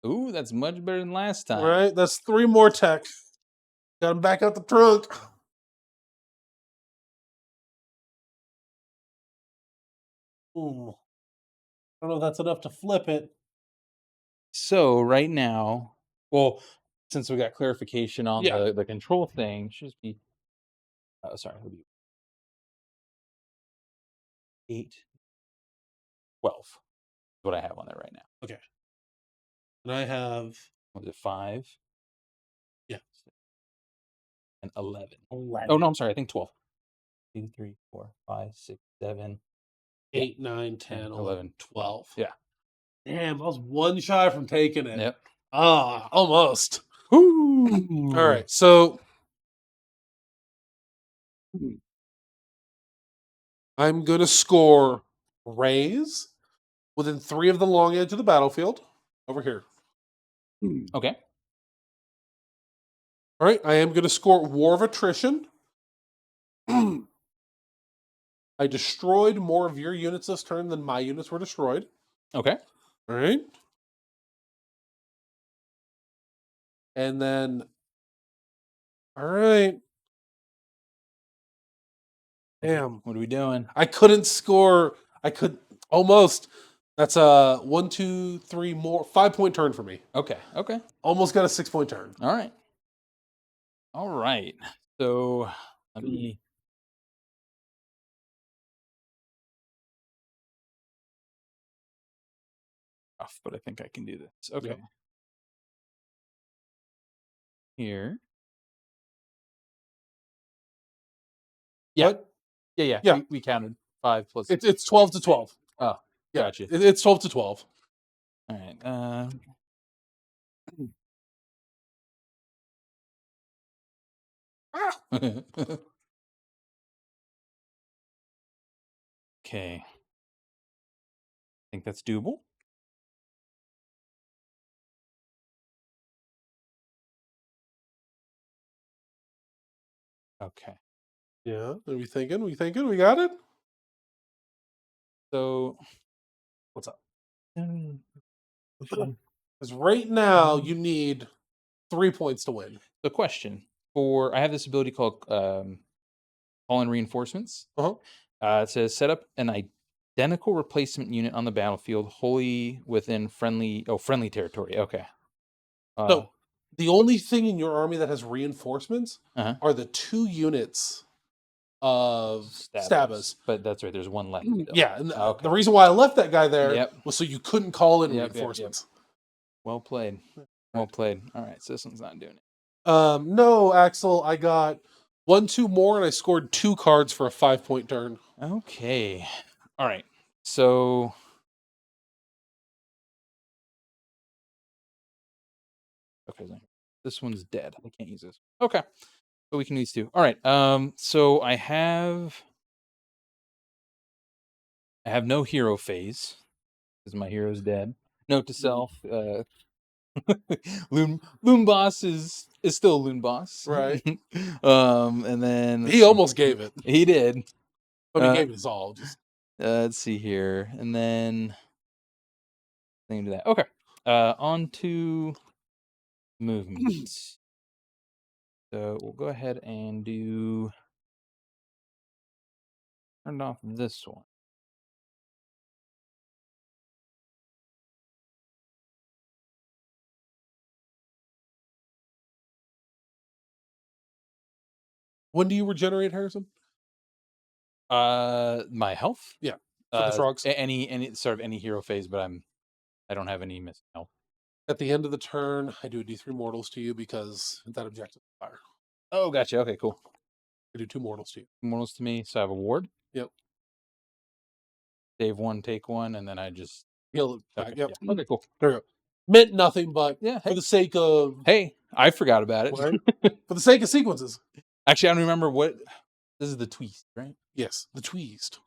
Ooh, that's much better than last time. All right, that's 3 more tech. Got him back out the trunk. Ooh. I don't know if that's enough to flip it. So right now, well, since we got clarification on the control thing, it should just be. Sorry, it'll be 8, 12. Is what I have on there right now. Okay. And I have Was it 5? Yeah. And 11. 11. Oh, no, I'm sorry. I think 12. 2, 3, 4, 5, 6, 7, 8, 9, 10, 11, 12. Yeah. Damn, I was one shy from taking it. Yep. Almost. Woo! All right, so I'm going to score Rays within 3 of the long edge of the battlefield. Over here. Okay. All right, I am going to score War of Attrition. I destroyed more of your units this turn than my units were destroyed. Okay. All right. And then, all right. Damn. What are we doing? I couldn't score. I could almost. That's a 1, 2, 3 more 5-point turn for me. Okay. Okay. Almost got a 6-point turn. All right. All right. So let me. Rough, but I think I can do this. Okay. Yep. Here. Yeah. What? Yeah. Yeah. We counted 5 plus. It's 12 to 12. Oh, Yeah, gotcha. it's 12 to 12. All right. Okay. I think that's doable. Okay. Yeah. Are we thinking? We thinking? We got it? So What's up? mm, Because right now you need 3 points to win. the question for I have this ability called call in reinforcements. Uh-huh. It says set up an identical replacement unit on the battlefield wholly within friendly territory. Okay. So the only thing in your army that has reinforcements Uh-huh. are the 2 units of Stabbers. But that's right. There's one left. still. Yeah, and Okay. the reason why I left that guy there Yep. was so you couldn't call in Yep. reinforcements. Well played. Well played. All right. So this one's not doing it. No, Axel, I got 1, 2 more, and I scored 2 cards for a 5-point turn. Okay. All right. So okay, this one's dead. I can't use this. Okay. But we can use 2. All right. So I have no hero phase because my hero's dead. Note to self, Loon Boss is still Loon Boss. Right. And then He almost gave it. He did. But he gave it his all. Just let's see here. And then thing to that. Okay. On to movements. So we'll go ahead and do turn off this one. When do you regenerate, Harrison? My health? Yeah. For the frogs. Any sort of any hero phase, but I don't have any missing health. At the end of the turn, I do a D3 mortals to you because that objective is fire. Oh, gotcha. Okay, cool. I do 2 mortals to you. Mortals to me, so I have a ward. Yep. Save 1, take 1, and then I just Heal it back. okay, Yep. yeah. Okay, cool. There you go. Meant nothing, but Yeah, for the sake of hey, I forgot about it. right? For the sake of sequences. Actually, I don't remember what this is. The twist, right? Yes, the tweezed.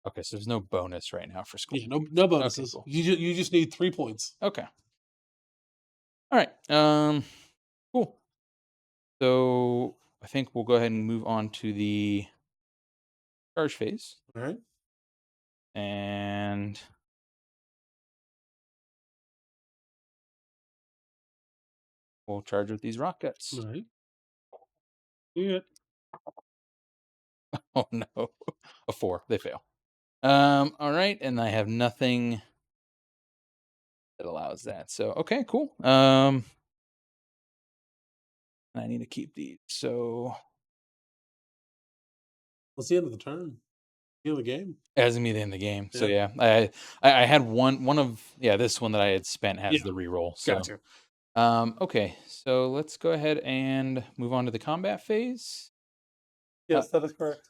Okay, so there's no bonus right now for school. Yeah, no bonuses. Okay, cool. You just need 3 points. Okay. All right. Cool. So I think we'll go ahead and move on to the charge phase. All right. And we'll charge with these rockets. All right. Yeah. Oh no. A 4. They fail. All right, and I have nothing that allows that. So okay, cool. I need to keep these. So What's the end of the turn? In the game. As me in the game. So Yeah. yeah, I had one of this one that I had spent has Yeah. the reroll. So Gotcha. okay, so let's go ahead and move on to the combat phase. Yes, that is correct.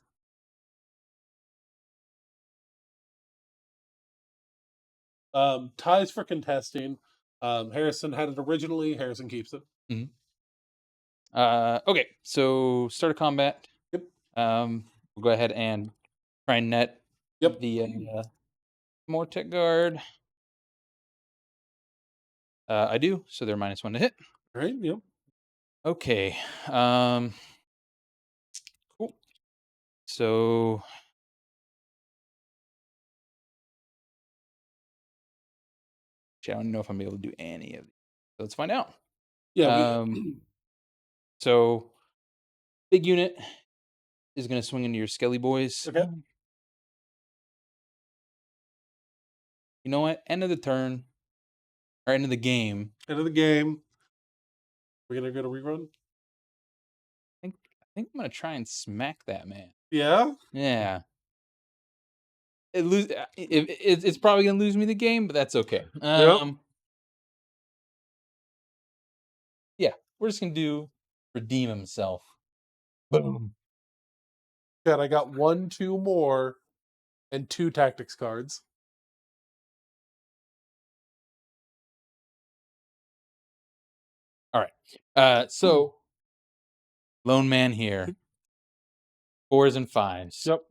Ties for contesting. Harrison had it originally. Harrison keeps it. Okay, so start of combat. Yep. We'll go ahead and try and net Yep. the Mortec guard. I do, so they're -1 to hit. All right. Yep. Okay. Cool. So I don't know if I'm able to do any of these. So let's find out. Yeah. So big unit is going to swing into your Skelly boys. Okay. You know what? End of the turn or end of the game. End of the game. We're gonna get a rerun. I think I'm going to try and smack that man. Yeah. Yeah. It's probably going to lose me the game, but that's okay. Yep. Yeah, we're just going to do redeem himself. Boom. Good. I got 1, 2 more, and 2 tactics cards. All right. So lone man here. 4s and 5s. Yep.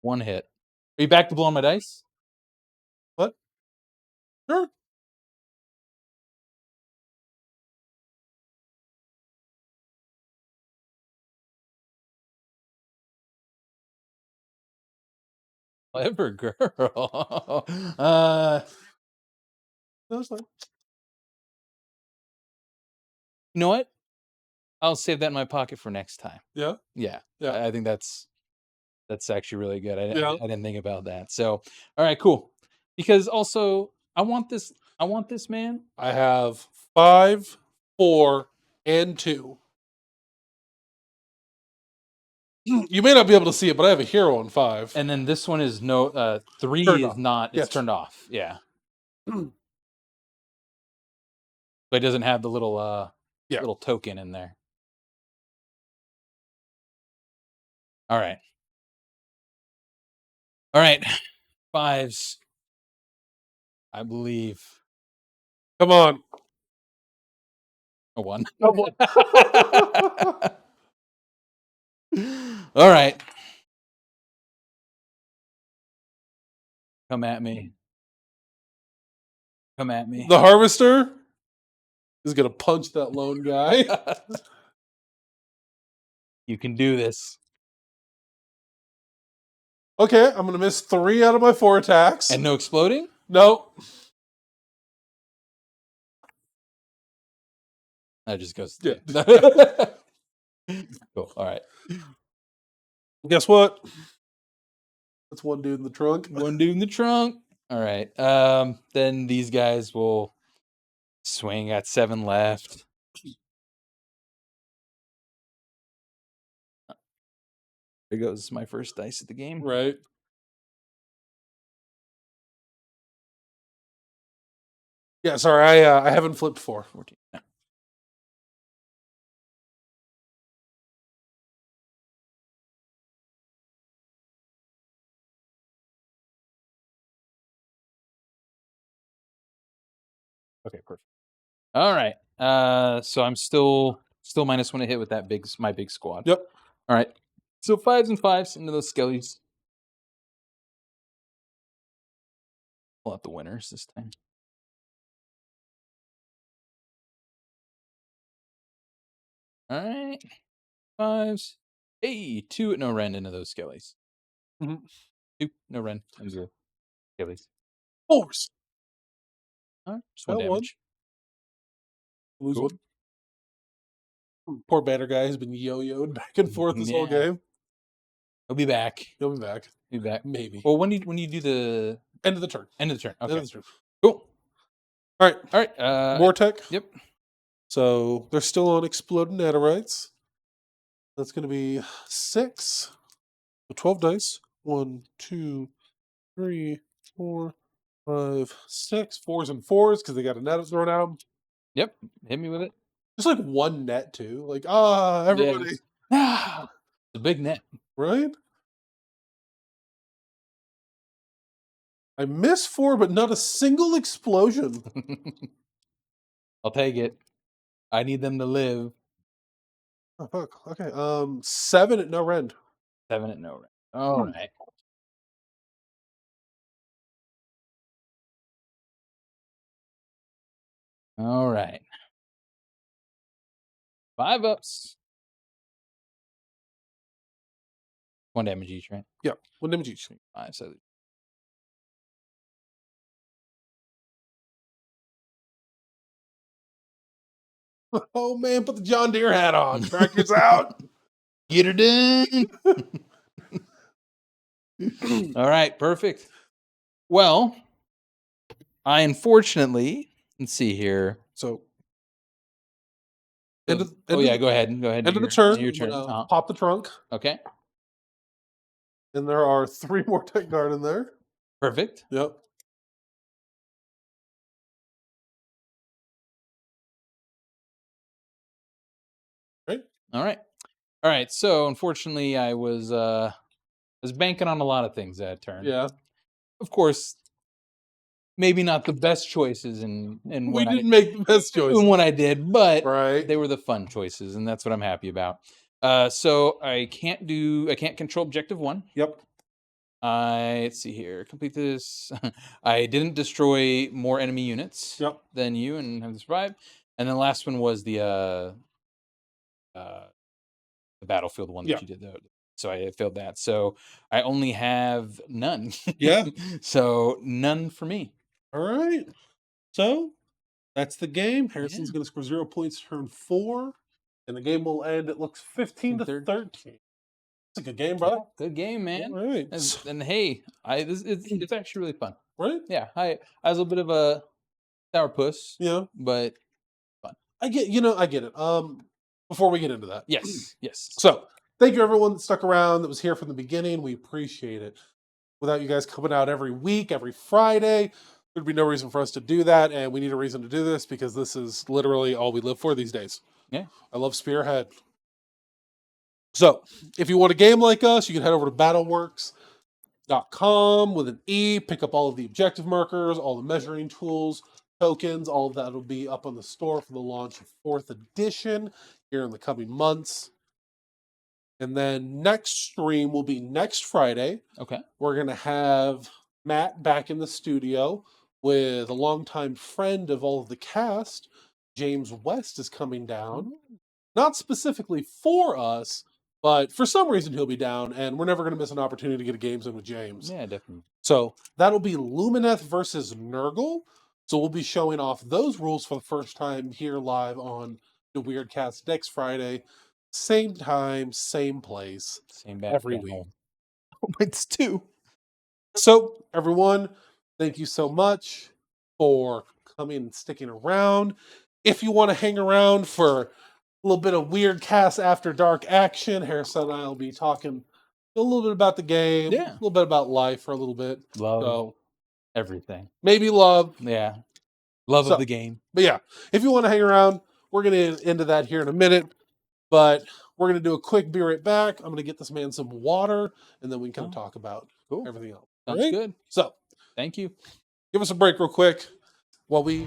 One hit. Are you back to blowing my dice? What? Sure. Clever girl. That's fine. You know what? I'll save that in my pocket for next time. Yeah. Yeah. Yeah. I think that's actually really good. I Yeah. didn't think about that. So, all right, cool. Because also, I want this man. I have 5, 4, and 2. You may not be able to see it, but I have a hero on 5. And then this one is no 3 Turned is off. not. It's Yes. turned off. Yeah. But it doesn't have the little little token in there. All right. All right. 5s. I believe. Come on. A 1. Come on. All right. Come at me. Come at me. The Harvester is going to punch that lone guy. You can do this. Okay, I'm going to miss 3 out of my 4 attacks. And no exploding? No. That just goes. Yeah. Cool. All right. Guess what? That's one dude in the trunk. One dude in the trunk. All right. Then these guys will swing at 7 left. There goes my first dice of the game. Right. Yeah, sorry, I haven't flipped 4. 14. No. Okay, perfect. All right. So I'm still -1 to hit with that my big squad. Yep. All right. So 5s and 5s into those skellies. Pull out the winners this time. All right. 5s. Hey, 2 at no rend into those skellies. Mhm. 2, no rend into the skellies. 4s. All right, just 1 Got 1. damage. Lose Cool. 1. Poor banner guy has been yo-yoed back and forth this whole Yeah. game. He'll be back. He'll be back. Be back. Maybe. Well, when you do the End of the turn. end of the turn. End Okay. of the turn. Cool. All right. All right. Mortec. Yep. So they're still on exploding netherrites. That's going to be 6. 12 dice. 1, 2, 3, 4, 5, 6. 4s and 4s because they got a net thrown at them. Yep. Hit me with it. Just like one net too. Like, Yeah, everybody. it's a big net. Right? I missed 4, but not a single explosion. I'll take it. I need them to live. Oh, fuck. Okay. 7 at no rend. 7 at no rend. All right. All right. 5 ups. 1 damage each, right? Yeah. 1 damage each. 5, so Oh man, put the John Deere hat on. Tractor's out. get her done. All right, perfect. Well, I unfortunately, let's see here. So, Go ahead. Go ahead. end of the Your turn. turn. Pop the trunk. Okay. And there are 3 more Tech Guard in there. Perfect. Yep. Right. All right. All right. So unfortunately, I was banking on a lot of things that turn. Yeah. Of course, maybe not the best choices in We didn't make the best choice in what I did, but right. they were the fun choices, and that's what I'm happy about. So I can't control objective 1. Yep. Let's see here. Complete this. I didn't destroy more enemy units than you and have to survive. And then the last one was the battlefield one that you did, though. So I failed that. So I only have none. Yeah. So none for me. All right. So that's the game. Harrison's going to score 0 points turn 4. And the game will end, it looks 15 to 13. It's a good game, brother. Good game, man. All right. And hey, it's actually really fun. Right? Yeah. I was a bit of a sourpuss. Yeah. But fun. I get it. Before we get into that. Yes. So thank you everyone that stuck around, that was here from the beginning. We appreciate it. Without you guys coming out every week, every Friday, there'd be no reason for us to do that. And we need a reason to do this because this is literally all we live for these days. Yeah. I love Spearhead. So if you want a game like us, you can head over to battleworks.com with an E, pick up all of the objective markers, all the measuring tools, tokens, all of that will be up on the store for the launch of 4th edition here in the coming months. And then next stream will be next Friday. Okay. We're going to have Matt back in the studio with a longtime friend of all of the cast. James West is coming down. Not specifically for us, but for some reason he'll be down, and we're never going to miss an opportunity to get a games in with James. Yeah, definitely. So that'll be Lumineth versus Nurgle. So we'll be showing off those rules for the first time here live on the Weirdcast next Friday. Same time, same place. Same back every channel. week. Oh, it's 2. So everyone, thank you so much for coming and sticking around. If you want to hang around for a little bit of Weirdcast After Dark action, Harrison and I will be talking a little bit about the game, a little bit about life for a little bit. Love everything. Maybe love. Yeah. Love of the game. But yeah, if you want to hang around, we're going to get into that here in a minute. But we're going to do a quick be right back. I'm going to get this man some water, and then we can kind of talk about everything else. Sounds good. So, thank you. Give us a break real quick while we...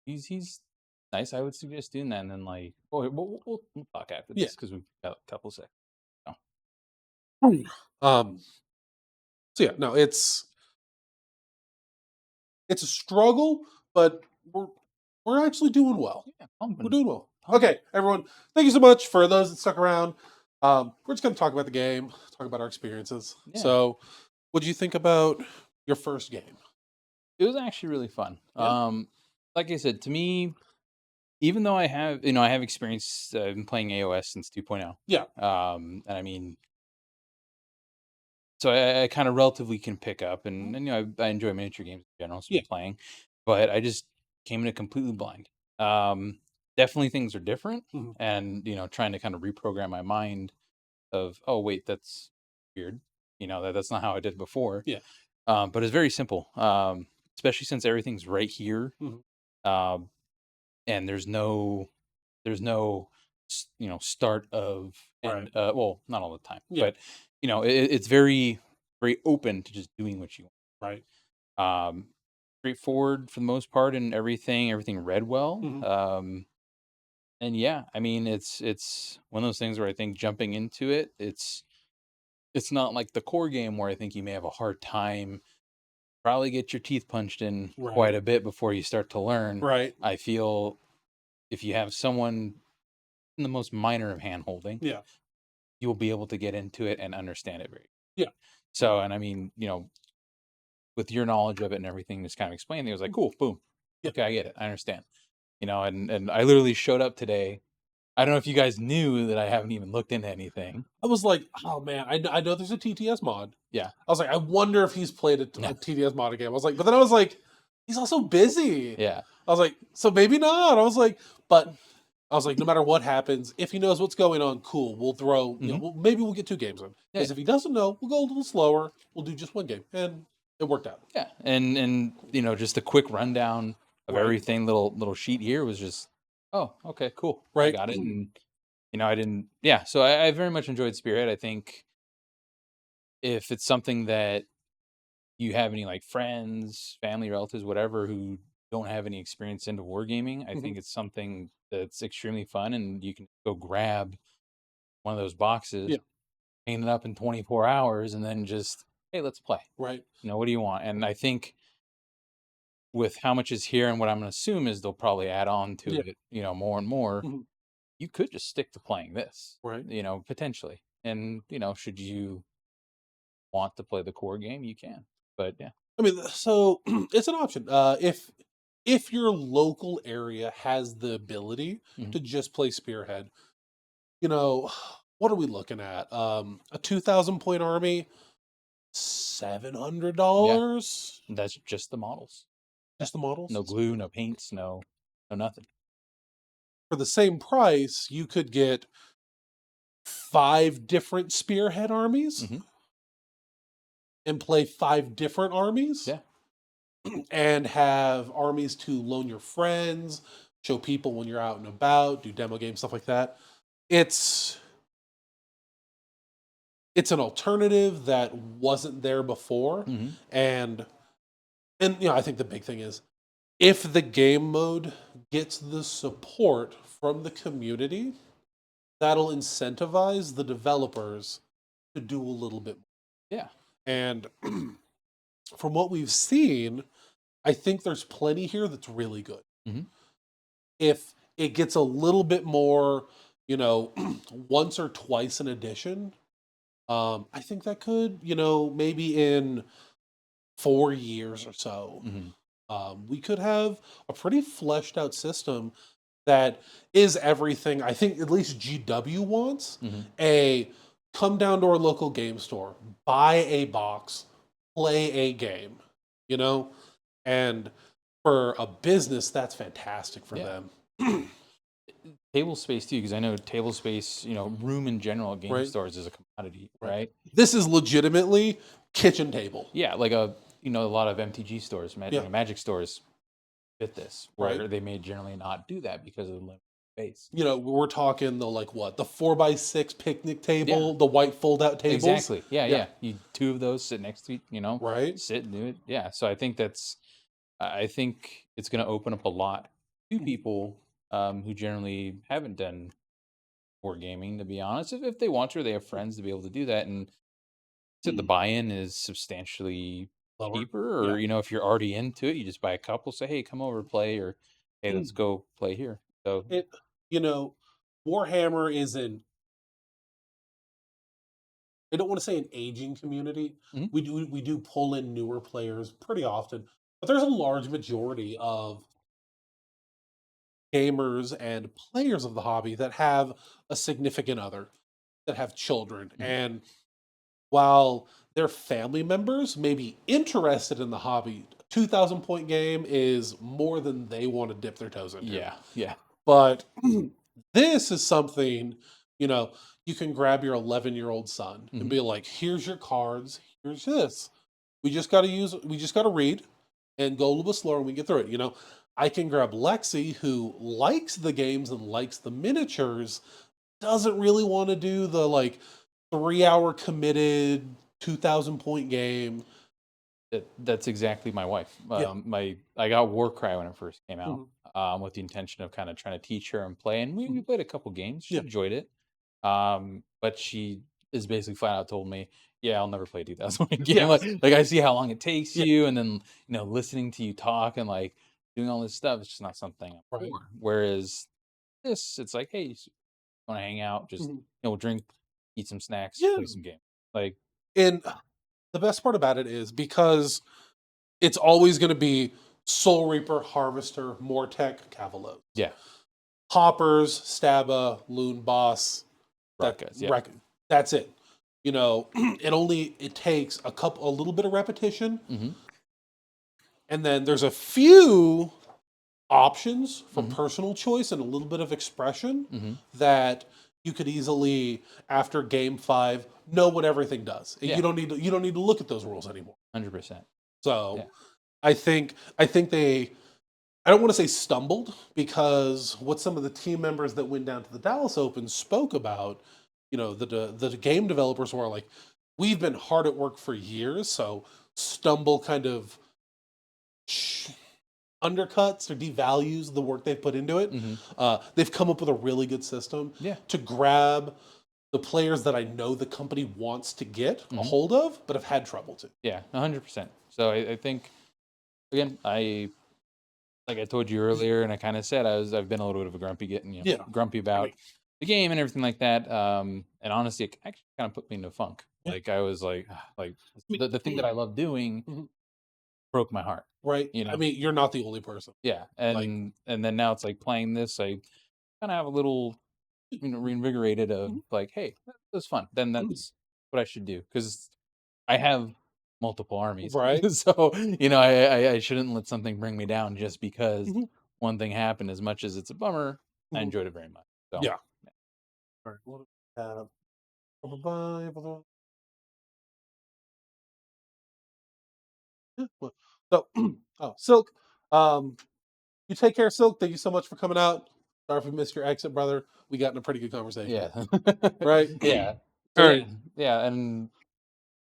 he's nice. I would suggest doing that, and then like, we'll talk after Yeah. this because we've got a couple seconds. So yeah, no, it's a struggle, but we're actually doing well. Yeah, We're doing well. Okay, everyone, thank you so much for those that stuck around. We're just going to talk about the game, talk about our experiences. Yeah. So, what did you think about your first game? It was actually really fun. Yeah. Like I said, to me, even though I have I have experience in playing AoS since 2.0. Yeah. And I mean, so I kind of relatively can pick up, and I enjoy miniature games in general, so Yeah. playing, but I just came in it completely blind. Definitely things are different, Mhm. and trying to kind of reprogram my mind of, oh wait, that's weird. That's not how I did before. Yeah. But it's very simple. Especially since everything's right here. Mhm. Um, and there's no start of Right. well, not all the time, Yeah. but it's very very open to just doing what you Right. want. Straightforward for the most part, and everything read well. Mhm. And yeah, I mean, it's one of those things where I think jumping into it, it's not like the core game where I think you may have a hard time, probably get your teeth punched in quite Right. a bit before you start to learn. Right. I feel if you have someone in the most minor of hand holding, Yeah. you'll be able to get into it and understand it very. Yeah. So, and I mean, with your knowledge of it and everything, just kind of explained, it was like, cool, boom. Yeah. Okay, I get it. I understand. And I literally showed up today. I don't know if you guys knew that I haven't even looked into anything. I was like, oh man, I know there's a TTS mod. Yeah. I was like, I wonder if he's played a Yeah. TTS mod game. I was like, but then I was like, he's also busy. Yeah. I was like, so maybe not. I was like, but I was like, no matter what happens, if he knows what's going on, cool. We'll throw, maybe we'll get 2 games in. Because if he doesn't know, we'll go a little slower. We'll do just 1 game, and it worked out. Yeah, and just a quick rundown of Right. everything. Little sheet here was just, oh, okay, cool, I Right. got it. And I didn't. Yeah, so I very much enjoyed Spearhead. I think if it's something that you have any like friends, family, relatives, whatever, who don't have any experience into wargaming, I Mhm. think it's something that's extremely fun, and you can go grab one of those boxes, Yeah. paint it up in 24 hours, and then just, hey, let's play. Right. What do you want? And I think with how much is here, and what I'm going to assume is they'll probably add on to Yeah. it, more and more. Mhm. You could just stick to playing this, Right. potentially. And, should you want to play the core game, you can. But yeah. I mean, so it's an option. If your local area has the ability Mhm. to just play Spearhead, what are we looking at? A 2,000 point army, $700. That's just the models. Just the models. No glue, no paints, no nothing. For the same price, you could get 5 different Spearhead armies Mhm. and play 5 different armies. Yeah. And have armies to loan your friends, show people when you're out and about, do demo games, stuff like that. It's an alternative that wasn't there before. Mhm. And I think the big thing is, if the game mode gets the support from the community, that'll incentivize the developers to do a little bit more. Yeah. And from what we've seen, I think there's plenty here that's really good. Mhm. If it gets a little bit more, once or twice an edition, I think that could, maybe in 4 years or so, Mhm. we could have a pretty fleshed out system that is everything I think at least GW wants. Mhm. Come down to our local game store, buy a box, play a game, and for a business, that's fantastic for Yeah. them. Table space too, because I know table space, room in general at game Right. stores is a commodity, right? This is legitimately kitchen table. Yeah, like a lot of MTG stores, Yeah. Magic stores fit this, where Right. they may generally not do that because of the limited space. We're talking the the 4x6 picnic table, Yeah. the white fold out tables. Exactly. Yeah. You 2 of those sit next to each, Right. sit and do it. Yeah. So I think I think it's going to open up a lot 2 people who generally haven't done board gaming, to be honest. If they want to, or they have friends to be able to do that, and so the buy-in is substantially Lower. cheaper, Yeah. or if you're already into it, you just buy a couple. Say, hey, come over play, or hey, let's go play here. So It, Warhammer is I don't want to say an aging community. Mhm. We do pull in newer players pretty often, but there's a large majority of gamers and players of the hobby that have a significant other, that have children, Mhm. and while their family members may be interested in the hobby, 2,000 point game is more than they want to dip their toes into. Yeah. But this is something, you know, you can grab your 11-year-old son and Mhm. be like, here's your cards, here's this. We just got to read and go a little bit slower and we get through it. I can grab Lexi, who likes the games and likes the miniatures, doesn't really want to do the 3-hour committed 2,000 point game. That's exactly my wife. Yeah. I got Warcry when it first came out, Mhm. with the intention of kind of trying to teach her and play, and we played a couple games. She Yeah. enjoyed it, but she is basically flat out told me, "Yeah, I'll never play a 2000 game. Yeah. Like I see how long it takes Yeah. you, and then listening to you talk and like doing all this stuff. It's just not something I'm Right. for." Whereas this, it's like, hey, want to hang out, just Mhm. drink, eat some snacks, Yeah. play some game. Like, And the best part about it is because it's always going to be Soul Reaper, Harvester, Mortek, Cavalo. yeah, Hoppers, Stabba, Loon Boss. rock guys, yeah. That's it. It takes a little bit of repetition, Mm-hmm. and then there's a few options for Mhm. personal choice and a little bit of expression Mm-hmm. that you could easily, after game 5, know what everything does. Yeah. You don't need to look at those rules anymore. 100%. So Yeah. I think they, I don't want to say stumbled, because what some of the team members that went down to the Dallas Open spoke about, the game developers were like, we've been hard at work for years, so stumble kind of undercuts or devalues the work they've put into it. Mm-hmm. They've come up with a really good system Yeah. to grab the players that I know the company wants to get a Mhm. hold of, but have had trouble to. Yeah, 100%. So I think, again, like I told you earlier, and I kind of said I've been a little bit of a grumpy Yeah. grumpy about the game and everything like that. And honestly, it actually kind of put me into funk. Yeah. Like I was like the thing that I love doing Mhm. broke my heart. Right. You know? I mean, you're not the only person. Yeah, and then now it's like playing this, I kind of have a little reinvigorated of Mhm. like, hey, that was fun. Then that's what I should do, because I have multiple armies, Right. so I shouldn't let something bring me down just because Mhm. one thing happened. As much as it's a bummer, I Mhm. enjoyed it very much. So Yeah. All right. What do we have? Bye-bye. Yeah, so, oh, Silk. You take care, Silk. Thank you so much for coming out. Sorry if we missed your exit, brother. We got in a pretty good conversation. yeah, Right? yeah. So All yeah, right. yeah, and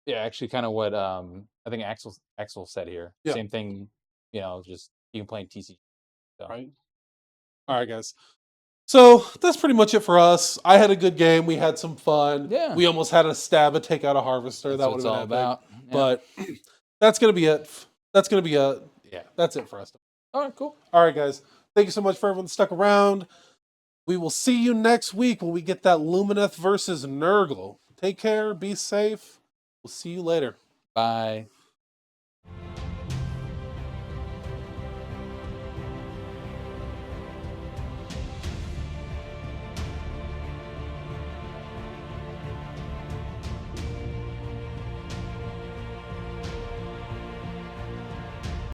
yeah, actually, kind of what I think Axel said here. Yeah. Same thing. Just you can play in TC. So. Right. All right, guys. So that's pretty much it for us. I had a good game. We had some fun. Yeah. We almost had a stab at take out a harvester. That's That what would it's have been all epic. about. Yeah. But that's gonna be it. That's gonna be it. Yeah. That's it for us. All right, cool. All right, guys. Thank you so much for everyone that stuck around. We will see you next week when we get that Lumineth versus Nurgle. Take care. Be safe. We'll see you later. Bye.